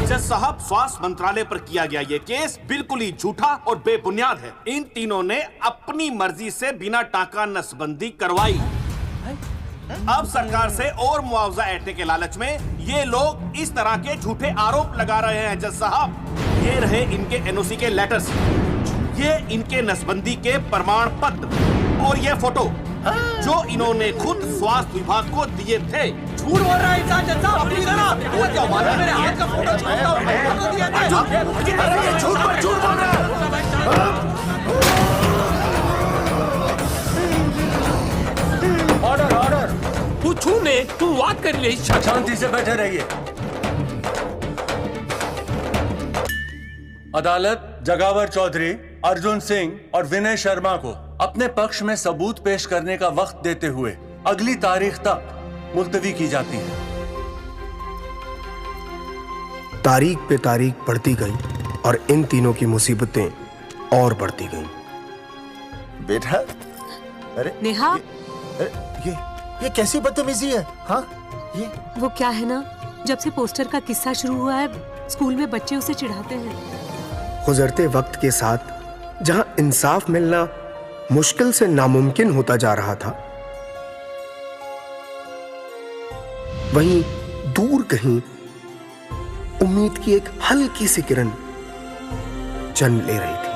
जज साहब, स्वास्थ्य मंत्रालय पर किया गया ये केस बिल्कुल ही झूठा और बेबुनियाद है। इन तीनों ने अपनी मर्जी से बिना टाका नसबंदी करवाई। अब सरकार से और मुआवजा ऐंठने के लालच में ये लोग इस तरह के झूठे आरोप लगा रहे हैं। जज साहब, ये रहे इनके एनओसी के लेटर्स, ये इनके नसबंदी के प्रमाण पत्र और ये फोटो जो इन्होंने खुद स्वास्थ्य विभाग को दिए थे। झूठ बोल रहा है इंसान। जज साहब, अपनी जरा मेरे हाथ का फोटो दिया था। झूठ बोल रहा है। ऑर्डर ऑर्डर, तू छूने तू बात कर ले। शांति से बैठे रहिए। अदालत जगावर चौधरी, अर्जुन सिंह और विनय शर्मा को अपने पक्ष में सबूत पेश करने का वक्त देते हुए अगली तारीख तक मुलतवी की जाती है। तारीख पे तारीख बढ़ती गई और इन तीनों की मुसीबतें और बढ़ती गईं। बेटा, अरे नेहा, ये कैसी बदतमीजी है? हाँ, ये वो क्या है ना, जब से पोस्टर का किस्सा शुरू हुआ है स्कूल में बच्चे उसे चिढ़ाते हैं। गुजरते वक्त के साथ जहां इंसाफ मिलना मुश्किल से नामुमकिन होता जा रहा था, वहीं दूर कहीं उम्मीद की एक हल्की सी किरण जन्म ले रही थी।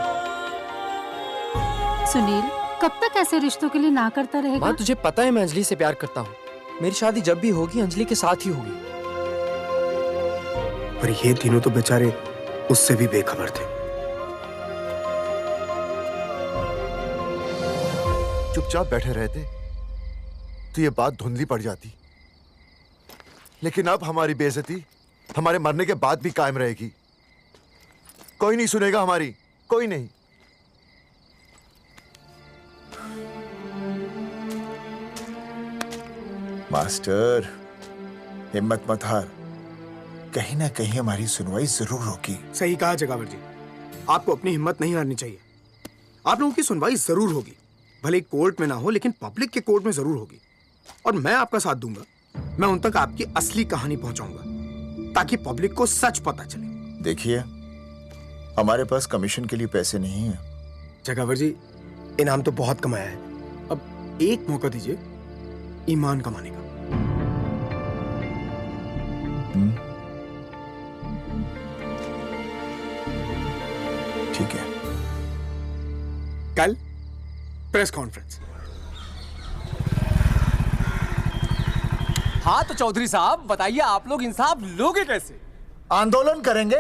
सुनील, कब तक ऐसे रिश्तों के लिए ना करता रहेगा? माँ, तुझे पता है मैं अंजलि से प्यार करता हूँ। मेरी शादी जब भी होगी अंजलि के साथ ही होगी। पर ये तीनों तो बेचारे उससे भी बेखबर थे। चुपचाप बैठे रहते तो ये बात धुंधली पड़ जाती, लेकिन अब हमारी बेइज्जती हमारे मरने के बाद भी कायम रहेगी। कोई नहीं सुनेगा हमारी, कोई नहीं। मास्टर, हिम्मत मत हार, कहीं ना कहीं हमारी सुनवाई जरूर होगी। सही कहा जगावर जी, आपको अपनी हिम्मत नहीं हारनी चाहिए। आप लोगों की सुनवाई जरूर होगी, भले कोर्ट में ना हो लेकिन पब्लिक के कोर्ट में जरूर होगी, और मैं आपका साथ दूंगा। मैं उन तक आपकी असली कहानी पहुंचाऊंगा ताकि पब्लिक को सच पता चले। देखिए, हमारे पास कमीशन के लिए पैसे नहीं है। जगावर जी, इनाम तो बहुत कमाया है, अब एक मौका दीजिए ईमान कमाने का। ठीक है, कल प्रेस कॉन्फ्रेंस। हाँ तो चौधरी साहब बताइए, आप लोग इंसाफ लोगे कैसे? आंदोलन करेंगे,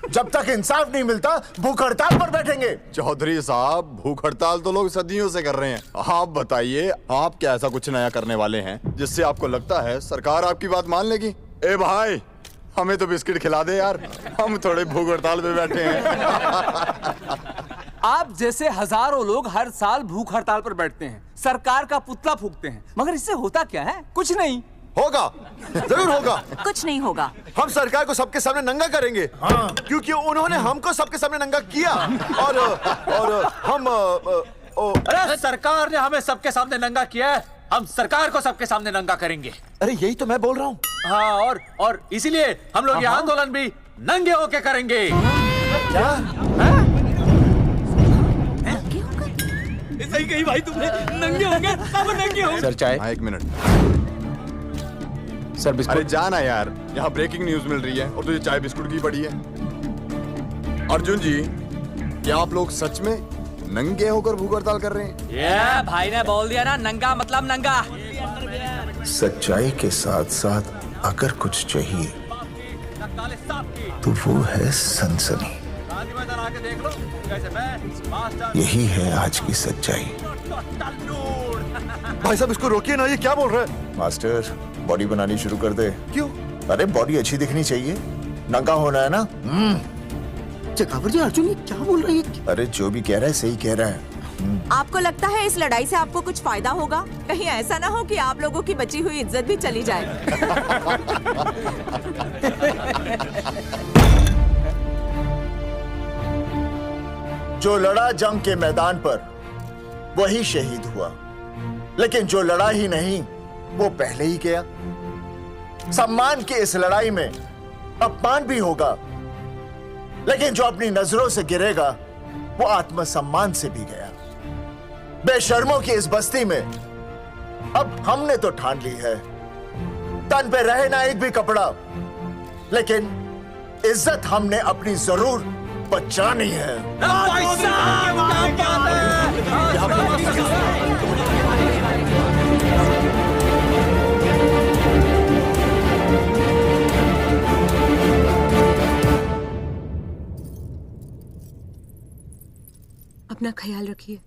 जब तक इंसाफ नहीं मिलता भूख हड़ताल पर बैठेंगे। चौधरी साहब, भूख हड़ताल तो लोग सदियों से कर रहे हैं। आप बताइए, आप क्या ऐसा कुछ नया करने वाले हैं जिससे आपको लगता है सरकार आपकी बात मान लेगी? ए भाई, हमें तो बिस्किट खिला दे यार, हम थोड़े भूख हड़ताल पे बैठे हैं। आप जैसे हजारों लोग हर साल भूख हड़ताल पर बैठते हैं, सरकार का पुतला फूंकते हैं, मगर इससे होता क्या है? कुछ नहीं होगा, जरूर होगा। कुछ नहीं होगा। हम सरकार को सबके सामने नंगा करेंगे। हाँ। क्योंकि उन्होंने हमको सबके सामने नंगा किया और हम अरे सरकार ने हमें सबके सामने नंगा किया है, हम सरकार को सबके सामने नंगा करेंगे। अरे यही तो मैं बोल रहा हूँ। हाँ, और इसीलिए हम लोग ये आंदोलन भी नंगे होके करेंगे। क्या? सही कही भाई तुमने, नंगे होंगे, अब नंगे होंगे। सर चाय? हाँ, 1 मिनट। Sir biscuit. अरे जाना यार, यहाँ ब्रेकिंग न्यूज मिल रही है और तुझे चाय बिस्कुट की पड़ी है। अर्जुन जी, क्या आप लोग सच में नंगे होकर भूख हड़ताल कर रहे हैं? ये भाई ने बोल दिया ना, नंगा मतलब नंगा। सच्चाई के साथ साथ अगर कुछ चाहिए तो वो है सनसनी। यही है आज की सच्चाई। भाई साहब इसको रोकिए ना, ये क्या बोल रहा है? मास्टर, बॉडी बनानी शुरू कर दे। क्यों? अरे बॉडी अच्छी दिखनी चाहिए, नंगा होना है ना। जगावर जी, अर्जुन ये क्या बोल रही है? अरे जो भी कह रहा है सही कह रहा है। आपको लगता है इस लड़ाई से आपको कुछ फायदा होगा? कहीं ऐसा ना हो कि आप लोगों की बची हुई इज्जत भी चली जाए। जो लड़ा जंग के मैदान पर वही शहीद हुआ, लेकिन जो लड़ा ही नहीं वो पहले ही गया। सम्मान की इस लड़ाई में अपमान भी होगा, लेकिन जो अपनी नजरों से गिरेगा वो आत्मसम्मान से भी गया। बेशर्मों की इस बस्ती में अब हमने तो ठान ली है, तन पे रहे ना एक भी कपड़ा, लेकिन इज्जत हमने अपनी जरूर बचानी है। अपना ख्याल रखिए।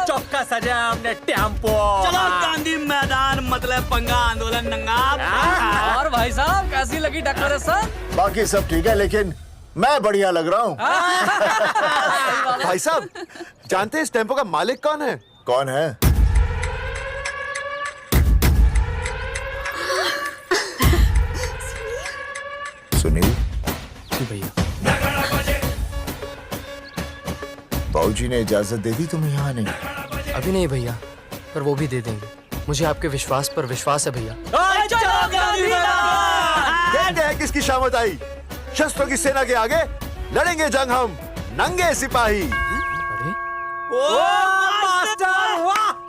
चौका सजा हमने टेम्पो। चलो गांधी मैदान, मतलब पंगा आंदोलन नंगा। और भाई साहब कैसी लगी टक्कर है सर? बाकी सब ठीक है, लेकिन मैं बढ़िया लग रहा हूँ। भाई साहब, जानते हैं इस टेम्पो का मालिक कौन है? कौन है? सुनील। जी भैया। बाबूजी ने इजाजत दे दी तुम्हें यहाँ आने? अभी नहीं भैया, पर वो भी दे देंगे। मुझे आपके विश्वास पर विश्वास है भैया। कहते हैं किसकी शामत आई, शस्त्रों की सेना के आगे लड़ेंगे जंग हम नंगे सिपाही।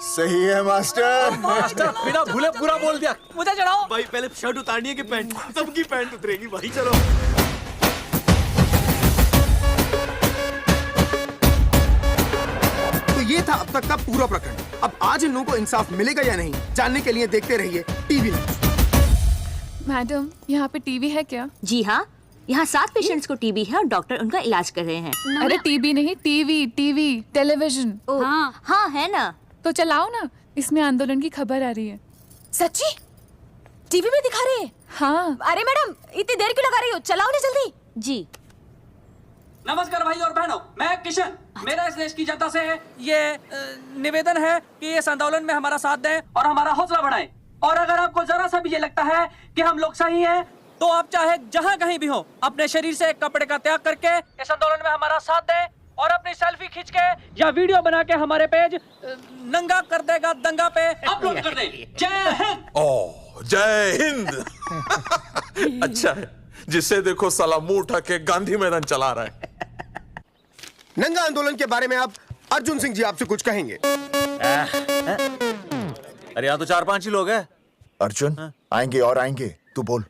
सही है मास्टर। मास्टर बिना भूले पूरा बोल दिया। मुझे चढ़ाओ भाई, पहले शर्ट उतारनी है कि पैंट? सबकी पैंट उतरेगी भाई। चलो ये था अब तक का पूरा प्रकरण। अब आज इन लोगों को इंसाफ मिलेगा या नहीं, जानने के लिए देखते रहिए टीवी न्यूज़। मैडम, यहाँ पे टीवी है क्या? जी हाँ, यहाँ 7 पेशेंट्स को टीबी है और डॉक्टर उनका इलाज कर रहे हैं। अरे टीबी नहीं, टीवी, टेलीविजन। हाँ हाँ है ना। तो चलाओ ना, इसमें आंदोलन की खबर आ रही है। सच्ची? टीवी में दिखा रहे हैं। हाँ। अरे मैडम इतनी देर क्यों लगा रही हो, चलाओ ना जल्दी। जी नमस्कार भाई और बहनों, मैं किशन। मेरा इस देश की जनता से ये निवेदन है कि इस आंदोलन में हमारा साथ दें और हमारा हौसला बढ़ाएं। और अगर आपको जरा सा भी ये लगता है कि हम लोग सही हैं, तो आप चाहे जहां कहीं भी हो अपने शरीर से एक कपड़े का त्याग करके इस आंदोलन में हमारा साथ दें और अपनी सेल्फी खींच के या वीडियो बना के हमारे पेज नंगा कर देगा दंगा पे अपलोड कर दें। जय हिंद। ओह जय हिंद। अच्छा है, जिसे देखो साला मुंह उठा के गांधी मैदान चला रहा है। नंगा आंदोलन के बारे में आप अर्जुन सिंह जी आपसे कुछ कहेंगे। अरे यहाँ तो 4-5 ही लोग हैं। अर्जुन आएंगे और आएंगे, तू बोल।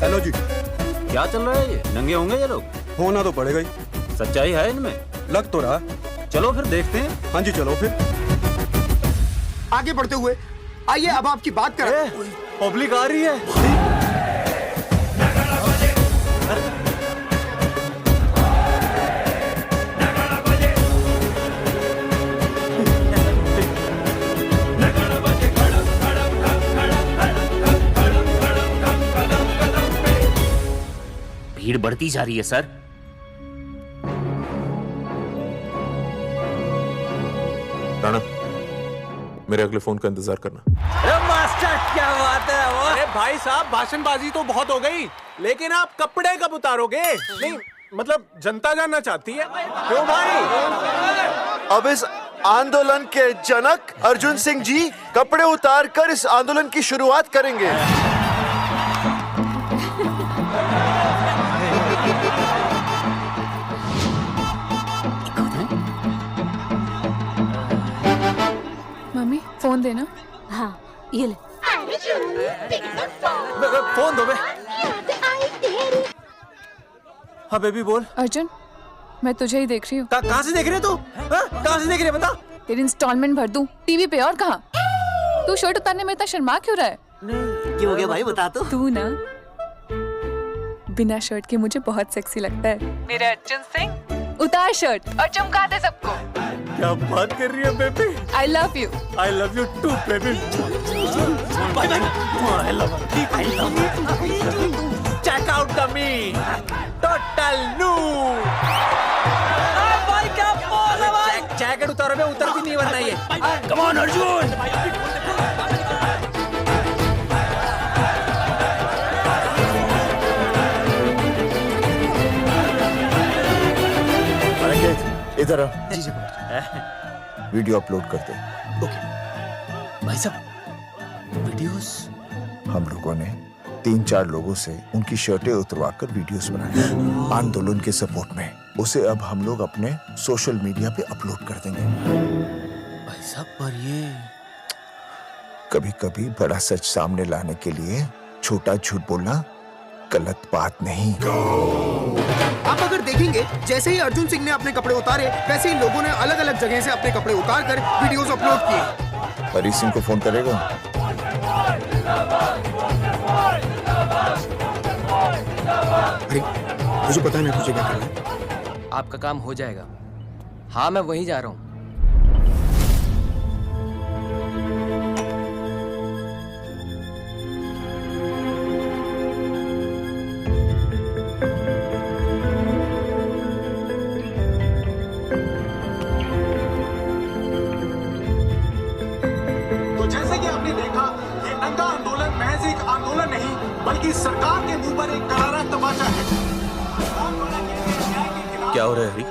हेलो जी, क्या चल रहा है ये? नंगे होंगे ये लोग? होना तो पड़ेगा ही। सच्चाई है इनमें? लग तो रहा। चलो फिर देखते हैं। हाँ जी चलो फिर। आगे बढ़ते हुए आइए अब आपकी बात करें। पब्लिक आ रही है। भीड़ बढ़ती जा रही है सर। राणा, मेरे अगले फोन का इंतजार करना। अरे मास्टर क्या बात है वो? अरे भाई साहब भाषणबाजी तो बहुत हो गई, लेकिन आप कपड़े कब उतारोगे? नहीं मतलब जनता जानना चाहती है। क्यों भाई? अब इस आंदोलन के जनक अर्जुन सिंह जी कपड़े उतार कर इस आंदोलन की शुरुआत करेंगे। मम्मी फोन देना। हाँ ये ले। फोन दो बे। हाँ बेबी बोल। अर्जुन मैं तुझे ही देख रही हूँ। कहाँ से देख रही है तू? कहाँ से देख रही है बता? तेरी इंस्टॉलमेंट भर दूं टीवी पे और कहाँ? तू शर्ट उतारने में इतना शर्मा क्यों रहा है? क्यों हो गया भाई बता तो। तू ना बिना शर्ट के मुझे बहुत सेक्सी लगता है। मेरे अर्जुन सिंह उतार शर्ट और चमका दे सबको। क्या बात कर रही है baby? I love you. I love you too, baby. Bye bye. I love you. Check out the me. Total new. भाई क्या बोल है भाई? जैकेट उतारो बे, उतर भी नहीं वरना ये। Come on Arjun. इधर आ। वीडियो अपलोड करते। भाई साहब वीडियोस हम लोगों ने 3-4 लोगों से उनकी शर्टें उतरवाकर वीडियोस बनाए आंदोलन के सपोर्ट में। उसे अब हम लोग अपने सोशल मीडिया पे अपलोड कर देंगे। भाई साहब पर ये कभी-कभी बड़ा सच सामने लाने के लिए छोटा झूठ बोलना गलत बात नहीं। आप अगर देखेंगे जैसे ही अर्जुन सिंह ने अपने कपड़े उतारे वैसे ही लोगों ने अलग अलग जगह से अपने कपड़े उतार कर वीडियोस अपलोड किए। हरी सिंह को फोन करेगा? अरे मुझे पता है ना तुझे क्या करना है। आपका काम हो जाएगा। हाँ मैं वहीं जा रहा हूँ। तो जैसे कि आपने देखा ये नंगा आंदोलन महज एक आंदोलन नहीं बल्कि सरकार के मुंह पर एक करारा तमाचा है। क्या हो रहा है हरी?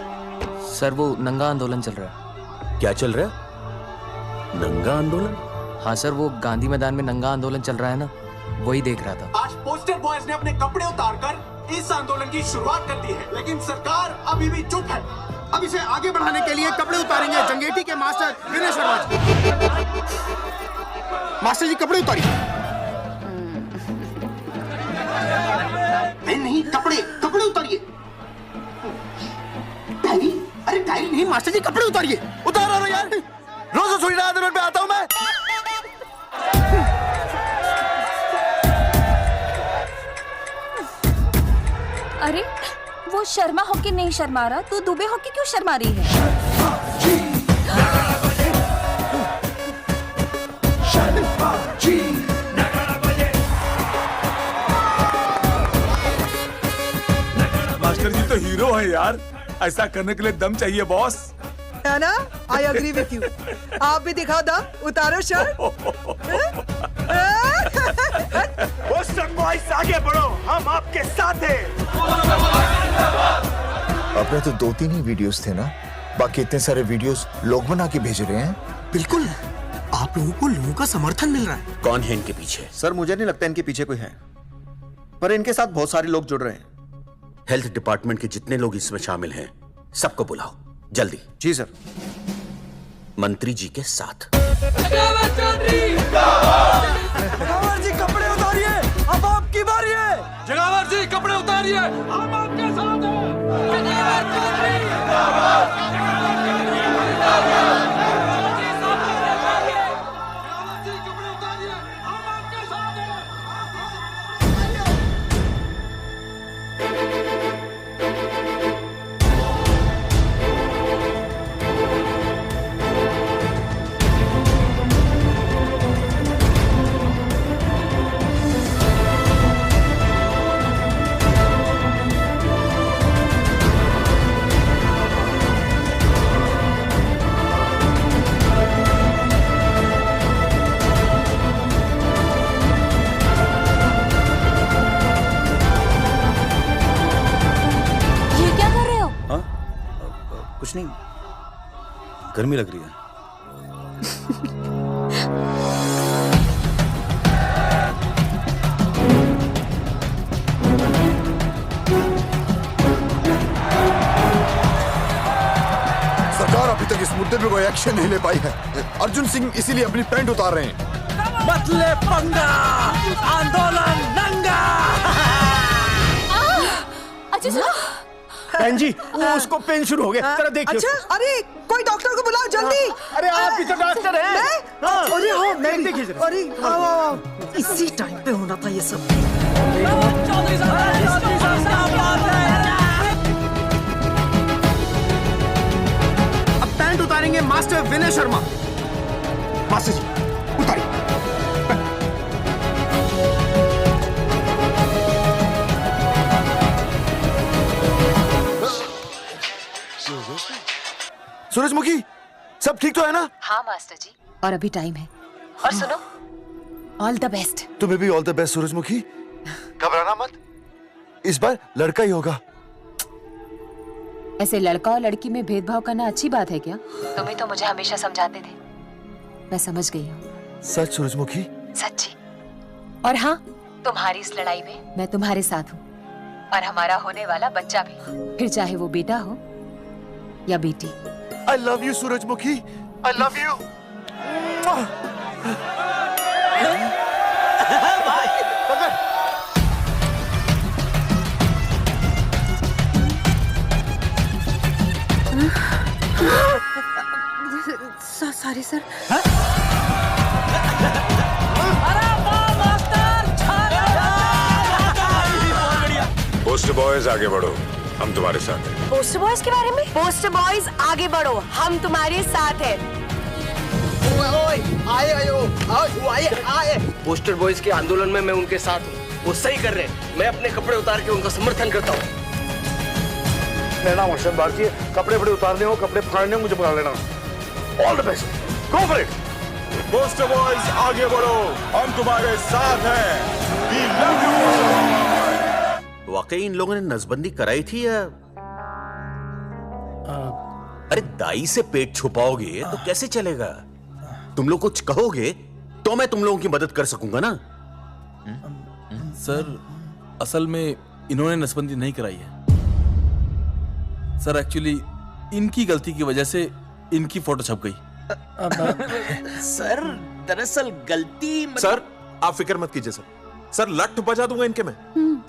सर वो नंगा आंदोलन चल रहा है। क्या चल रहा है? नंगा आंदोलन? हाँ सर वो गांधी मैदान में नंगा आंदोलन चल रहा है ना, वही देख रहा था। आज पोस्टर बॉयज ने अपने कपड़े उतारकर इस आंदोलन की शुरुआत कर दी है, लेकिन सरकार अभी भी चुप है। अब इसे आगे बढ़ाने के लिए कपड़े उतारेंगे जंगेठी के मास्टर विनय शर्मा जी। मास्टर जी कपड़े उतारिए। नहीं कपड़े उतारिए। मास्टर जी कपड़े उतारिए। उतारो ना यार, रोज थोड़ी ना आंदोलन पे आता हूं मैं। अरे वो शर्मा होके नहीं शर्मा रहा, तू दुबे होके क्यों शर्मा रही है? मास्टर जी तो हीरो है यार, ऐसा करने के लिए दम चाहिए बॉस। है ना? I agree with you. आप भी दिखाओ दम, उतारो शर्ट। बॉयज आगे बढ़ो, हम आपके साथ हैं। अपने तो 2-3 ही वीडियोस थे ना, बाकी इतने सारे वीडियोस लोग बना के भेज रहे हैं। बिल्कुल, आप लोगों को लोगों का समर्थन मिल रहा है। कौन है इनके पीछे? सर मुझे नहीं लगता इनके पीछे कोई है, पर इनके साथ बहुत सारे लोग जुड़ रहे हैं। हेल्थ डिपार्टमेंट के जितने लोग इसमें शामिल हैं, सबको बुलाओ जल्दी। जी सर। मंत्री जी के साथ। जगावर जी कपड़े उतारिए, अब आपकी बारी है। जगावर जी कपड़े उतारिए, हम आपके साथ हैं। कुछ नहीं, गर्मी लग रही है। सरकार अभी तक इस मुद्दे पे कोई एक्शन नहीं ले पाई है। अर्जुन सिंह इसीलिए अपनी पैंट उतार रहे हैं। मतले पंगा, आंदोलन नंगा। बहन जी, वो उसको पेन शुरू हो गया, जरा देखिए। अच्छा, अरे कोई डॉक्टर को बुलाओ जल्दी। अरे आप भी तो डॉक्टर हैं। अरे हाँ, मैं देखिए जरा। अरे इसी टाइम पे होना था ये सब। अब पैंट उतारेंगे मास्टर विनय शर्मा। मास्टर जी उतारिए। सूरजमुखी, सब ठीक तो है ना? हाँ मास्टर जी, और अभी टाइम है। और सुनो, ऑल द बेस्ट। तुम्हें भी ऑल द बेस्ट सूरजमुखी। घबराना मत, इस बार लड़का ही होगा। ऐसे लड़का और लड़की में भेदभाव करना अच्छी बात है क्या? तुम ही तो मुझे हमेशा समझाते थे। मैं समझ गई हूँ। सच सूरजमुखी? सच्ची। और हाँ, तुम्हारी इस लड़ाई में मैं तुम्हारे साथ हूँ, और हमारा होने वाला बच्चा भी, फिर चाहे वो बेटा हो या बेटी। I love you, सूरजमुखी। I love you. Sorry sir. Poster boys आगे बढ़ो, हम तुम्हारे साथ हैं। पोस्टर बॉयज के बारे में? पोस्टर बॉयज आगे बढ़ो, हम तुम्हारे साथ हैं। आए। पोस्टर बॉयज के आंदोलन में मैं उनके साथ हूँ, वो सही कर रहे हैं। मैं अपने कपड़े उतार के उनका समर्थन करता हूँ। मेरा नाम अर्षद भारती है। कपड़े उतारने हो, कपड़े फाड़ने हो, मुझे बुला लेना। All the best, go for it. Poster boys आगे बढ़ो, हम तुम्हारे साथ हैं। We love you, poster boys. वाकई इन लोगों ने नसबंदी कराई थी या? अरे दाई से पेट छुपाओगे तो कैसे चलेगा? तुम लोग कुछ कहोगे तो मैं तुम लोगों की मदद कर सकूंगा ना। सर असल में इन्होंने नसबंदी नहीं कराई है सर। एक्चुअली इनकी गलती की वजह से इनकी फोटो छप गई। सर दरअसल गलती सर आप फिक्र मत कीजिए सर लट बजा दूंगा इनके में।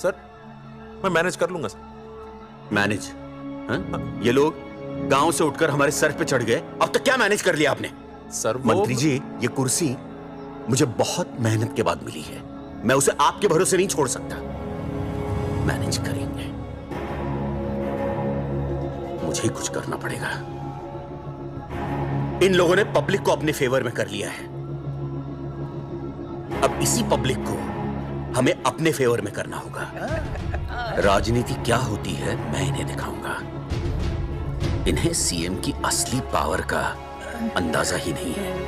सर मैं मैनेज कर लूंगा सर। मैनेज? ये लोग गांव से उठकर हमारे सर पे चढ़ गए। अब तक क्या मैनेज कर लिया आपने? सर मंत्री जी, ये कुर्सी मुझे बहुत मेहनत के बाद मिली है, मैं उसे आपके भरोसे नहीं छोड़ सकता। मैनेज करेंगे, मुझे ही कुछ करना पड़ेगा। इन लोगों ने पब्लिक को अपने फेवर में कर लिया है, अब इसी पब्लिक को हमें अपने फेवर में करना होगा। राजनीति क्या होती है मैं इन्हें दिखाऊंगा। इन्हें सीएम की असली पावर का अंदाजा ही नहीं है।